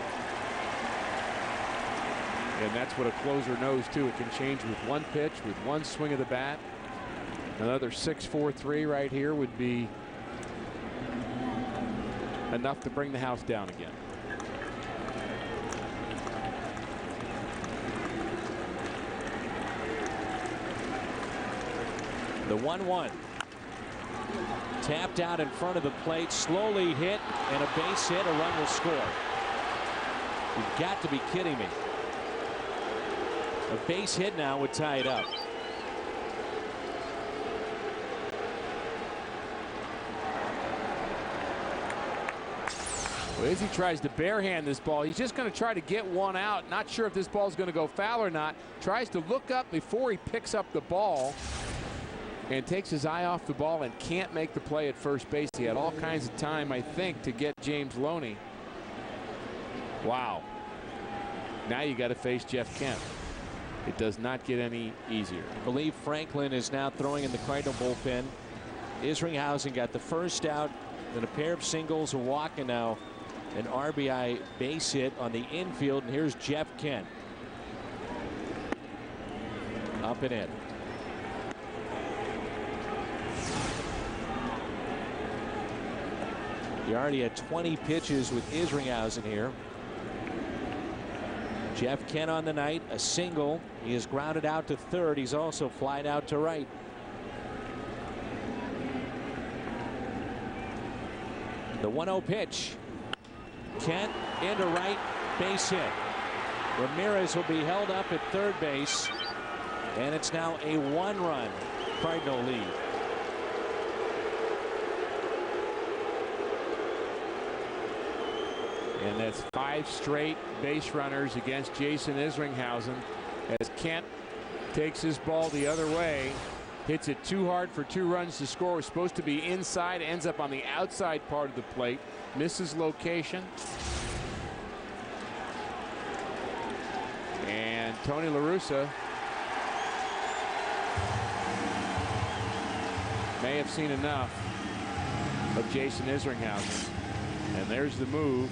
And that's what a closer knows too. It can change with 1 pitch, with 1 swing of the bat. Another 6-4-3 right here would be enough to bring the house down again. The 1-1. Tapped out in front of the plate, slowly hit, and a base hit. A run will score. You've got to be kidding me. A base hit now would tie it up. Well, as he tries to barehand this ball, he's just going to try to get one out. Not sure if this ball is going to go foul or not. Tries to look up before he picks up the ball and takes his eye off the ball and can't make the play at first base. He had all kinds of time, I think, to get James Loney. Wow. Now you got to face Jeff Kent. It does not get any easier. I believe Franklin is now throwing in the Cardinal bullpen. Isringhausen got the first out, then a pair of singles, a walk, and now an RBI base hit on the infield. And here's Jeff Kent. Up and in. He already had 20 pitches with Isringhausen here. Jeff Kent on the night, a single. He is grounded out to third. He's also flied out to right. The 1-0 pitch. Kent into right, base hit. Ramirez will be held up at third base, and it's now a 1-run Cardinal lead. And that's 5 straight base runners against Jason Isringhausen as Kent takes his ball the other way, hits it too hard for 2 runs to score. Was supposed to be inside, ends up on the outside part of the plate, misses location. And Tony La Russa may have seen enough of Jason Isringhausen. And there's the move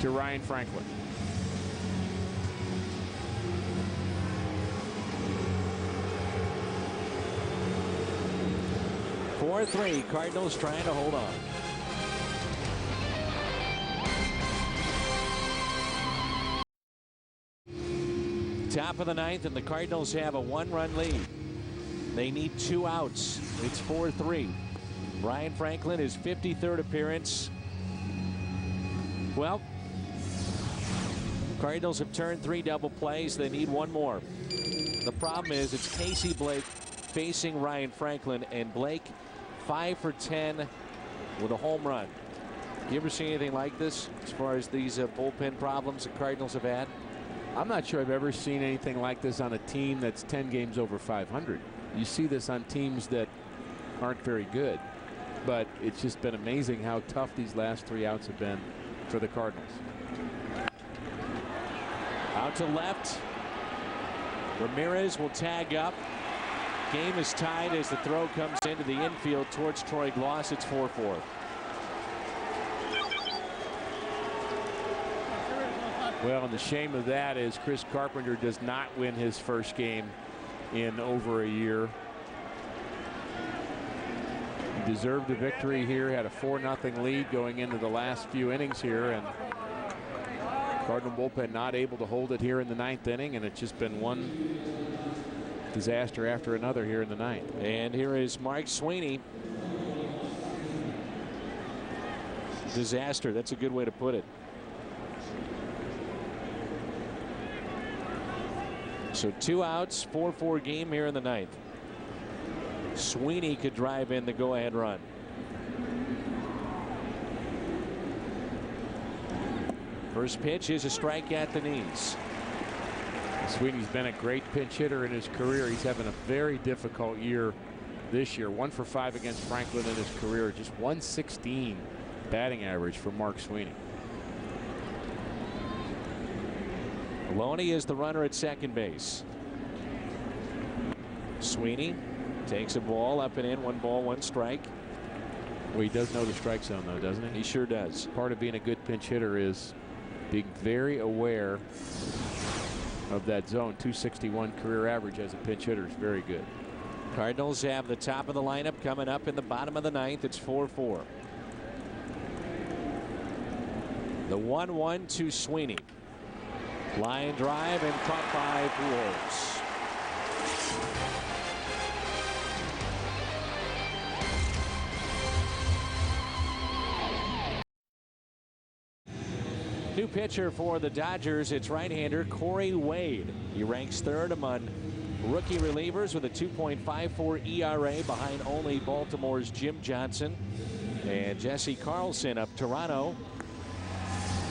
to Ryan Franklin. Four 4-3, Cardinals trying to hold on. Top of the 9th, and the Cardinals have a 1-run lead. They need 2 outs. It's 4-3. Ryan Franklin, his 53rd appearance. Well, Cardinals have turned 3 double plays. They need 1 more. The problem is it's Casey Blake facing Ryan Franklin, and Blake 5 for 10 with a home run. You ever see anything like this as far as these bullpen problems the Cardinals have had? I'm not sure I've ever seen anything like this on a team that's 10 games over 500. You see this on teams that aren't very good, but it's just been amazing how tough these last 3 outs have been for the Cardinals. Out to left. Ramirez will tag up. Game is tied as the throw comes into the infield towards Troy Gloss. It's 4-4. Well, and the shame of that is Chris Carpenter does not win his first game in over a year. He deserved a victory here, had a 4-0 lead going into the last few innings here, and Cardinal bullpen not able to hold it here in the 9th inning, and it's just been one disaster after another here in the 9th. And here is Mark Sweeney. Disaster, that's a good way to put it. So 2 outs, 4-4 game here in the 9th. Sweeney could drive in the go-ahead run. First pitch is a strike at the knees. Sweeney's been a great pinch hitter in his career. He's having a very difficult year this year. 1 for 5 against Franklin in his career. Just 116 batting average for Mark Sweeney. Loney is the runner at second base. Sweeney takes a ball up and in. 1 ball, 1 strike. Well, he does know the strike zone, though, doesn't he? He sure does. Part of being a good pinch hitter is being very aware of that zone. 261 career average as a pinch hitter is very good. Cardinals have the top of the lineup coming up in the bottom of the 9th. It's 4-4. The 1-1 to Sweeney. Line drive and caught by Pujols. New pitcher for the Dodgers, it's right-hander Corey Wade. He ranks third among rookie relievers with a 2.54 ERA behind only Baltimore's Jim Johnson and Jesse Carlson of Toronto.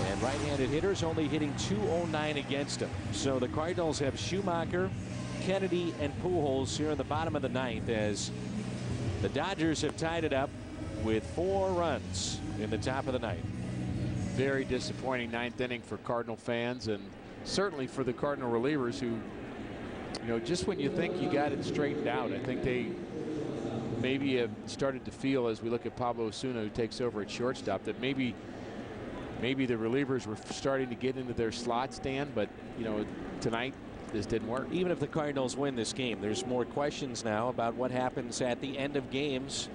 And right-handed hitters only hitting .209 against him. So the Cardinals have Schumacher, Kennedy, and Pujols here in the bottom of the ninth as the Dodgers have tied it up with 4 runs in the top of the ninth. Very disappointing ninth inning for Cardinal fans, and certainly for the Cardinal relievers who, you know, just when you think you got it straightened out, I think they maybe have started to feel, as we look at Pablo Osuna, who takes over at shortstop, that maybe the relievers were starting to get into their slot stand, but you know, tonight this didn't work. Even if the Cardinals win this game, there's more questions now about what happens at the end of games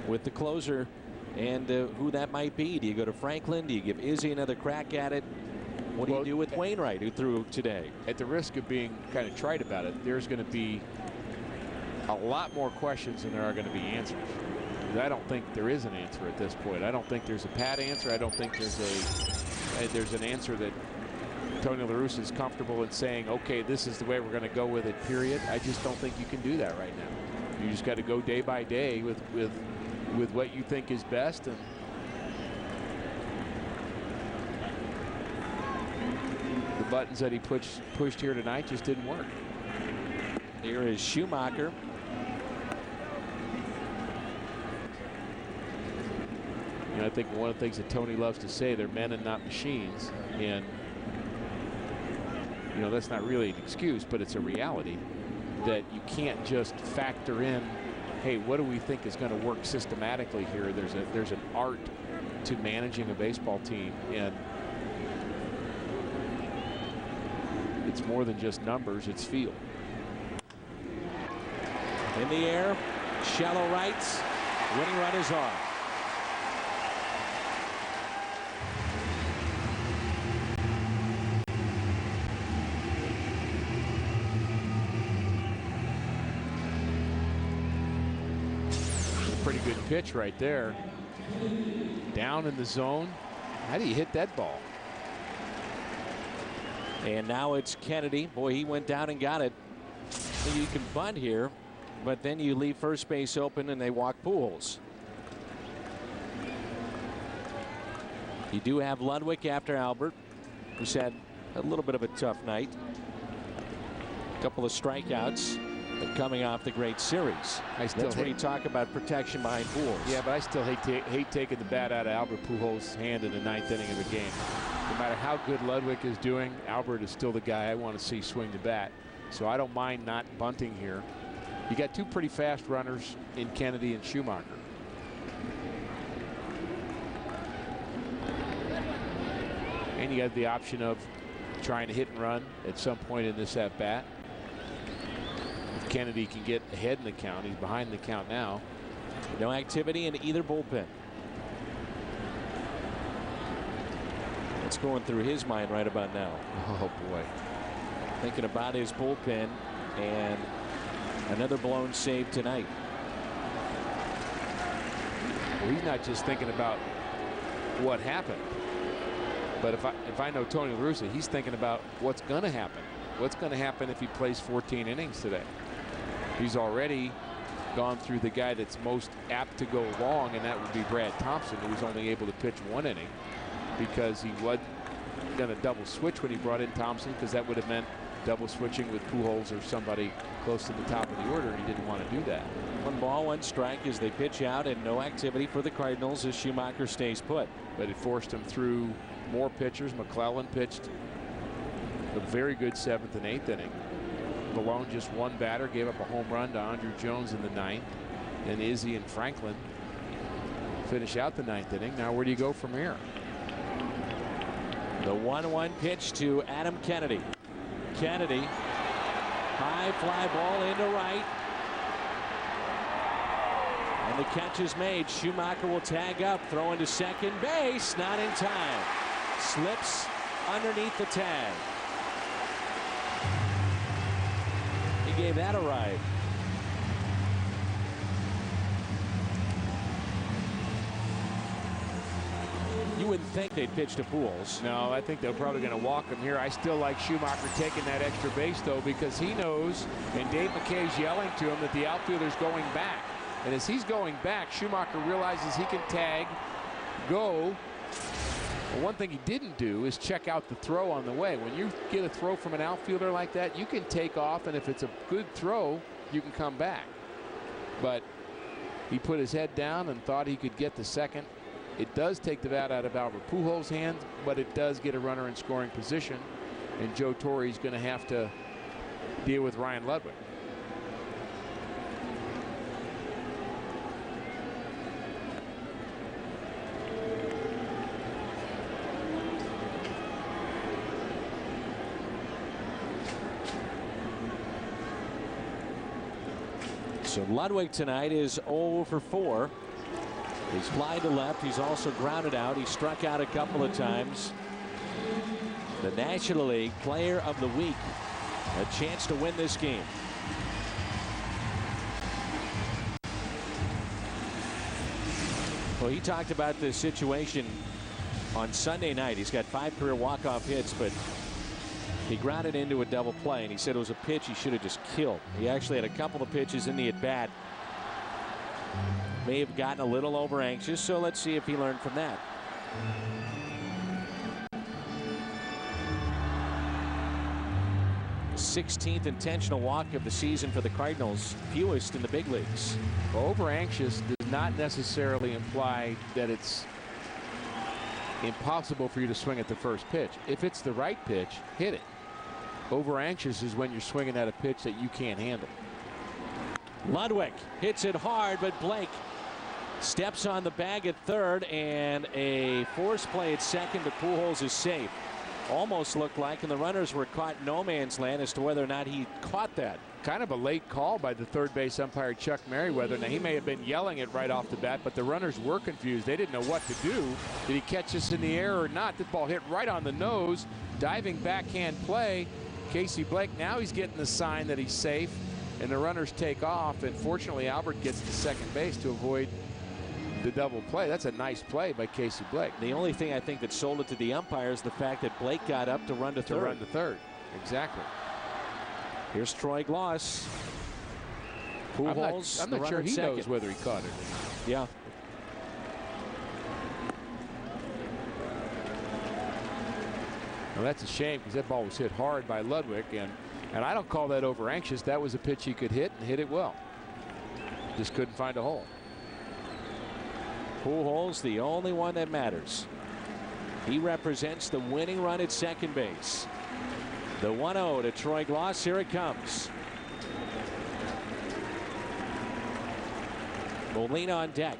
with the closer and who that might be. Do you go to Franklin? Do you give Izzy another crack at it? What do you do with Wainwright, who threw today? At the risk of being kind of trite about it, there's going to be a lot more questions than there are going to be answers. I don't think there is an answer at this point. I don't think there's a pat answer. I don't think there's an answer that Tony La Russa is comfortable in saying, okay, this is the way we're going to go with it, period. I just don't think you can do that right now. You just got to go day by day with what you think is best. And the buttons that he pushed here tonight just didn't work. Here is Schumacher. You know, I think one of the things that Tony loves to say, they're men and not machines. And, you know, that's not really an excuse, but it's a reality that you can't just factor in, hey, what do we think is going to work systematically here? There's an art to managing a baseball team, and it's more than just numbers, it's feel. In the air, shallow rights, winning run is on. Pretty good pitch right there. Down in the zone. How do you hit that ball? And now it's Kennedy. Boy, he went down and got it. You can bunt here, but then you leave first base open and they walk Pujols. You do have Ludwig after Albert, who's had a little bit of a tough night. A couple of strikeouts. Coming off the great series. That's when you talk about protection behind Pujols. Yeah, but I still hate taking the bat out of Albert Pujols' hand in the ninth inning of a game. No matter how good Ludwig is doing, Albert is still the guy I want to see swing the bat. So I don't mind not bunting here. You got 2 pretty fast runners in Kennedy and Schumacher. And you got the option of trying to hit and run at some point in this at bat. Kennedy can get ahead in the count. He's behind the count now. No activity in either bullpen. What's going through his mind right about now? Oh boy. Thinking about his bullpen and another blown save tonight. Well, he's not just thinking about what happened, but if I know Tony La Russa, he's thinking about what's going to happen. What's going to happen if he plays 14 innings today? He's already gone through the guy that's most apt to go long, and that would be Brad Thompson, who was only able to pitch 1 inning because he was going to double switch when he brought in Thompson, because that would have meant double switching with Pujols or somebody close to the top of the order, and he didn't want to do that. 1 ball, 1 strike as they pitch out, and no activity for the Cardinals as Schumacher stays put. But it forced him through more pitchers. McClellan pitched a very good 7th and 8th inning. Malone, just 1 batter, gave up a home run to Andrew Jones in the 9th. And Izzy and Franklin finish out the 9th inning. Now where do you go from here? The 1-1 pitch to Adam Kennedy. Kennedy, high fly ball into right. And the catch is made. Schumacher will tag up, throw into second base, not in time. Slips underneath the tag. He gave that a ride. You wouldn't think they'd pitch to Pujols. No, I think they're probably going to walk him here. I still like Schumacher taking that extra base, though, because he knows, and Dave McKay's yelling to him, that the outfielder's going back. And as he's going back, Schumacher realizes he can tag, go. Well, one thing he didn't do is check out the throw on the way. When you get a throw from an outfielder like that, you can take off, and if it's a good throw, you can come back. But he put his head down and thought he could get the second. It does take the bat out of Albert Pujols' hands, but it does get a runner in scoring position. And Joe Torre's going to have to deal with Ryan Ludwig. So Ludwig tonight is 0 for 4. He's fly to left. He's also grounded out. He struck out a couple of times. The National League Player of the Week. A chance to win this game. Well, he talked about this situation on Sunday night. He's got 5 career walk-off hits, but he grounded into a double play, and he said it was a pitch he should have just killed. He actually had a couple of pitches in the at-bat. May have gotten a little over anxious, so let's see if he learned from that. The 16th intentional walk of the season for the Cardinals, fewest in the big leagues. Well, over anxious does not necessarily imply that it's impossible for you to swing at the first pitch. If it's the right pitch, hit it. Over anxious is when you're swinging at a pitch that you can't handle. Ludwig hits it hard, but Blake steps on the bag at third, and a force play at second to Pujols is safe. Almost looked like, and the runners were caught in no man's land as to whether or not he caught that. Kind of a late call by the third base umpire Chuck Merriweather. Now, he may have been yelling it right off the bat, but the runners were confused. They didn't know what to do. Did he catch this in the air or not? The ball hit right on the nose. Diving backhand play. Casey Blake, now he's getting the sign that he's safe, and the runners take off, and fortunately Albert gets to second base to avoid the double play. That's a nice play by Casey Blake. The only thing I think that sold it to the umpire is the fact that Blake got up to run to third. Exactly. Here's Troy Gloss. Pujols, I'm not sure he knows whether he caught it. Yeah. Well, that's a shame, because that ball was hit hard by Ludwig, and I don't call that over anxious. That was a pitch he could hit, and hit it well. Just couldn't find a hole. Pujols, the only one that matters. He represents the winning run at second base. The 1-0 to Troy Gloss. Here it comes. Molina on deck.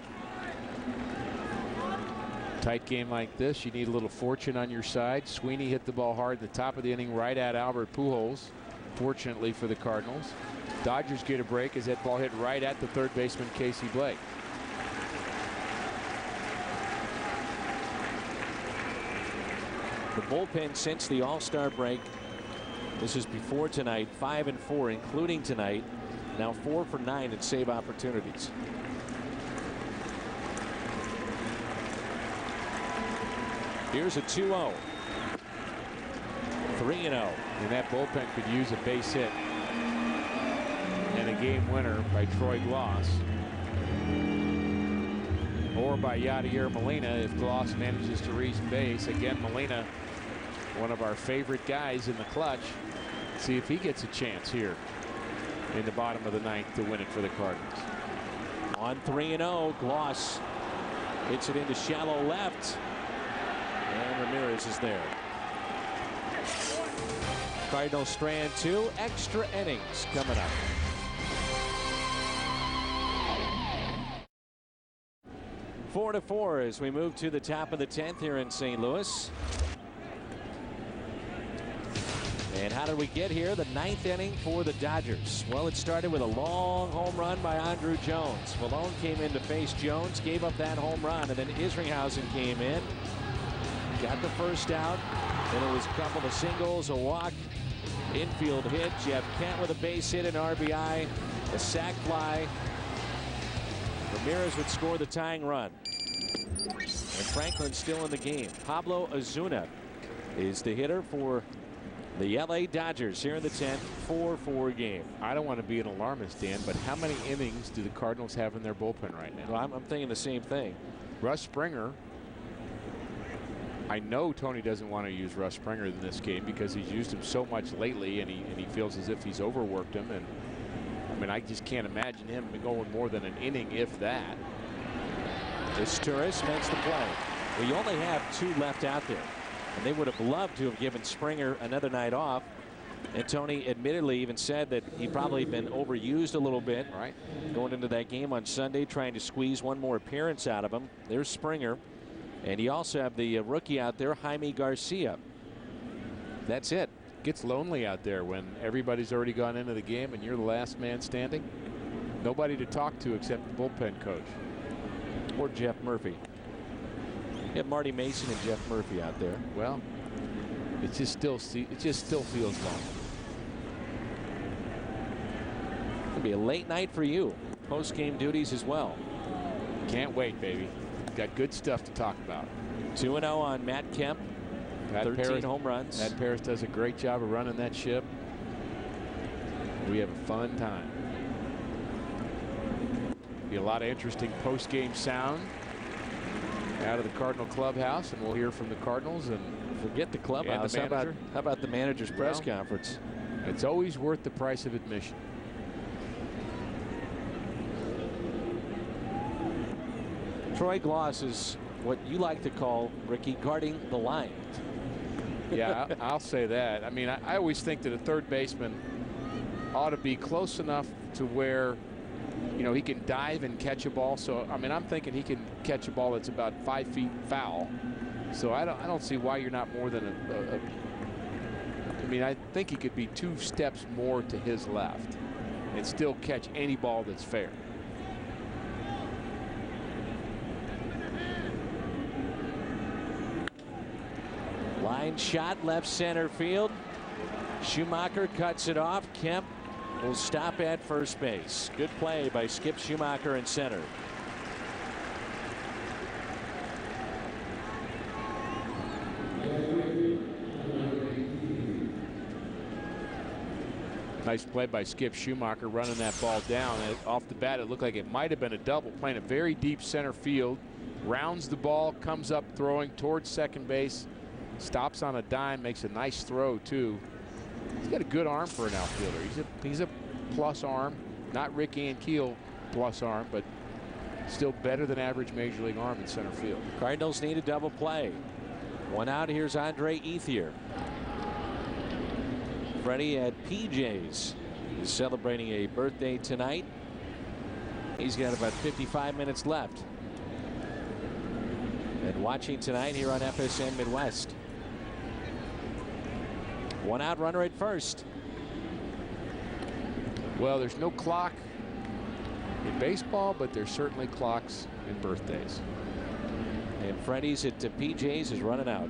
Tight game like this, you need a little fortune on your side. Sweeney hit the ball hard at the top of the inning right at Albert Pujols. Fortunately for the Cardinals. Dodgers get a break as that ball hit right at the third baseman Casey Blake. The bullpen since the All-Star break. This is before tonight. 5 and 4, including tonight. Now 4 for 9 in save opportunities. Here's a 2-0. 3-0. And that bullpen could use a base hit and a game winner by Troy Gloss. Or by Yadier Molina if Gloss manages to reach base. Again, Molina, one of our favorite guys in the clutch. See if he gets a chance here in the bottom of the ninth to win it for the Cardinals. On 3-0, Gloss hits it into shallow left. And Ramirez is there. Cardinals strand 2, extra innings coming up. Four to 4 as we move to the top of the 10th here in St. Louis. And how did we get here? The 9th inning for the Dodgers. Well, it started with a long home run by Andruw Jones. Malone came in to face Jones, gave up that home run, and then Isringhausen came in, got the first out. Then it was a couple of singles, a walk, infield hit. Jeff Kent with a base hit, an RBI, a sac fly. Ramirez would score the tying run. And Franklin's still in the game. Pablo Ozuna is the hitter for the LA Dodgers here in the 10th, 4-4 game. I don't want to be an alarmist, Dan, but how many innings do the Cardinals have in their bullpen right now? Well, I'm thinking the same thing. Russ Springer. I know Tony doesn't want to use Russ Springer in this game because he's used him so much lately, and he feels as if he's overworked him. And I mean, I just can't imagine him going more than an inning, if that. This tourist makes the play. We only have 2 left out there, and they would have loved to have given Springer another night off. And Tony admittedly even said that he probably been overused a little bit, right, going into that game on Sunday, trying to squeeze one more appearance out of him. There's Springer. And you also have the rookie out there, Jaime Garcia. That's it. Gets lonely out there when everybody's already gone into the game and you're the last man standing. Nobody to talk to except the bullpen coach. Or Jeff Murphy. You have Marty Mason and Jeff Murphy out there. Well, it just still feels lonely. It'll be a late night for you. Post-game duties as well. Can't wait, baby. Got good stuff to talk about. 2-0 on Matt Kemp. 13 home runs. Matt Paris does a great job of running that ship. We have a fun time. Be a lot of interesting post-game sound out of the Cardinal clubhouse, and we'll hear from the Cardinals and forget the clubhouse. And the manager. How about the manager's press conference? It's always worth the price of admission. Troy Gloss is what you like to call, Ricky, guarding the line. Yeah, I'll say that. I mean, I always think that a third baseman ought to be close enough to where, you know, he can dive and catch a ball. So, I mean, I'm thinking he can catch a ball that's about 5 feet foul. So I don't see why you're not more than I mean, I think he could be 2 steps more to his left and still catch any ball that's fair. Line shot, left center field. Schumacher cuts it off. Kemp will stop at first base. Good play by Skip Schumacher in center. Nice play by Skip Schumacher running that ball down. And off the bat, it looked like it might have been a double, playing a very deep center field. Rounds the ball, comes up throwing towards second base. Stops on a dime, makes a nice throw too. He's got a good arm for an outfielder. He's a plus arm, not Rick Ankiel plus arm, but still better than average major league arm in center field. Cardinals need a double play. One out. Here's Andre Ethier. Freddie at PJ's is celebrating a birthday tonight. He's got about 55 minutes left. And watching tonight here on FSN Midwest. One out, runner at first. Well, there's no clock in baseball, but there's certainly clocks in birthdays. And Freddie's at PJ's is running out.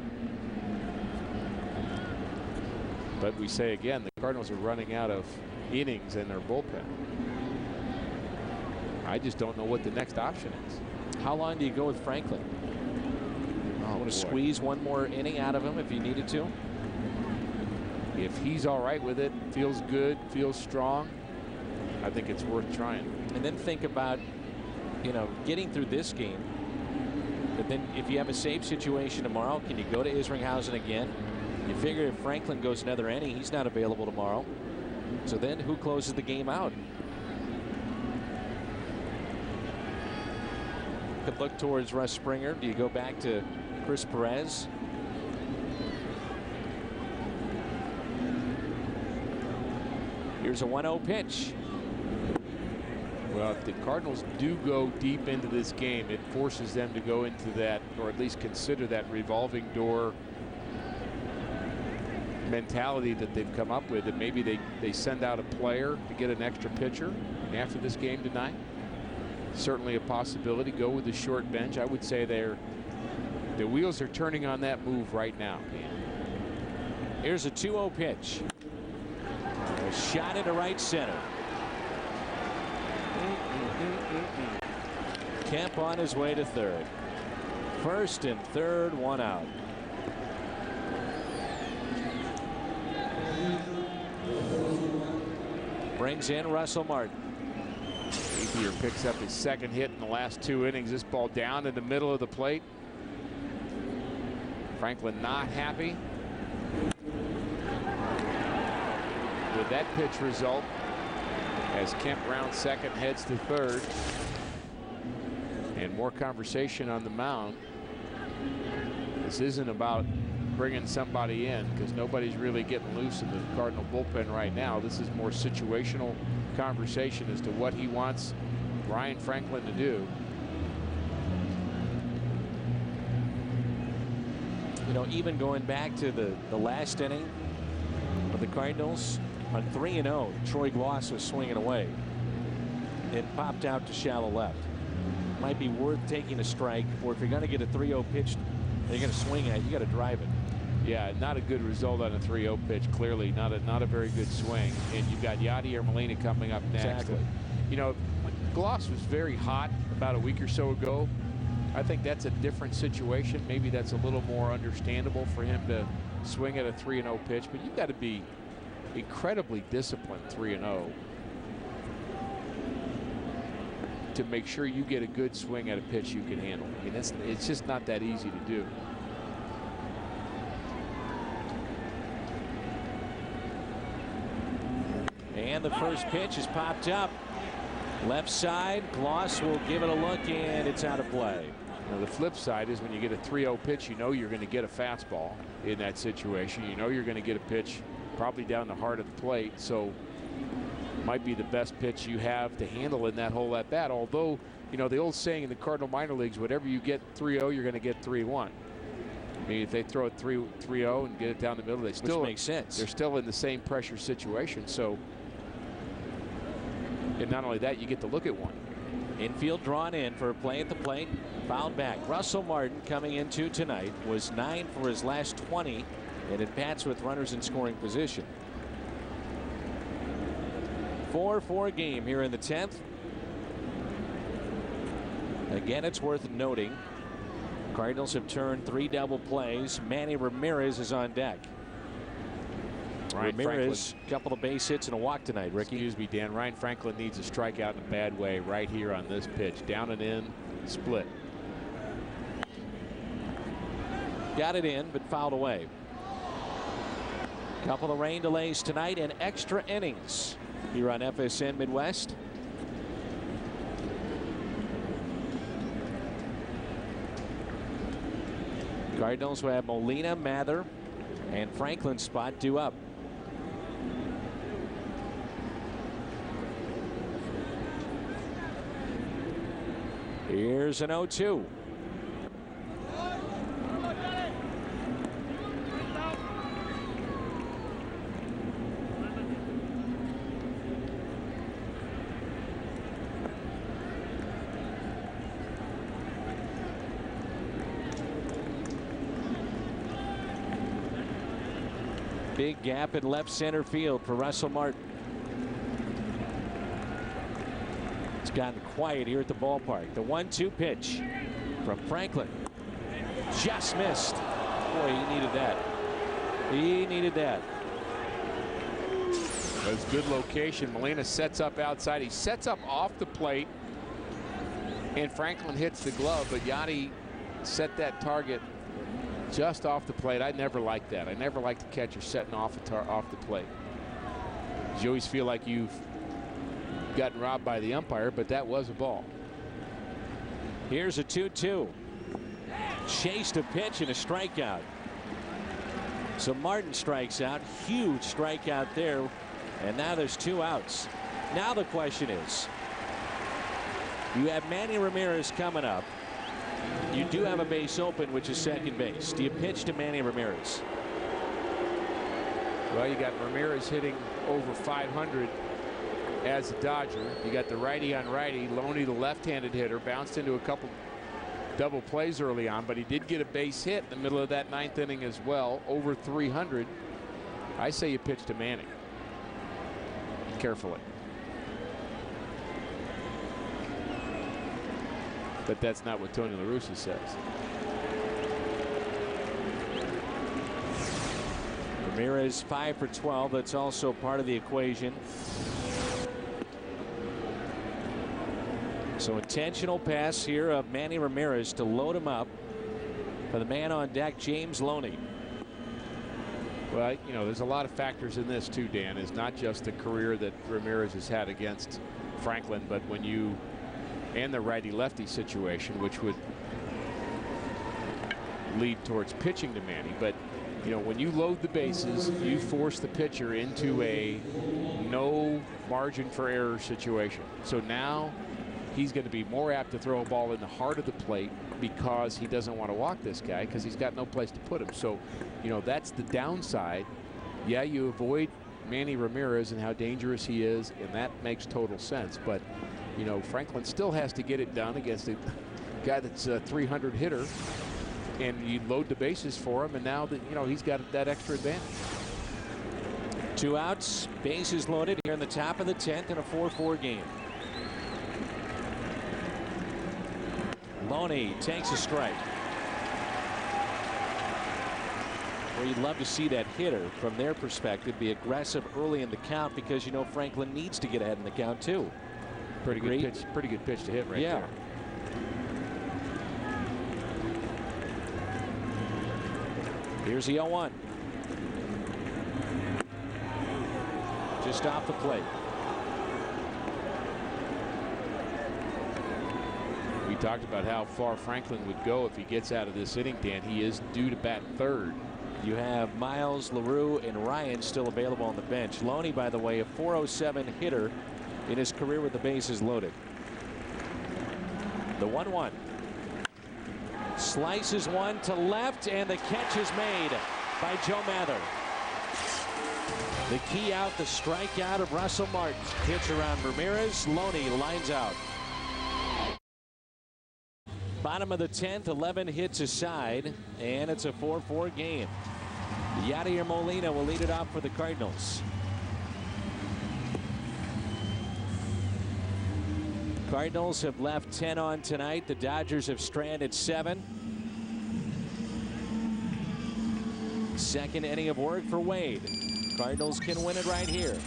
But we say again, the Cardinals are running out of innings in their bullpen. I just don't know what the next option is. How long do you go with Franklin? Want to squeeze one more inning out of him if you needed to? If he's all right with it, feels good, feels strong, I think it's worth trying. And then think about, you know, getting through this game. But then if you have a safe situation tomorrow, can you go to Isringhausen again? You figure if Franklin goes another inning, he's not available tomorrow. So then who closes the game out? Could look towards Russ Springer. Do you go back to Chris Perez? Here's a 1-0 pitch. Well, if the Cardinals do go deep into this game, it forces them to go into that, or at least consider that revolving door mentality that they've come up with, that maybe they send out a player to get an extra pitcher after this game tonight. Certainly a possibility. Go with the short bench. I would say the wheels are turning on that move right now. Here's a 2-0 pitch. A shot into right center. Kemp on his way to third. First and third, one out. Brings in Russell Martin. Napier picks up his second hit in the last 2 innings. This ball down in the middle of the plate. Franklin not happy with that pitch result as Kemp rounds second, heads to third. And more conversation on the mound. This isn't about bringing somebody in because nobody's really getting loose in the Cardinal bullpen right now. This is more situational conversation as to what he wants Ryan Franklin to do. You know, even going back to the last inning of the Cardinals on 3-0, Troy Gloss was swinging away. It popped out to shallow left. Might be worth taking a strike, or if you're going to get a 3-0 pitch, you're going to swing at it, you got to drive it. Yeah, not a good result on a 3-0 pitch. Clearly, not a very good swing. And you've got Yadi or Molina coming up next. Exactly. You know, Gloss was very hot about a week or so ago. I think that's a different situation. Maybe that's a little more understandable for him to swing at a 3-0 pitch. But you've got to be incredibly disciplined 3-0 to make sure you get a good swing at a pitch you can handle. I mean, it's just not that easy to do. And the first pitch is popped up. Left side, Gloss will give it a look, and it's out of play. Now, the flip side is when you get a 3-0 pitch, you know you're going to get a fastball in that situation. You know you're going to get a pitch probably down the heart of the plate. So might be the best pitch you have to handle in that whole at bat. Although, you know, the old saying in the Cardinal minor leagues, whatever you get 3-0, you're going to get 3-1. I mean, if they throw it 3-0 and get it down the middle, they still makes sense. They're still in the same pressure situation. So, and not only that, you get to look at one. Infield drawn in for a play at the plate. Fouled back. Russell Martin coming into tonight was 9 for his last 20 and at bats with runners in scoring position. 4-4 game here in the 10th. Again, it's worth noting Cardinals have turned 3 double plays. Manny Ramirez is on deck. Ramirez, a couple of base hits and a walk tonight, Ricky. Excuse me, Dan. Ryan Franklin needs a strikeout in a bad way right here on this pitch. Down and in, split. Got it in, but fouled away. Couple of rain delays tonight and extra innings here on FSN Midwest. Cardinals will have Molina, Mather, and Franklin's spot due up. Here's an 0-2. Big gap in left center field for Russell Martin. It's gotten quiet here at the ballpark. The 1-2 pitch from Franklin. Just missed. Boy, he needed that. He needed that. That's good location. Molina sets up outside. He sets up off the plate. And Franklin hits the glove, but Yadi set that target just off the plate. I never liked that. I never liked the catcher setting off the plate. You always feel like you've gotten robbed by the umpire, but that was a ball. Here's a 2-2. Chased a pitch and a strikeout. So Martin strikes out. Huge strikeout there. And now there's 2 outs. Now the question is, you have Manny Ramirez coming up. You do have a base open, which is second base. Do you pitch to Manny Ramirez? Well, you got Ramirez hitting over 500 as a Dodger. You got the righty on righty. Loney, the left-handed hitter, bounced into a couple double plays early on, but he did get a base hit in the middle of that 9th inning as well, over 300. I say you pitch to Manny. Carefully. But that's not what Tony La Russa says. Ramirez 5 for 12. That's also part of the equation. So intentional pass here of Manny Ramirez to load him up for the man on deck, James Loney. Well, you know, there's a lot of factors in this too, Dan. It's not just the career that Ramirez has had against Franklin, but when you and the righty-lefty situation, which would lead towards pitching to Manny. But you know, when you load the bases, you force the pitcher into a no margin for error situation. So now he's going to be more apt to throw a ball in the heart of the plate because he doesn't want to walk this guy because he's got no place to put him. So, you know, that's the downside. Yeah, you avoid Manny Ramirez and how dangerous he is, and that makes total sense. But, you know, Franklin still has to get it done against a guy that's a 300 hitter, and you load the bases for him, and now that, you know, he's got that extra advantage. 2 outs, bases loaded here in the top of the 10th in a 4-4 game. Loney takes a strike. Well, you'd love to see that hitter, from their perspective, be aggressive early in the count because, you know, Franklin needs to get ahead in the count too. Pretty good pitch. Pretty good pitch to hit right there. Here's the 0-1. Just off the plate. We talked about how far Franklin would go if he gets out of this inning, Dan. He is due to bat third. You have Miles, LaRue, and Ryan still available on the bench. Loney, by the way, a .407 hitter in his career with the bases loaded. The 1-1. Slices one to left, and the catch is made by Joe Mather. The key out, the strikeout of Russell Martin. Pitch around Ramirez. Loney lines out. Bottom of the 10th, 11 hits aside, and it's a 4-4 game. Yadier Molina will lead it off for the Cardinals. Cardinals have left 10 on tonight. The Dodgers have stranded 7. Second inning of work for Wade. Cardinals can win it right here.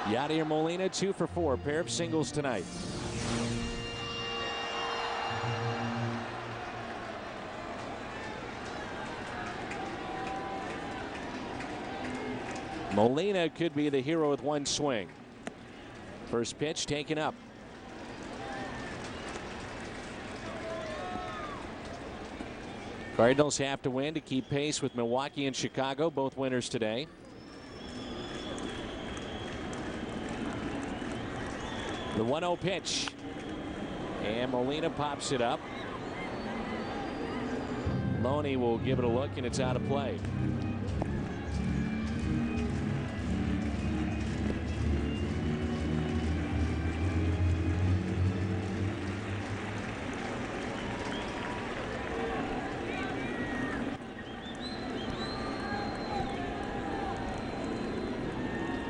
Yadier Molina 2 for 4, pair of singles tonight. Molina could be the hero with one swing. First pitch taken up. Cardinals have to win to keep pace with Milwaukee and Chicago, both winners today. The 1-0 pitch, and Molina pops it up. Loney will give it a look, and it's out of play.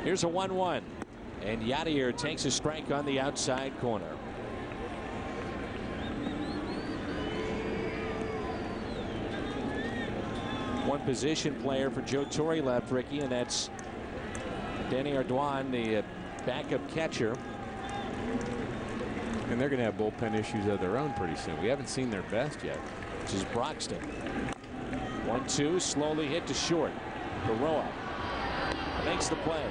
Here's a 1-1. And Yadier takes a strike on the outside corner. One position player for Joe Torre left, Ricky, and that's Danny Ardoin, the backup catcher. And they're going to have bullpen issues of their own pretty soon. We haven't seen their best yet. This is Broxton. 1-2, slowly hit to short. Baroa makes the play.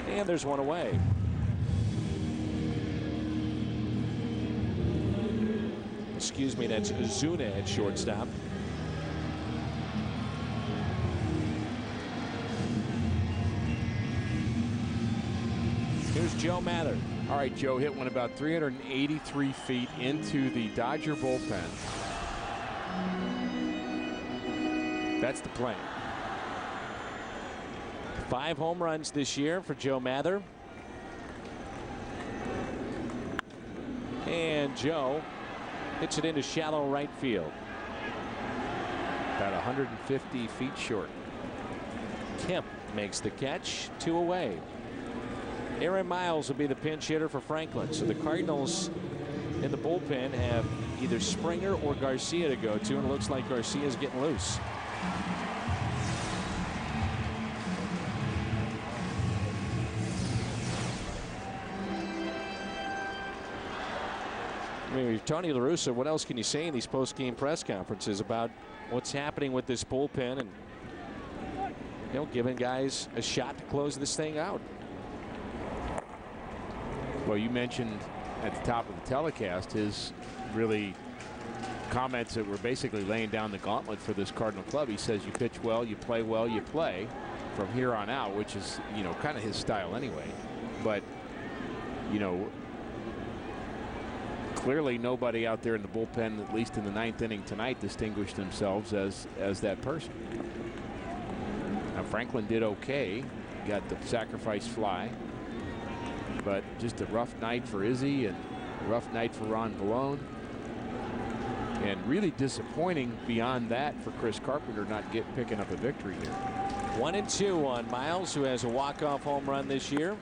And there's one away. Excuse me, that's Zuna at shortstop. Here's Joe Mather. All right, Joe hit one about 383 feet into the Dodger bullpen. That's the plan. 5 home runs this year for Joe Mather. And Joe hits it into shallow right field. About 150 feet short. Kemp makes the catch, 2 away. Aaron Miles will be the pinch hitter for Franklin. So the Cardinals in the bullpen have either Springer or Garcia to go to, and it looks like Garcia's getting loose. I mean, Tony La Russa, what else can you say in these post-game press conferences about what's happening with this bullpen and, you know, giving guys a shot to close this thing out? Well, you mentioned at the top of the telecast his really comments that were basically laying down the gauntlet for this Cardinal club. He says you pitch well, you play from here on out, which is, you know, kind of his style anyway. But, you know, clearly nobody out there in the bullpen, at least in the 9th inning tonight, distinguished themselves as that person. Now, Franklin did okay, got the sacrifice fly, but just a rough night for Izzy and a rough night for Ron Balone, and really disappointing beyond that for Chris Carpenter not picking up a victory here. 1-2 on Miles, who has a walk-off home run this year.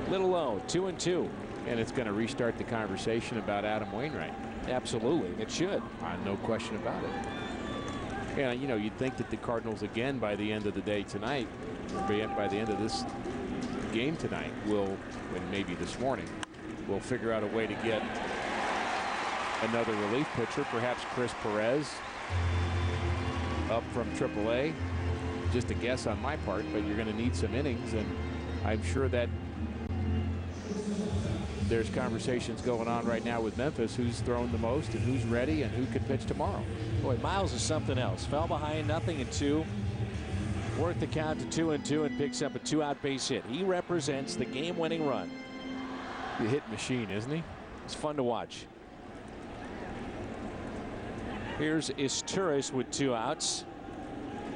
Little low, 2-2. And it's going to restart the conversation about Adam Wainwright. Absolutely, it should. No question about it. Yeah, you know, you'd think that the Cardinals, again, by the end of the day tonight, or by the end of this game tonight, will, and maybe this morning, will figure out a way to get another relief pitcher, perhaps Chris Perez, up from AAA. Just a guess on my part, but you're going to need some innings, and I'm sure that there's conversations going on right now with Memphis, who's thrown the most and who's ready and who can pitch tomorrow. Boy, Miles is something else. Fell behind 0-2, worked the count to 2-2, and picks up a 2-out base hit. He represents the game-winning run. The hit machine, isn't he? It's fun to watch. Here's Isturis with 2 outs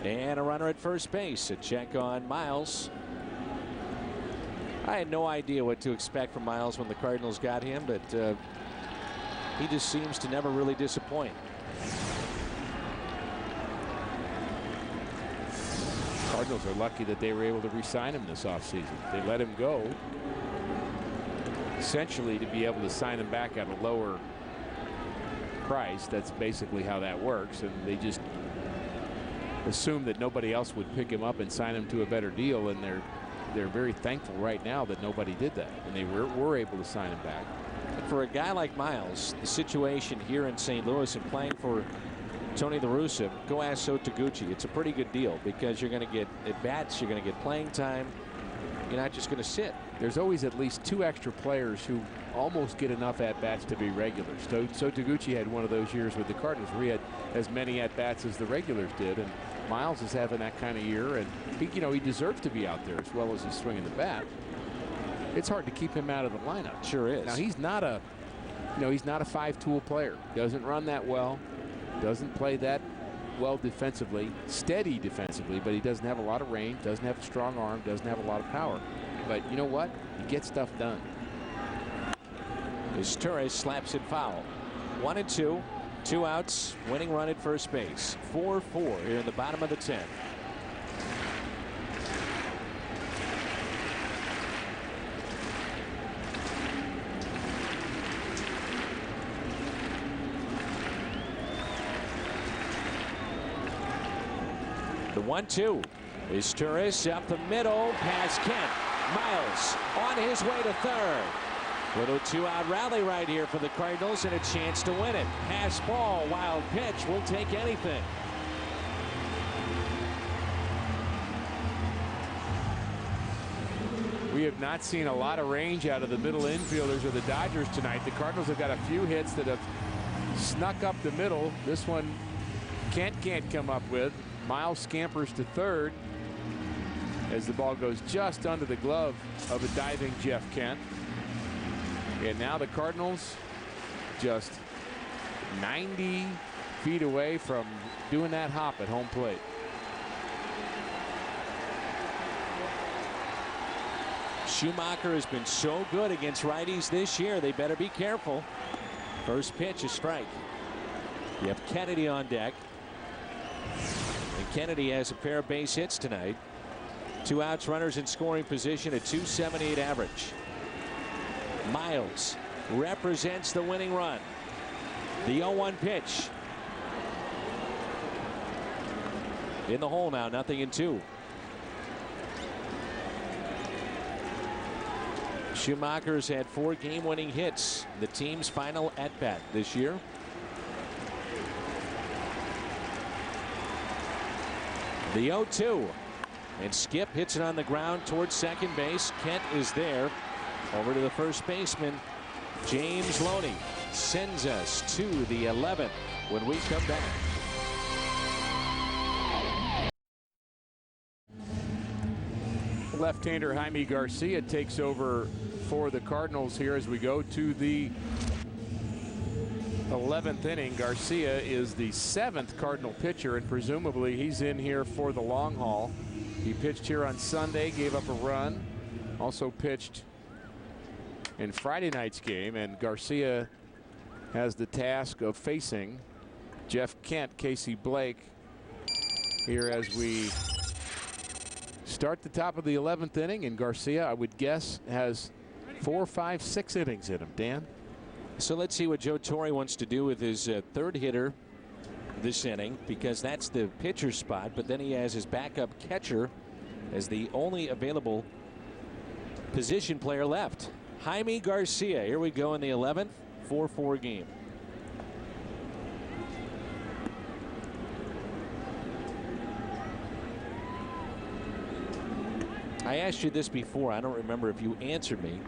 and a runner at first base. A check on Miles. I had no idea what to expect from Miles when the Cardinals got him, but he just seems to never really disappoint. Cardinals are lucky that they were able to re-sign him this offseason. They let him go essentially to be able to sign him back at a lower price. That's basically how that works, and they just assumed that nobody else would pick him up and sign him to a better deal, and they're very thankful right now that nobody did that, and they were able to sign him back. And for a guy like Miles, the situation here in St. Louis and playing for Tony La Russa, go ask So Taguchi. It's a pretty good deal because you're going to get at-bats, you're going to get playing time. You're not just going to sit. There's always at least 2 extra players who almost get enough at-bats to be regulars. So Taguchi had one of those years with the Cardinals where he had as many at-bats as the regulars did, and Miles is having that kind of year, and he deserves to be out there as well as he's swinging the bat. It's hard to keep him out of the lineup. Sure is. Now he's not a 5-tool player. Doesn't run that well. Doesn't play that well defensively. Steady defensively, but he doesn't have a lot of range. Doesn't have a strong arm. Doesn't have a lot of power. But you know what? He gets stuff done. Isturis slaps it foul. 1-2. 2 outs, winning run at first base. 4-4 here in the bottom of the 10th. The 1-2. Isturis up the middle, past Kent. Miles on his way to third. Little 2-out rally right here for the Cardinals and a chance to win it. Pass ball, wild pitch, will take anything. We have not seen a lot of range out of the middle infielders of the Dodgers tonight. The Cardinals have got a few hits that have snuck up the middle. This one Kent can't come up with. Miles scampers to third as the ball goes just under the glove of a diving Jeff Kent. And now the Cardinals just 90 feet away from doing that hop at home plate. Schumacher has been so good against righties this year. They better be careful. First pitch, a strike. You have Kennedy on deck. And Kennedy has a pair of base hits tonight. 2 outs, runners in scoring position, a .278 average. Miles represents the winning run. The 0-1 pitch. In the hole now, 0-2. Schumacher's had 4 game-winning hits, the team's final at-bat this year. The 0-2. And Skip hits it on the ground towards second base. Kent is there. Over to the first baseman, James Loney, sends us to the 11th when we come back. Left-hander Jaime Garcia takes over for the Cardinals here as we go to the 11th inning. Garcia is the 7th Cardinal pitcher, and presumably he's in here for the long haul. He pitched here on Sunday, gave up a run, also pitched in Friday night's game, and Garcia has the task of facing Jeff Kent, Casey Blake here as we start the top of the 11th inning. And Garcia, I would guess, has 4, 5, 6 innings in him. Dan? So let's see what Joe Torre wants to do with his third hitter this inning, because that's the pitcher spot, but then he has his backup catcher as the only available position player left. Jaime Garcia, here we go in the 11th, 4-4 game. I asked you this before. I don't remember if you answered me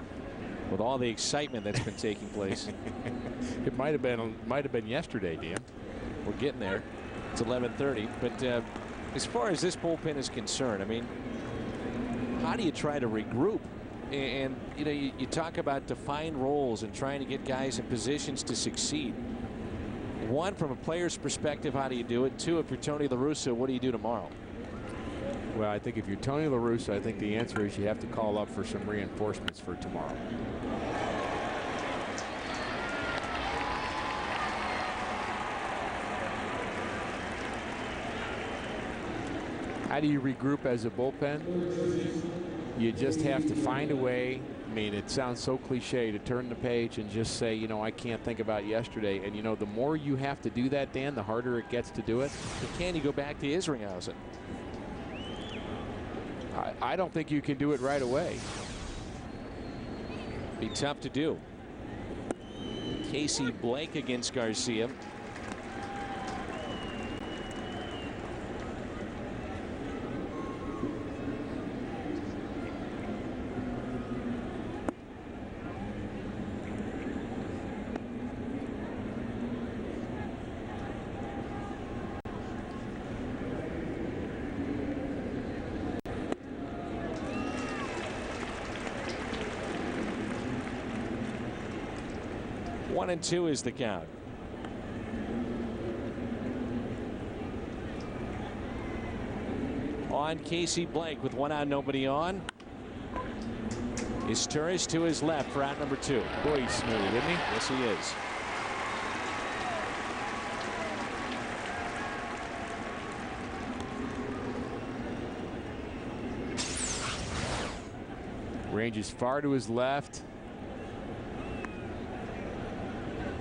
with all the excitement that's been taking place. It might have been yesterday, Dan. We're getting there. It's 11:30, but as far as this bullpen is concerned, I mean, how do you try to regroup? And you know, you talk about defined roles and trying to get guys in positions to succeed. One, from a player's perspective, how do you do it? Two, if you're Tony La Russa, what do you do tomorrow? Well, I think if you're Tony La Russa, I think the answer is you have to call up for some reinforcements for tomorrow. How do you regroup as a bullpen? You just have to find a way. I mean, it sounds so cliche to turn the page and just say, you know, I can't think about yesterday. And, you know, the more you have to do that, Dan, the harder it gets to do it. But can you go back to Isringhausen? I don't think you can do it right away. Be tough to do. Casey Blake against Garcia. One and two is the count. On Casey Blake with 1 out, nobody on. Is Turris to his left for out number 2. Boy, he's smooth, isn't he? Yes, he is. Ranges far to his left.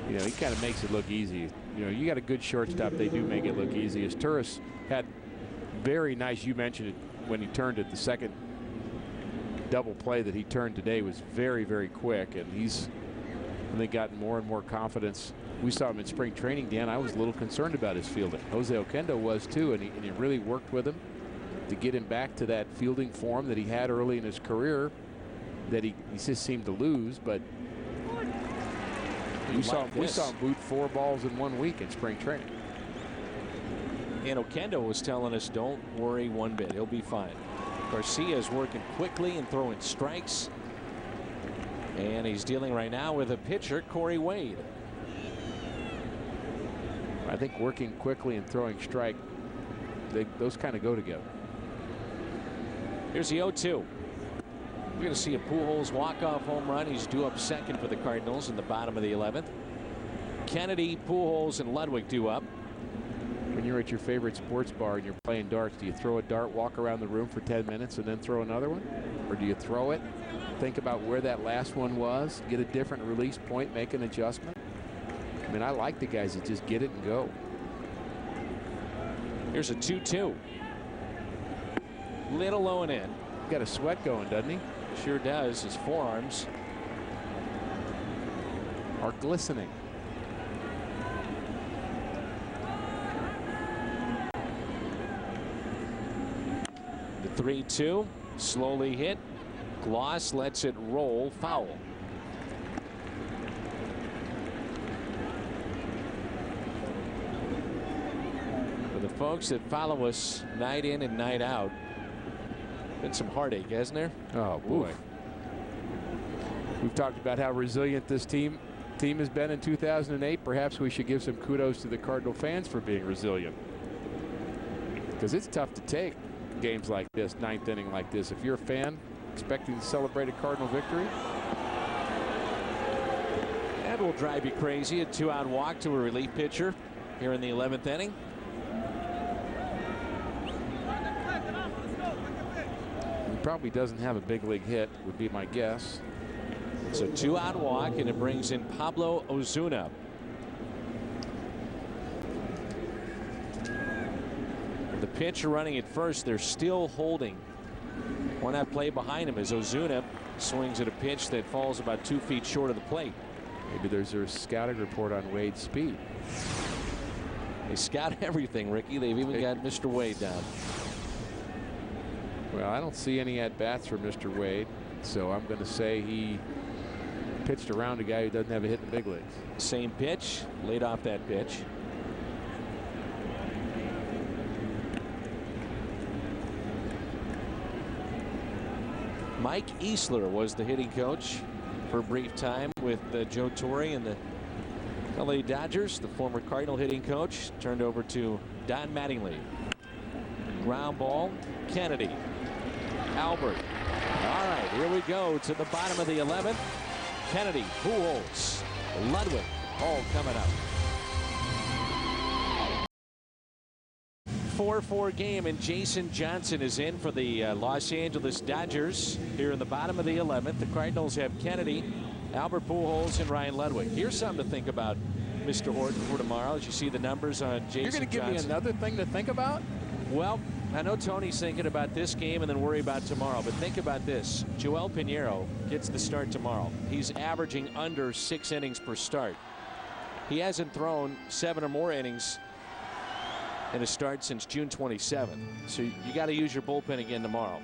You know, he kind of makes it look easy. You know, you got a good shortstop, they do make it look easy. As Turris had very nice, you mentioned it when he turned it, the second double play that he turned today was very, very quick, and he's, I think, gotten more and more confidence. We saw him in spring training, Dan. I was a little concerned about his fielding. Jose Oquendo was too, and he really worked with him to get him back to that fielding form that he had early in his career that he just seemed to lose, but we saw him boot 4 balls in 1 week in spring training. And Oquendo was telling us, don't worry one bit, he'll be fine. Garcia is working quickly and throwing strikes, and he's dealing right now with a pitcher, Corey Wade. I think working quickly and throwing strike, those kind of go together. Here's the 0-2. We're going to see a Pujols walk-off home run. He's due up second for the Cardinals in the bottom of the 11th. Kennedy, Pujols, and Ludwig due up. when you're at your favorite sports bar and you're playing darts, do you throw a dart, walk around the room for 10 minutes, and then throw another one? Or do you throw it, think about where that last one was, get a different release point, make an adjustment? I mean, I like the guys that just get it and go. Here's a 2-2. Little low and in. Got a sweat going, doesn't he? Sure does. His forearms are glistening. The 3-2, slowly hit. Gloss lets it roll, foul. For the folks that follow us night in and night out, been some heartache, hasn't there? Oh boy. We've talked about how resilient this team has been in 2008. Perhaps we should give some kudos to the Cardinal fans for being resilient, because it's tough to take games like this, ninth inning like this. If you're a fan expecting to celebrate a Cardinal victory, that will drive you crazy. A 2-out walk to a relief pitcher here in the 11th inning. He probably doesn't have a big league hit, would be my guess. So 2-out walk, and it brings in Pablo Ozuna. The pitcher running at first, they're still holding. One-out play behind him as Ozuna swings at a pitch that falls about 2 feet short of the plate. Maybe there's a scouting report on Wade's speed. They scout everything, Ricky. They've even got Mr. Wade down. Well, I don't see any at-bats for Mr. Wade, so I'm going to say he pitched around a guy who doesn't have a hit in the big leagues. Same pitch, laid off that pitch. Mike Easler was the hitting coach for a brief time with Joe Torre and the LA Dodgers. The former Cardinal hitting coach turned over to Don Mattingly. Ground ball, Kennedy, Albert. All right, here we go to the bottom of the 11th. Kennedy, Pujols, Ludwig, all coming up. 4-4 game, and Jason Johnson is in for the Los Angeles Dodgers here in the bottom of the 11th. The Cardinals have Kennedy, Albert Pujols, and Ryan Ludwig. Here's something to think about, Mr. Horton, for tomorrow as you see the numbers on Jason Johnson. You're going to give me another thing to think about? Well, I know Tony's thinking about this game and then worry about tomorrow, but think about this. Joel Pinheiro gets the start tomorrow. He's averaging under 6 innings per start. He hasn't thrown 7 or more innings in a start since June 27th. So you got to use your bullpen again tomorrow,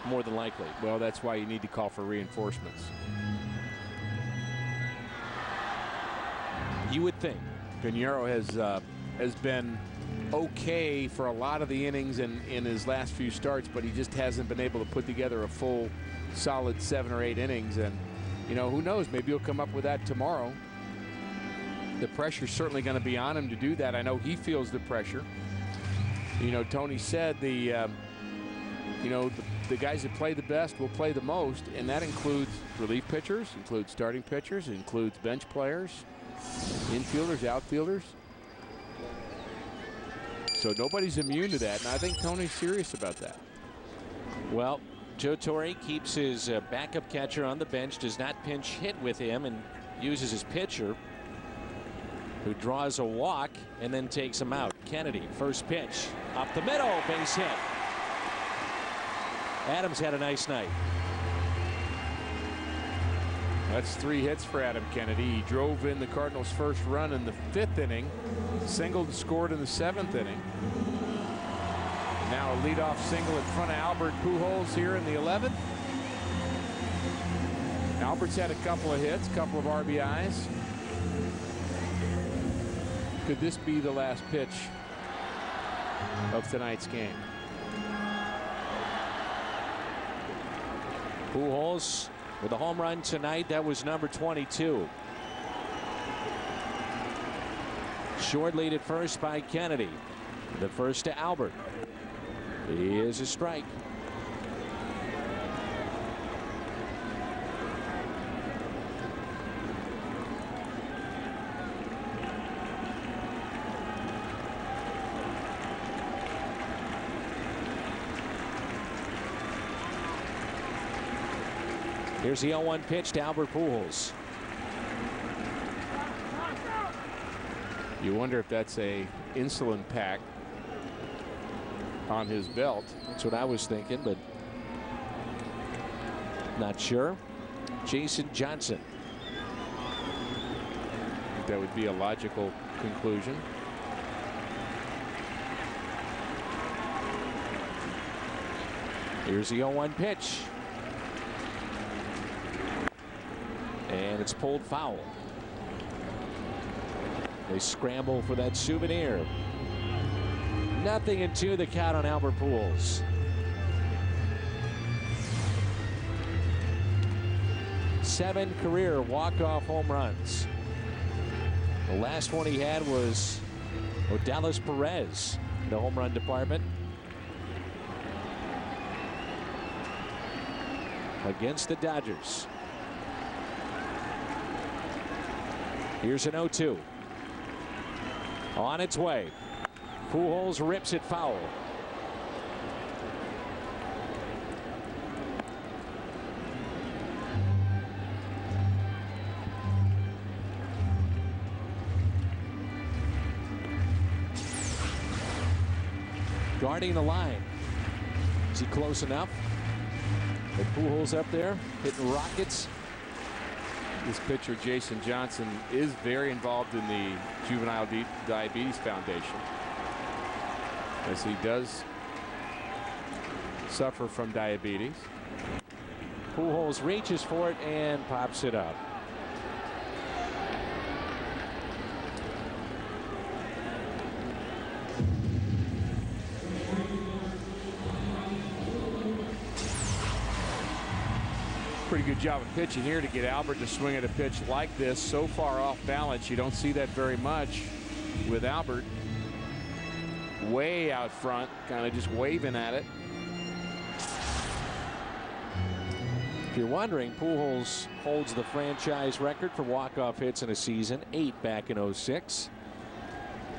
more than likely. Well, that's why you need to call for reinforcements. You would think. Pinheiro has been okay for a lot of the innings in his last few starts, but he just hasn't been able to put together a full solid 7 or 8 innings. And you know, who knows, maybe he'll come up with that tomorrow. The pressure's certainly going to be on him to do that. I know he feels the pressure. You know, Tony said the guys that play the best will play the most, and that includes relief pitchers, includes starting pitchers, includes bench players, infielders, outfielders. So nobody's immune to that, and I think Tony's serious about that. Well, Joe Torre keeps his backup catcher on the bench, does not pinch hit with him, and uses his pitcher, who draws a walk and then takes him out. Kennedy, first pitch, up the middle, base hit. Adams had a nice night. That's 3 hits for Adam Kennedy. He drove in the Cardinals' first run in the 5th inning, singled and scored in the 7th inning. And now a leadoff single in front of Albert Pujols here in the 11th. Albert's had a couple of hits, a couple of RBIs. Could this be the last pitch of tonight's game? Pujols with a home run tonight. That was number 22. Short lead at first by Kennedy. The first to Albert. Here's a strike. Here's the 0-1 pitch to Albert Pujols. You wonder if that's a insulin pack on his belt. That's what I was thinking, but not sure. Jason Johnson. That would be a logical conclusion. Here's the 0-1 pitch. And it's pulled foul. They scramble for that souvenir. 0-2 the count on Albert Pujols. Seven career walk-off home runs. The last one he had was Odalis Perez in the home run department against the Dodgers. Here's an 0-2. On its way. Pujols rips it foul. Guarding the line. Is he close enough? And Pujols up there hitting rockets. This pitcher, Jason Johnson, is very involved in the Juvenile Diabetes Foundation, as he does suffer from diabetes. Pujols reaches for it and pops it up. Pretty good job of pitching here to get Albert to swing at a pitch like this. So far off balance, you don't see that very much with Albert. Way out front, kind of just waving at it. If you're wondering, Pujols holds the franchise record for walk-off hits in a season, 8 back in 06.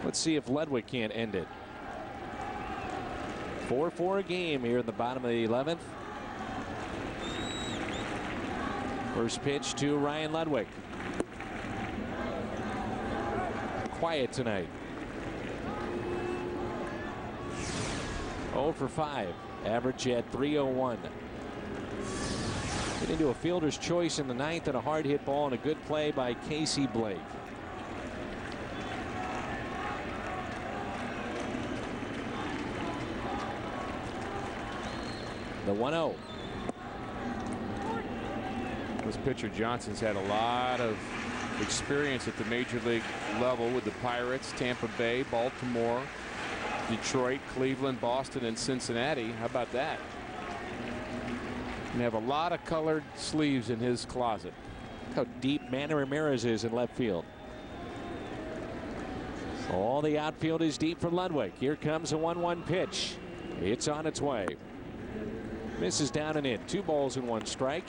Let's see if Ludwig can't end it. 4-4 a game here in the bottom of the 11th. First pitch to Ryan Ludwig. Quiet tonight. 0 for 5. Average at .301. Get into a fielder's choice in the 9th and a hard hit ball and a good play by Casey Blake. The 1-0. This pitcher Johnson's had a lot of experience at the major league level with the Pirates, Tampa Bay, Baltimore, Detroit, Cleveland, Boston, and Cincinnati. How about that? And have a lot of colored sleeves in his closet. How deep Manny Ramirez is in left field. All the outfield is deep for Ludwig. Here comes a 1-1 pitch. It's on its way. Misses down and in. 2 balls and 1 strike.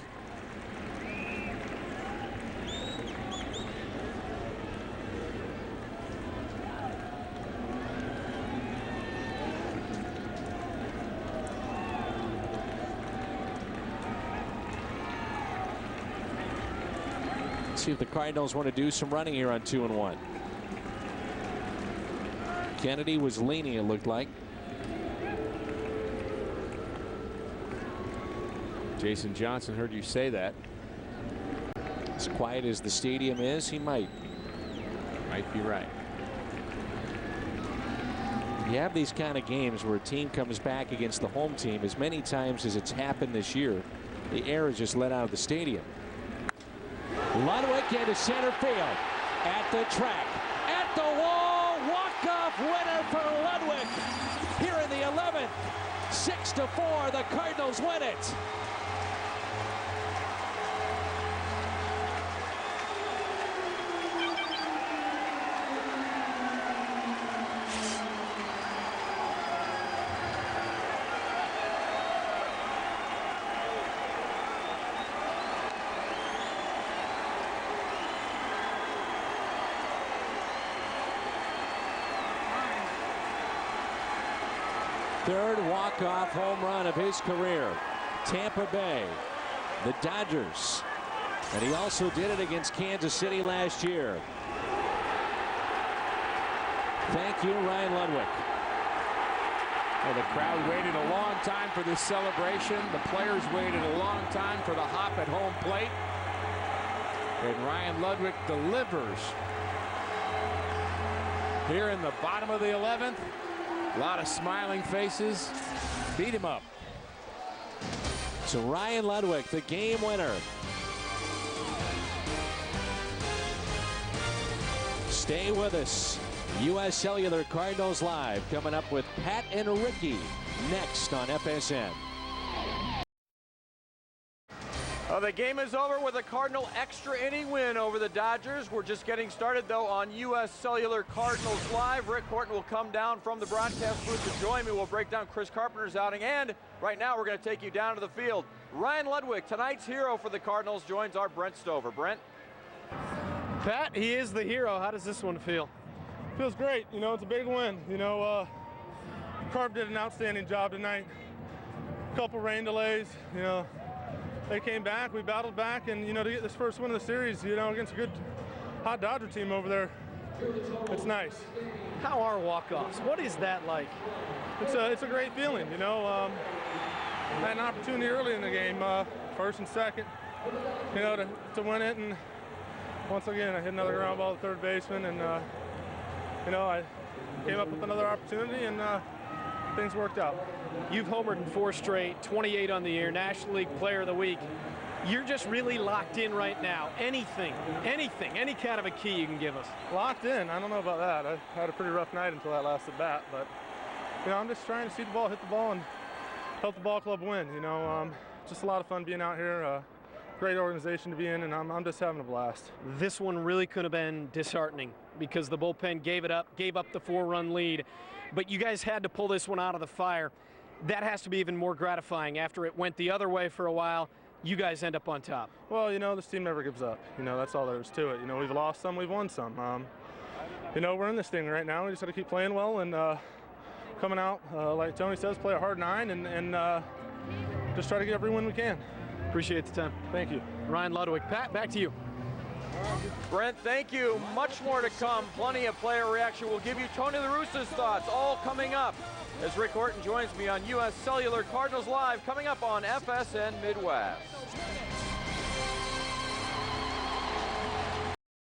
See if the Cardinals want to do some running here on 2-1. Kennedy was leaning, it looked like. Jason Johnson heard you say that. As quiet as the stadium is, he might be right. You have these kind of games where a team comes back against the home team. As many times as it's happened this year, the air is just let out of the stadium. Ludwig into center field. At the track. At the wall. Walk-off winner for Ludwig. Here in the 11th. 6-4. The Cardinals win it. Third walk-off home run of his career. Tampa Bay the Dodgers. And he also did it against Kansas City last year. Thank you, Ryan Ludwig. Well, the crowd waited a long time for this celebration. The players waited a long time for the hop at home plate. And Ryan Ludwig delivers here in the bottom of the 11th. A lot of smiling faces. Beat him up. So Ryan Ludwig, the game winner. Stay with us. U.S. Cellular Cardinals Live coming up with Pat and Ricky next on FSN. The game is over with a Cardinal extra inning win over the Dodgers. We're just getting started, though, on U.S. Cellular Cardinals Live. Rick Horton will come down from the broadcast booth to join me. We'll break down Chris Carpenter's outing, and right now we're going to take you down to the field. Ryan Ludwig, tonight's hero for the Cardinals, joins our Brent Stover. Brent? Pat, he is the hero. How does this one feel? Feels great. You know, it's a big win. You know, Carp did an outstanding job tonight. A couple rain delays, you know. They came back, we battled back, and, you know, to get this first win of the series, you know, against a good hot Dodger team over there, it's nice. How are walk-offs? What is that like? It's a great feeling, you know. I had an opportunity early in the game, first and second, you know, to win it, and once again, I hit another ground ball to third baseman, and, you know, I came up with another opportunity, and things worked out. You've homered in 4 straight, 28 on the year, National League Player of the Week. You're just really locked in right now. Anything, any kind of a key you can give us. Locked in? I don't know about that. I had a pretty rough night until that last at bat, but, you know, I'm just trying to see the ball, hit the ball, and help the ball club win. You know, just a lot of fun being out here. Great organization to be in, and I'm just having a blast. This one really could have been disheartening because the bullpen gave up the 4-run lead, but you guys had to pull this one out of the fire. That has to be even more gratifying after it went the other way for a while. You guys end up on top. Well, you know, this team never gives up. You know, that's all there is to it. You know, we've lost some, we've won some. You know, we're in this thing right now. We just got to keep playing well and coming out, like Tony says, play a hard 9 and just try to get every win we can. Appreciate the time. Thank you. Ryan Ludwig. Pat, back to you. Brent, thank you. Much more to come. Plenty of player reaction. We'll give you Tony La Russa's thoughts all coming up as Rick Horton joins me on U.S. Cellular Cardinals Live, coming up on FSN Midwest.